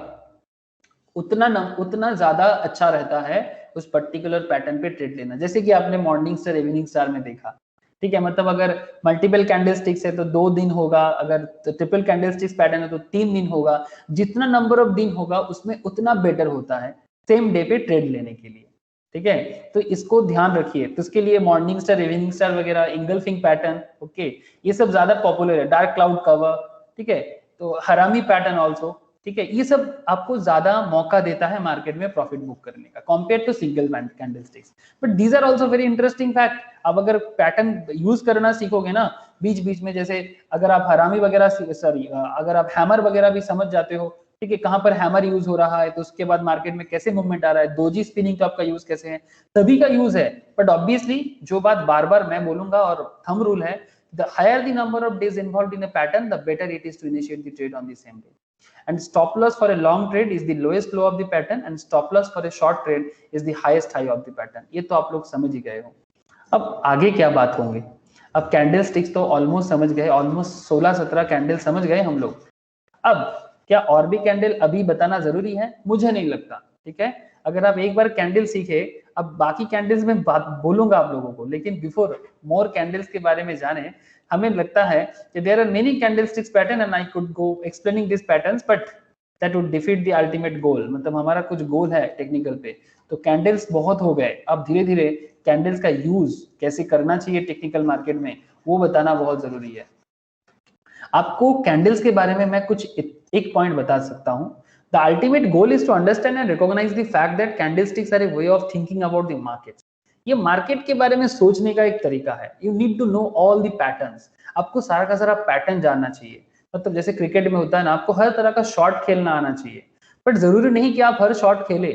उतना ज्यादा अच्छा रहता है उस पर्टिकुलर पैटर्न पे ट्रेड लेना। जैसे कि आपने मॉर्निंग स्टार इवनिंग स्टार में देखा, ठीक है, मतलब अगर मल्टीपल कैंडलस्टिक्स है तो 2 दिन होगा, अगर ट्रिपल कैंडलस्टिक्स पैटर्न है तो 3 दिन होगा। जितना नंबर ऑफ दिन होगा उसमें उतना बेटर होता है सेम डे पे ट्रेड लेने के लिए, ठीक है। तो इसको ध्यान रखिए। तो इसके लिए मॉर्निंग स्टार इवनिंग स्टार वगैरह, इंगल्फिंग पैटर्न, ओके, ये सब ज्यादा पॉपुलर है, डार्क क्लाउड कवर, ठीक है, तो हरामी पैटर्न ऑल्सो, ठीक है, ये सब आपको ज्यादा मौका देता है मार्केट में प्रॉफिट बुक करने का compare to single candlesticks. But these are also very interesting fact. अब अगर पैटर्न यूज करना सीखोगे ना बीच बीच में, जैसे अगर आप हरामी वगैरह, सॉरी, अगर आप हैमर वगैरह भी समझ जाते हो ठीक है, कहाँ पर हैमर यूज हो रहा है, तो उसके बाद मार्केट में कैसे मूवमेंट आ रहा है, दोजी स्पिनिंग का आपका यूज कैसे है, सभी का यूज है। बट ऑब्वियसली जो बात बार बार मैं बोलूंगा और थंब रूल है, the higher the number of days involved in a pattern the better it is to initiate the trade on the same day, and stop loss for a long trade is the lowest low of the pattern and stop loss for a short trade is the highest high of the pattern। ये तो आप लोग समझ ही गए हो। अब आगे क्या बात होंगे, अब कैंडल स्टिक्स तो ऑलमोस्ट समझ गए, ऑलमोस्ट 16-17 कैंडल समझ गए हम लोग। अब क्या और भी कैंडल अभी बताना जरूरी है? मुझे नहीं लगता, ठीक है। अगर आप एक बार कैंडल सीखे, अब बाकी कैंडल्स में बात बोलूंगा आप लोगों को, लेकिन बिफोर मोर कैंडल्स के बारे में जाने, हमें लगता है कि there are many candlesticks pattern and I could go explaining this patterns but that would defeat the ultimate goal. मतलब हमारा कुछ गोल है टेक्निकल पे, तो कैंडल्स बहुत हो गए, अब धीरे धीरे कैंडल्स का यूज कैसे करना चाहिए टेक्निकल मार्केट में वो बताना बहुत जरूरी है। आपको कैंडल्स के बारे में मैं कुछ एक पॉइंट बता सकता हूं। The ultimate goal is to understand and recognise the fact that candlesticks are a way of thinking about the market. ये मार्केट के बारे में सोचने का एक तरीका है। You need to know all the patterns, आपको सारा का सारा पैटर्न जानना चाहिए। मतलब जैसे क्रिकेट में होता है ना, आपको हर तरह का शॉट खेलना आना चाहिए, बट जरूरी नहीं कि आप हर शॉट खेले,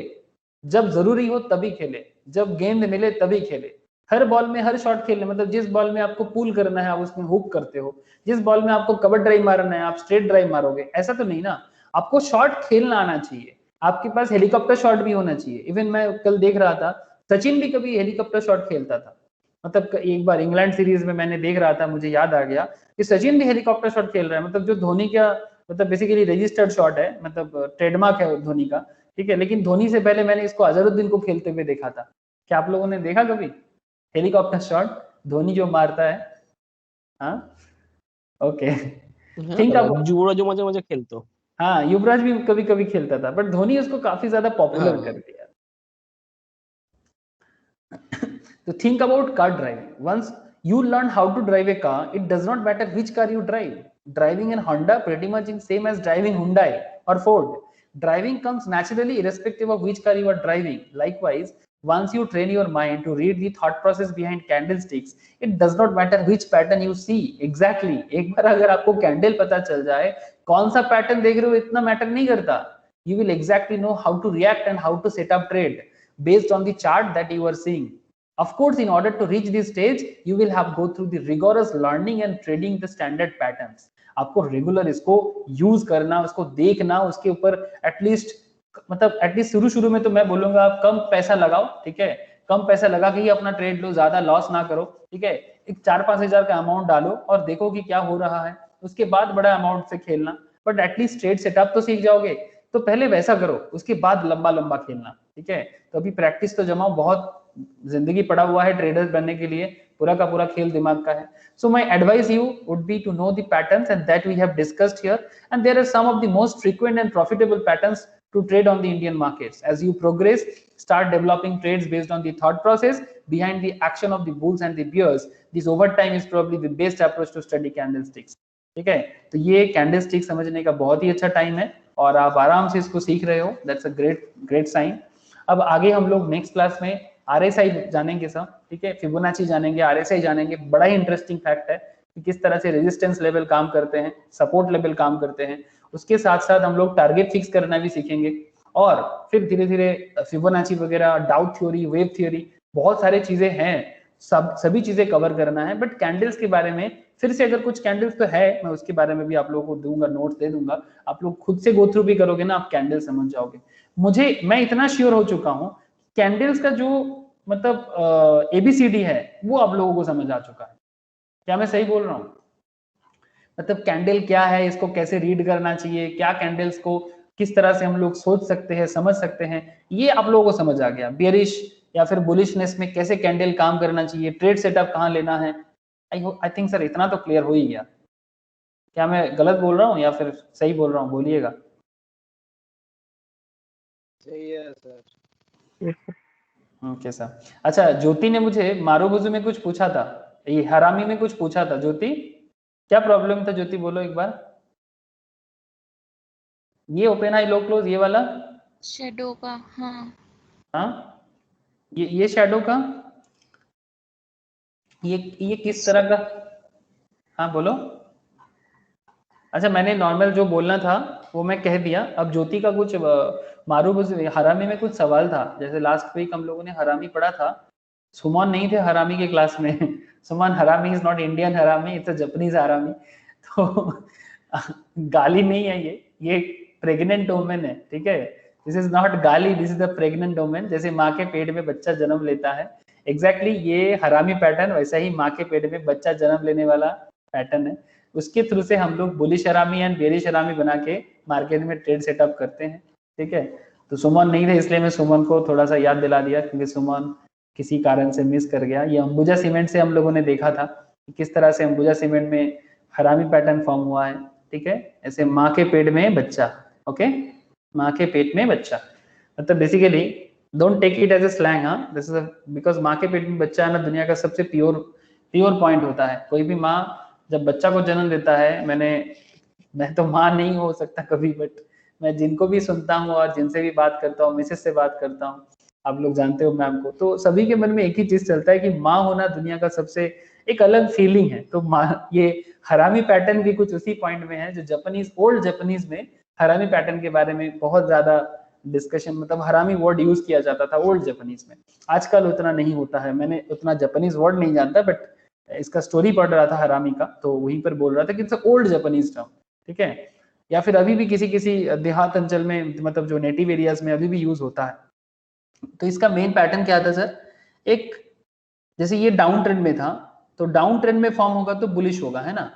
जब जरूरी हो तभी खेले, जब गेंद मिले तभी खेले। हर बॉल में हर शॉट खेलने, मतलब जिस बॉल में आपको पुल करना है आप उसमें हुक करते हो, जिस बॉल में आपको कवर ड्राइव मारना है आप स्ट्रेट ड्राइव मारोगे, ऐसा तो नहीं ना। आपको शॉट खेलना आना चाहिए, आपके पास हेलीकॉप्टर शॉट भी होना चाहिए। इवन मैं कल देख रहा था, सचिन भी कभी हेलीकॉप्टर शॉट खेलता था। मतलब एक बार इंग्लैंड सीरीज में मैंने देख रहा था, मुझे याद आ गया कि सचिन भी हेलीकॉप्टर शॉट खेल रहा है। मतलब जो धोनी का मतलब बेसिकली रजिस्टर्ड शॉट है, मतलब ट्रेडमार्क है धोनी का, ठीक है। लेकिन धोनी से पहले मैंने इसको अजहरुद्दीन को खेलते हुए देखा था। क्या आप लोगों ने देखा कभी हेलीकॉप्टर शॉट धोनी जो मारता है? हाँ, ओके। थिंक अब युवराज माঝে মাঝে खेलतो। हाँ, युवराज भी कभी कभी खेलता था, बट धोनी उसको काफी ज्यादा पॉपुलर कर दिया। तो think about car driving. Once you learn how to drive a car, it does not matter which car you drive. Driving in Honda pretty much is same as driving Hyundai or Ford. Driving comes naturally irrespective of which car you are driving. Likewise, once you train your mind to read the thought process behind candlesticks, it does not matter which pattern you see. Exactly. एक बार अगर आपको candle पता चल जाए, कौन सा pattern देख रहे हो इतना मैटर नहीं करता. You will exactly know how to react and how to set up trade based on the chart that you are seeing. Of course, in order to reach this stage, you will have go through the rigorous learning and trading the standard patterns. आपको regular इसको use करना, उसको देखना, उसके ऊपर at least मतलब at least शुरू में तो मैं बोलूंगा आप कम पैसा लगाओ, ठीक है। कम पैसा लगा के ही अपना ट्रेड लो, ज्यादा लॉस ना करो, ठीक है। एक 4-5 हजार का अमाउंट डालो और देखो कि क्या हो रहा है, उसके बाद बड़ा अमाउंट से खेलना, बट एटलीस्ट ट्रेड सेटअप तो सीख जाओगे। तो पहले वैसा करो, उसके बाद लंबा लंबा खेलना, ठीक है। तो अभी प्रैक्टिस तो जमाओ, बहुत जिंदगी पड़ा हुआ है ट्रेडर बनने के लिए, पूरा का पूरा खेल दिमाग का है। So my advice you would be to know the patterns and that we have discussed here, and there are some of the most frequent and profitable patterns to trade on the Indian markets. As you progress, start developing trades based on the thought process behind the action of the bulls and the bears. This over time is probably the best approach to study candlesticks. ठीक है, तो ये candlestick समझने का बहुत ही अच्छा time है और आप आराम से इसको सीख रहे हो, दैट्स अ ग्रेट साइन। अब आगे हम लोग नेक्स्ट क्लास में आरएसआई जानेंगे सब, ठीक है। फिबोनाची जानेंगे, आरएसआई जानेंगे। बड़ा ही इंटरेस्टिंग फैक्ट है कि किस तरह से रेजिस्टेंस लेवल काम करते हैं, सपोर्ट लेवल काम करते हैं। उसके साथ साथ हम लोग टारगेट फिक्स करना भी सीखेंगे और फिर धीरे धीरे फिबोनाची वगैरह, डाउ थ्योरी, वेव थ्योरी, बहुत सारे चीजें हैं, सभी चीजें कवर करना है। बट कैंडल्स के बारे में फिर से अगर कुछ कैंडल्स तो है, मैं उसके बारे में भी आप लोगों को दूंगा, नोट्स दे दूंगा। आप लोग खुद से गो थ्रू भी करोगे ना, आप कैंडल समझ जाओगे। मैं इतना श्योर हो चुका हूँ, कैंडल्स का जो मतलब एबीसीडी है वो आप लोगों को समझ आ चुका है। क्या मैं सही बोल रहा हूँ? मतलब कैंडल क्या है, इसको कैसे रीड करना चाहिए, क्या कैंडल्स को किस तरह से हम लोग सोच सकते हैं, समझ सकते हैं, ये आप लोगों को समझ आ गया। बियरिश या फिर बुलिशनेस में कैसे कैंडल काम करना चाहिए, ट्रेड सेटअप कहाँ लेना है। आई थिंक सर इतना तो क्लियर हो ही गया। क्या मैं गलत बोल रहा हूँ या फिर सही बोल रहा हूँ? बोलिएगा। सही है सर। Okay sir. अच्छा, ज्योति ने मुझे मारूबुजू में कुछ पूछा था, ये हरामी में कुछ पूछा था। ज्योति, क्या प्रॉब्लम था ज्योति, बोलो एक बार। ये ओपन हाई लो क्लोज, ये वाला शेडो का। हाँ, ये शेडो का, ये किस तरह का? हाँ बोलो। अच्छा, मैंने नॉर्मल जो बोलना था वो मैं कह दिया। अब ज्योति का कुछ मारूफ हरामी में कुछ सवाल था, जैसे लास्ट वीक हम लोगों ने हरामी पढ़ा था, सुमन नहीं थे हरामी के क्लास में सुमन, हरामी इज नॉट इंडियन हरामी, इट्स अ जापानीज हरामी। तो गाली नहीं है ये प्रेग्नेंट वुमेन है, ठीक है। दिस इज नॉट गाली, this is the pregnant women. जैसे माँ के पेट में बच्चा जन्म लेता है, एग्जैक्टली ये हरामी पैटर्न वैसा ही माँ के पेट में बच्चा जन्म लेने वाला पैटर्न है। उसके थ्रू से हम लोग बुलिश हरामी एंड बेरिश हरामी बना के मार्केट में ट्रेड सेटअप करते हैं, ठीक है। तो सुमन नहीं थे, इसलिए मैं सुमन को थोड़ा सा याद दिला दिया, क्योंकि सुमन किसी कारण से मिस कर गया। ये अंबुजा सीमेंट से हम लोगों ने देखा था कि किस तरह से अंबुजा सीमेंट में हरामी पैटर्न फॉर्म हुआ है, ठीक है। ऐसे माँ के पेट में बच्चा, ओके, माँ के पेट में बच्चा, मतलब basically don't take it as a slang, हाँ, दिस इज बिकॉज माँ के पेट में बच्चा ना दुनिया का सबसे प्योर पॉइंट होता है। कोई भी माँ जब बच्चा को जन्म देता है, मैं तो माँ नहीं हो सकता कभी, बट मैं जिनको भी सुनता हूँ और जिनसे भी बात करता हूँ, मिसेस से बात करता हूँ, आप लोग जानते हो मैम को, तो सभी के मन में एक ही चीज चलता है कि माँ होना दुनिया का सबसे एक अलग फीलिंग है। तो माँ, ये हरामी पैटर्न भी कुछ उसी पॉइंट में है, जो जापानीज, ओल्ड जापानीज में हरामी पैटर्न के बारे में बहुत ज्यादा डिस्कशन, मतलब हरामी वर्ड यूज किया जाता था ओल्ड जापानीज में। आजकल उतना नहीं होता है, मैंने उतना जापानीज वर्ड नहीं जानता, बट इसका स्टोरी पढ़ रहा था हरामी का, तो वहीं पर बोल रहा था कि इट्स ओल्ड जापानीज टर्म, ठीक है। या फिर अभी भी किसी किसी देहात अंचल में, मतलब जो नेटिव एरियाज में अभी भी यूज होता है। तो इसका मेन पैटर्न क्या था सर, एक जैसे ये डाउन ट्रेंड में था, तो डाउन ट्रेंड में फॉर्म होगा तो बुलिश होगा, है ना,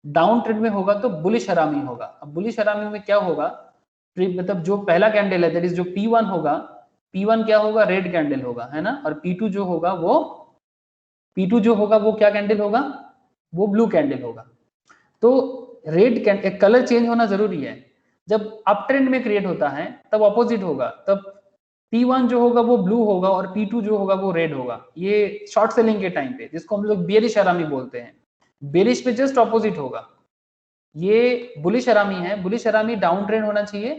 डाउन ट्रेंड में होगा तो बुलिश हरामी होगा। अब बुलिश हरामी में क्या होगा, मतलब जो पहला कैंडल है दैट इज जो P1 होगा, P1 क्या होगा, रेड कैंडल होगा, है ना, और P2 जो होगा वो क्या कैंडल होगा, वो ब्लू कैंडल होगा। तो रेड कैंडल, कलर चेंज होना जरूरी है। जब अप ट्रेंड में क्रिएट होता है तब ऑपोजिट होगा, तब P1 जो होगा वो ब्लू होगा और P2 जो होगा वो रेड होगा। ये शॉर्ट सेलिंग के टाइम पे, जिसको हम लोग बेरिश हरामी बोलते हैं, बेरिश पे जस्ट ऑपोजिट होगा। ये बुलिश हरामी है, बुलिश हरामी डाउन ट्रेंड होना चाहिए,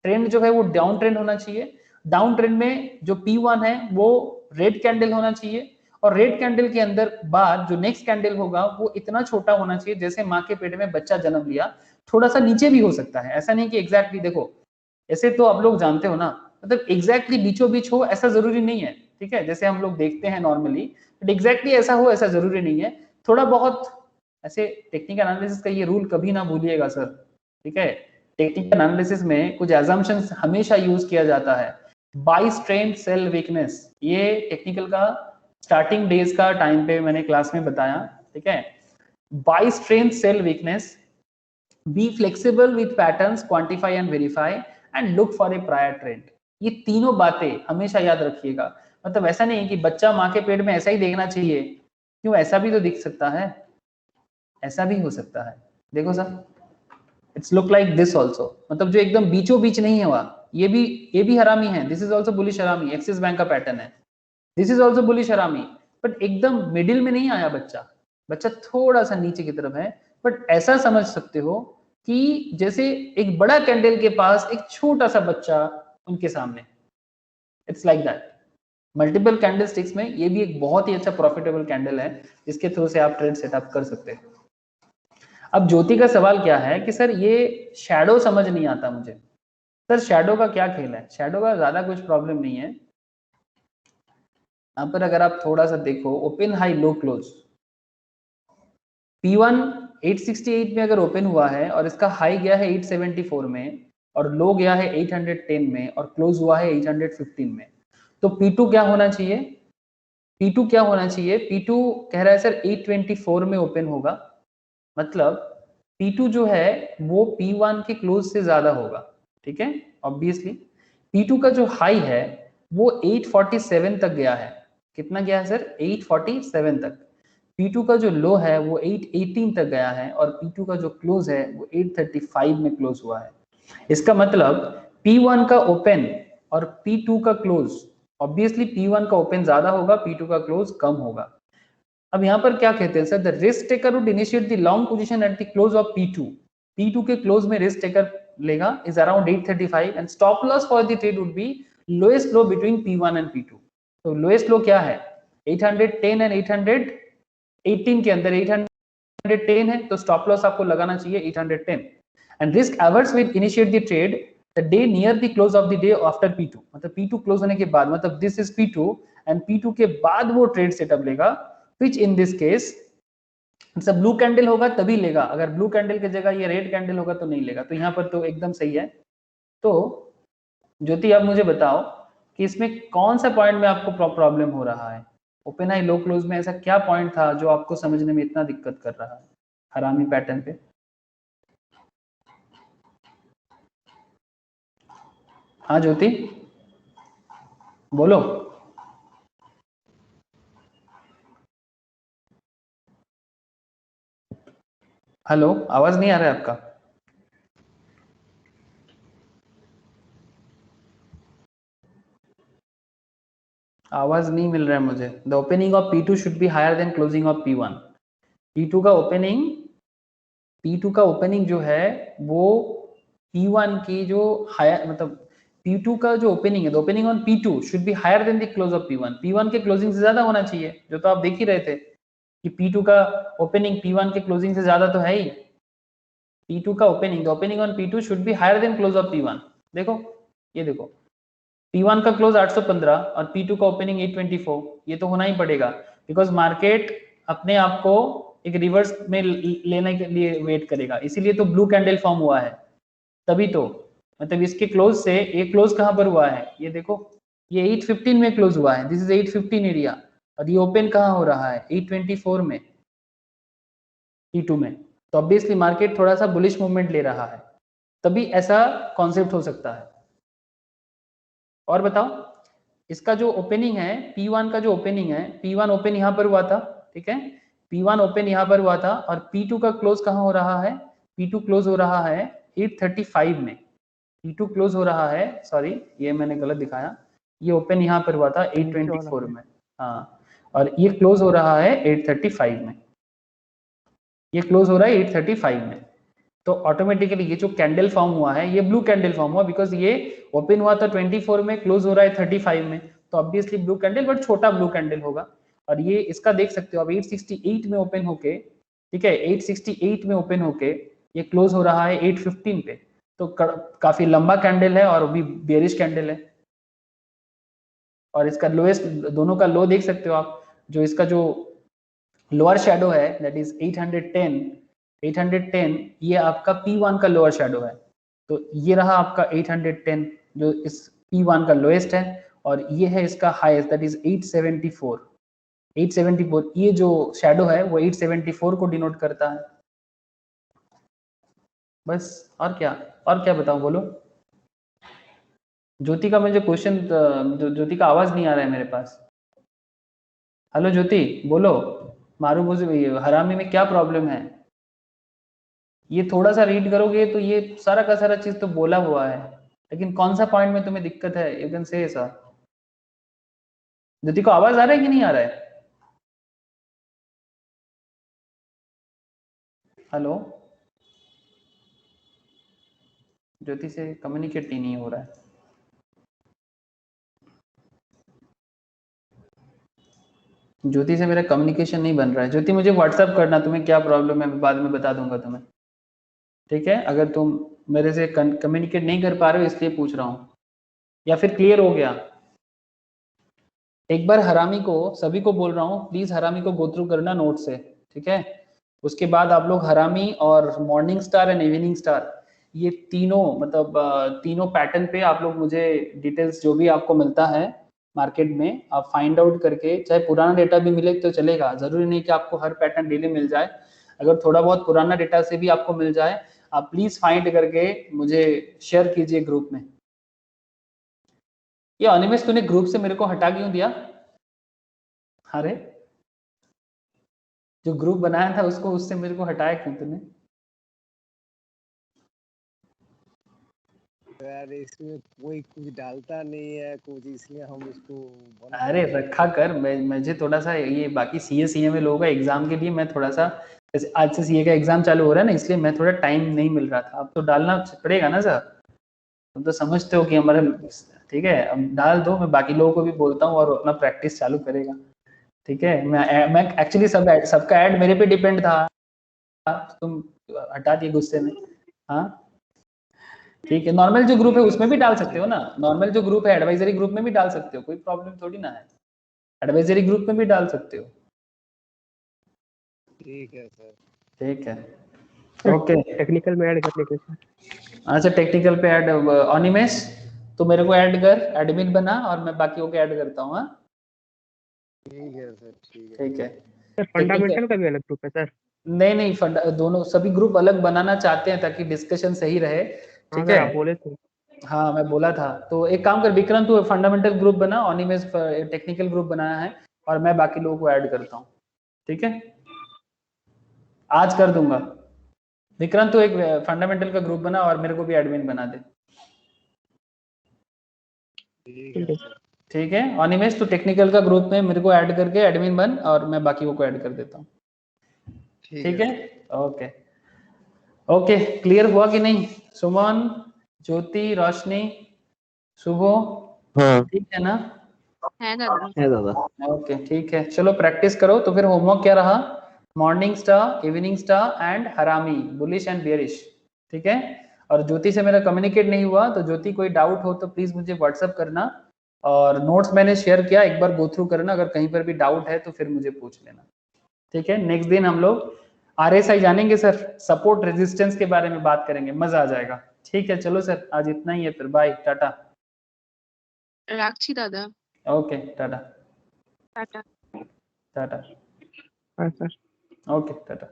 ट्रेंड जो है वो डाउन ट्रेंड होना चाहिए। डाउन ट्रेंड में जो P1 है वो रेड कैंडल होना चाहिए, और रेड कैंडल के अंदर बाद जो नेक्स्ट कैंडल होगा वो इतना छोटा होना चाहिए जैसे माँ के पेट में बच्चा जन्म लिया, थोड़ा सा नीचे भी हो सकता है, ऐसा नहीं कि एग्जैक्टली, देखो ऐसे तो आप लोग जानते हो ना, मतलब एग्जैक्टली बीचों बीच हो ऐसा जरूरी नहीं है, ठीक है, जैसे हम लोग देखते हैं नॉर्मली, बट एग्जैक्टली ऐसा हो ऐसा जरूरी नहीं है, थोड़ा बहुत ऐसे। टेक्निकल एनालिसिस का ये रूल कभी ना भूलिएगा सर, ठीक है। टेक्निकल एनालिसिस में कुछ assumptions हमेशा यूज किया जाता है, बाई स्ट्रेंथ सेल वीकनेस, ये टेक्निकल का स्टार्टिंग डेज का टाइम पे मैंने क्लास में बताया, ठीक है। Buy strength sell weakness, be flexible with patterns, quantify and verify and look for a prior trend. ये तीनों बातें हमेशा याद रखिएगा। मतलब ऐसा नहीं है कि बच्चा माँ के पेट में ऐसा ही देखना चाहिए, क्यों, ऐसा भी तो दिख सकता है, ऐसा भी हो सकता है, देखो sir, it's look like this also, मतलब जो एकदम बीचों बीच नहीं हुआ, ये भी हरामी है, दिस इज ऑल्सो बुलिश हरामी, एक्सिस बैंक का पैटर्न है, दिस इज ऑल्सो बुलिश हरामी, बट एकदम मिडिल में नहीं आया बच्चा थोड़ा सा नीचे की तरफ है, बट ऐसा समझ सकते हो कि जैसे एक बड़ा कैंडल के पास एक छोटा सा बच्चा उनके सामने, it's like that. Multiple candle sticks में ये भी एक बहुत ही अच्छा प्रॉफिटेबल कैंडल है, जिसके थ्रू से आप ट्रेड सेटअप कर सकते हैं। अब ज्योति का सवाल क्या है कि सर ये शैडो समझ नहीं आता मुझे, सर शैडो का क्या खेल है। शैडो का ज्यादा कुछ प्रॉब्लम नहीं है, यहाँ पर अगर आप थोड़ा सा देखो, open high low close, P1 868 में अगर ओपन हुआ है और इसका हाई गया है 874 में और लो गया है 810 में और क्लोज हुआ है 815 में, तो P2 क्या होना चाहिए, P2 क्या होना चाहिए, P2 कह रहा है सर 824 में ओपन होगा, मतलब P2 जो है वो P1 के क्लोज से ज्यादा होगा, ठीक है। ऑब्वियसली P2 का जो हाई है वो 847 तक गया है, कितना गया है सर, 847 तक। P2 का जो लो है वो 818 तक गया है और P2 का जो क्लोज है वो 835 में क्लोज हुआ है। इसका मतलब P1 का ओपन और P2 का क्लोज, ऑब्वियसली P1 का ओपन ज्यादा होगा, P2 का क्लोज कम होगा। अब यहाँ पर क्या कहते हैं sir, the risk taker would initiate the long position eight the close of P2 के क्लोज में रिस्क टेकर लेगा is around 835 and stop loss for the trade would be lowest low between P1 and P2। तो lowest लो क्या है, 810 and 818 के अंदर 810 है, तो स्टॉप लॉस आपको लगाना चाहिए 810 and risk averse will initiate the trade the day near the close of the day after P2, मतलब P2 क्लोज होने के बाद, मतलब this is P2 and P2 के बाद वो ट्रेड सेटअप लेगा, व्हिच इन दिस केस सब ब्लू कैंडल होगा तभी लेगा, अगर ब्लू कैंडल की जगह ये रेड कैंडल होगा तो नहीं लेगा। तो यहाँ पर तो एकदम सही है। तो ज्योति आप मुझे बताओ कि इसमें कौन सा पॉइंट में आपको प्रॉब्लम हो रहा है, ओपन हाई लो क्लोज में ऐसा क्या पॉइंट था जो आपको समझने में इतना दिक्कत कर रहा है हरामी पैटर्न पे? हाँ ज्योति बोलो। हेलो, आवाज नहीं आ रहा है आपका? आवाज नहीं मिल रहा है मुझे। The opening of P2 should be higher than closing of P1। P2 का ओपनिंग जो है वो P1 की जो हायर, मतलब P2 का जो ओपनिंग है, the opening on P2 should be higher than the close of P1। P1 के क्लोजिंग से ज्यादा होना चाहिए, जो तो आप देख ही रहे थे कि P2 का ओपनिंग P1 के क्लोजिंग से ज्यादा तो है ही। P2 का opening, the opening on P2 should be higher than close of P1। देखो, ये देखो P1 का क्लोज 815 और P2 का ओपनिंग 824, ये तो होना ही पड़ेगा, बिकॉज मार्केट अपने आप को एक रिवर्स में लेने के लिए वेट करेगा, इसीलिए तो ब्लू कैंडल फॉर्म हुआ है। तभी तो, मतलब इसके क्लोज से ये क्लोज कहां पर हुआ है, ये देखो, ये 815 में क्लोज हुआ है, दिस इज 815 एरिया, और ये ओपन कहां हो रहा है 824 में P2 में। तो ऑब्वियसली मार्केट थोड़ा सा बुलिश मूवमेंट ले रहा है, तभी ऐसा कॉन्सेप्ट हो सकता है। और बताओ, इसका जो ओपनिंग है P1 का जो ओपनिंग है, P1 ओपन यहाँ पर हुआ था, ठीक है, P1 ओपन यहाँ पर हुआ था, और P2 का क्लोज कहाँ हो रहा है, P2 क्लोज हो रहा है 835 में। P2 क्लोज हो रहा है, सॉरी ये मैंने गलत दिखाया, ये ओपन यहाँ पर हुआ था 824 में, हाँ, और ये क्लोज हो रहा है 835 में, ये क्लोज हो रहा है 835 में। तो ऑटोमेटिकली ये जो कैंडल फॉर्म हुआ है ये ब्लू कैंडल फॉर्म हुआ, बिकॉज ये ओपन हुआ था 24 में, क्लोज हो रहा है 35 में, तो ऑब्वियसली ब्लू कैंडल, बट छोटा ब्लू कैंडल होगा। और ये इसका देख सकते हो अब 868 में ओपन होके, ठीक है, 868 में ओपन होके ये क्लोज हो रहा है 815 पे, तो काफी लंबा कैंडल है और अभी बेरिश कैंडल है। और इसका लोएस्ट, दोनों का लो देख सकते हो आप, जो इसका जो लोअर शेडो है दैट इज 810, ये आपका P1 का लोअर शेडो है, तो ये रहा आपका 810 जो इस P1 का लोएस्ट है, और ये है इसका हाईएस्ट दैट इज 874, ये जो शेडो है वो 874 को डिनोट करता है। बस, और क्या बताऊं, बोलो। ज्योति का मुझे क्वेश्चन, ज्योति का आवाज नहीं आ रहा है मेरे पास। हेलो ज्योति बोलो, मारू मुझे हरामी में क्या प्रॉब्लम है? ये थोड़ा सा रीड करोगे तो ये सारा का सारा चीज तो बोला हुआ है, लेकिन कौन सा पॉइंट में तुम्हें दिक्कत है, यू कैन से ऐसा। ज्योति को आवाज आ रहा है कि नहीं आ रहा है? हेलो, ज्योति से कम्युनिकेट ही नहीं हो रहा है। ज्योति से मेरा कम्युनिकेशन नहीं बन रहा है। ज्योति मुझे व्हाट्सएप करना, तुम्हें क्या प्रॉब्लम है, मैं बाद में बता दूंगा तुम्हें, ठीक है? अगर तुम मेरे से कम्युनिकेट नहीं कर पा रहे हो इसलिए पूछ रहा हूँ, या फिर क्लियर हो गया? एक बार हरामी को, सभी को बोल रहा हूँ, प्लीज हरामी को गो थ्रू करना नोट से, ठीक है? उसके बाद आप लोग हरामी और morning star and evening star, ये तीनों, मतलब तीनों पैटर्न पे आप लोग मुझे डिटेल्स जो भी आपको मिलता है मार्केट में, आप फाइंड आउट करके, चाहे पुराना डेटा भी मिले तो चलेगा, जरूरी नहीं कि आपको हर पैटर्न डेली मिल जाए, अगर थोड़ा बहुत पुराना डेटा से भी आपको मिल जाए, आप प्लीज फाइंड करके मुझे शेयर कीजिए ग्रुप में। ये अनिमेश, तूने ग्रुप से मेरे को हटा क्यों दिया? अरे जो ग्रुप बनाया था उसको, उससे मेरे को हटाया क्यों तूने? यार इसमें कोई कुछ डालता नहीं है कुछ, इसलिए हम इसको अरे रखा कर, मुझे थोड़ा सा ये बाकी CA में लोगों का एग्जाम के लिए मैं थोड़ा सा, जैसे आज से CA का एग्जाम चालू हो रहा है ना, इसलिए मैं थोड़ा टाइम नहीं मिल रहा था। अब तो डालना पड़ेगा ना सर, तुम तो समझते हो कि हमारा, ठीक है, अब डाल दो, मैं बाकी लोगों को भी बोलता हूँ और अपना प्रैक्टिस चालू करेगा, ठीक है? मैं एक्चुअली सबका ऐड मेरे पे डिपेंड था, तुम हटा दिए गुस्से में। हाँ ठीक है, नॉर्मल जो ग्रुप है उसमें भी डाल सकते हो ना, नॉर्मल जो ग्रुप है एडवाइजरी ग्रुप में भी डाल सकते हो, कोई प्रॉब्लम थोड़ी ना है, एडवाइजरी ग्रुप में भी डाल सकते हो। ठीक है सर। ठीक है, ओके। टेक्निकल में ऐड करने के सर। अच्छा, टेक्निकल पे ऐड, अनिमेश तो मेरे को ऐड कर, एडमिन बना और मैं बाकियों को ऐड करता हूँ। हाँ ठीक है सर, ठीक है। ठीक है। सर फंडामेंटल का भी अलग ग्रुप है सर? नहीं नहीं, दोनों सभी ग्रुप अलग बनाना चाहते हैं ताकि डिस्कशन सही रहे। हाँ ठीक सर, है, आप बोले थे। हाँ मैं बोला था। तो एक काम कर विक्रांत, तू फंडामेंटल ग्रुप बना, अनिमेश टेक्निकल ग्रुप बनाया है और मैं बाकी लोगों को ऐड करता हूँ। ठीक है, आज कर दूंगा। विक्रांत तू एक फंडामेंटल का ग्रुप बना और मेरे को भी एडमिन बना दे। ठीक है सर। ठीक है, अनिमेश तू टेक्निकल का ग्रुप में मेरे को ऐड करके एडमिन बन और मैं बाकियों को ऐड कर देता हूँ। ठीक है, ओके ओके, क्लियर हुआ कि नहीं? सुमन, ज्योति, रोशनी, शुभो, हाँ ठीक है ना? है दादा। है दादा। ओके ठीक है, चलो प्रैक्टिस करो। तो फिर होमवर्क क्या रहा? Morning star, evening star and हरामी, बुलिश एंड बियरिश। ठीक है, और ज्योति से मेरा कम्युनिकेट नहीं हुआ, तो ज्योति कोई डाउट हो तो प्लीज मुझे व्हाट्सअप करना, और नोट्स मैंने शेयर किया, एक बार गो थ्रू करना, अगर कहीं पर भी डाउट है तो फिर मुझे पूछ लेना। ठीक है, नेक्स्ट दिन हम लोग RSI जानेंगे सर, सपोर्ट रेजिस्टेंस के बारे में बात करेंगे, मजा आ जाएगा। ठीक है, चलो सर आज इतना ही है, फिर बाय, टाटा। राक्षी दादा। ओके टाटा टाटा। टाटा, हाँ सर। ओके टाटा।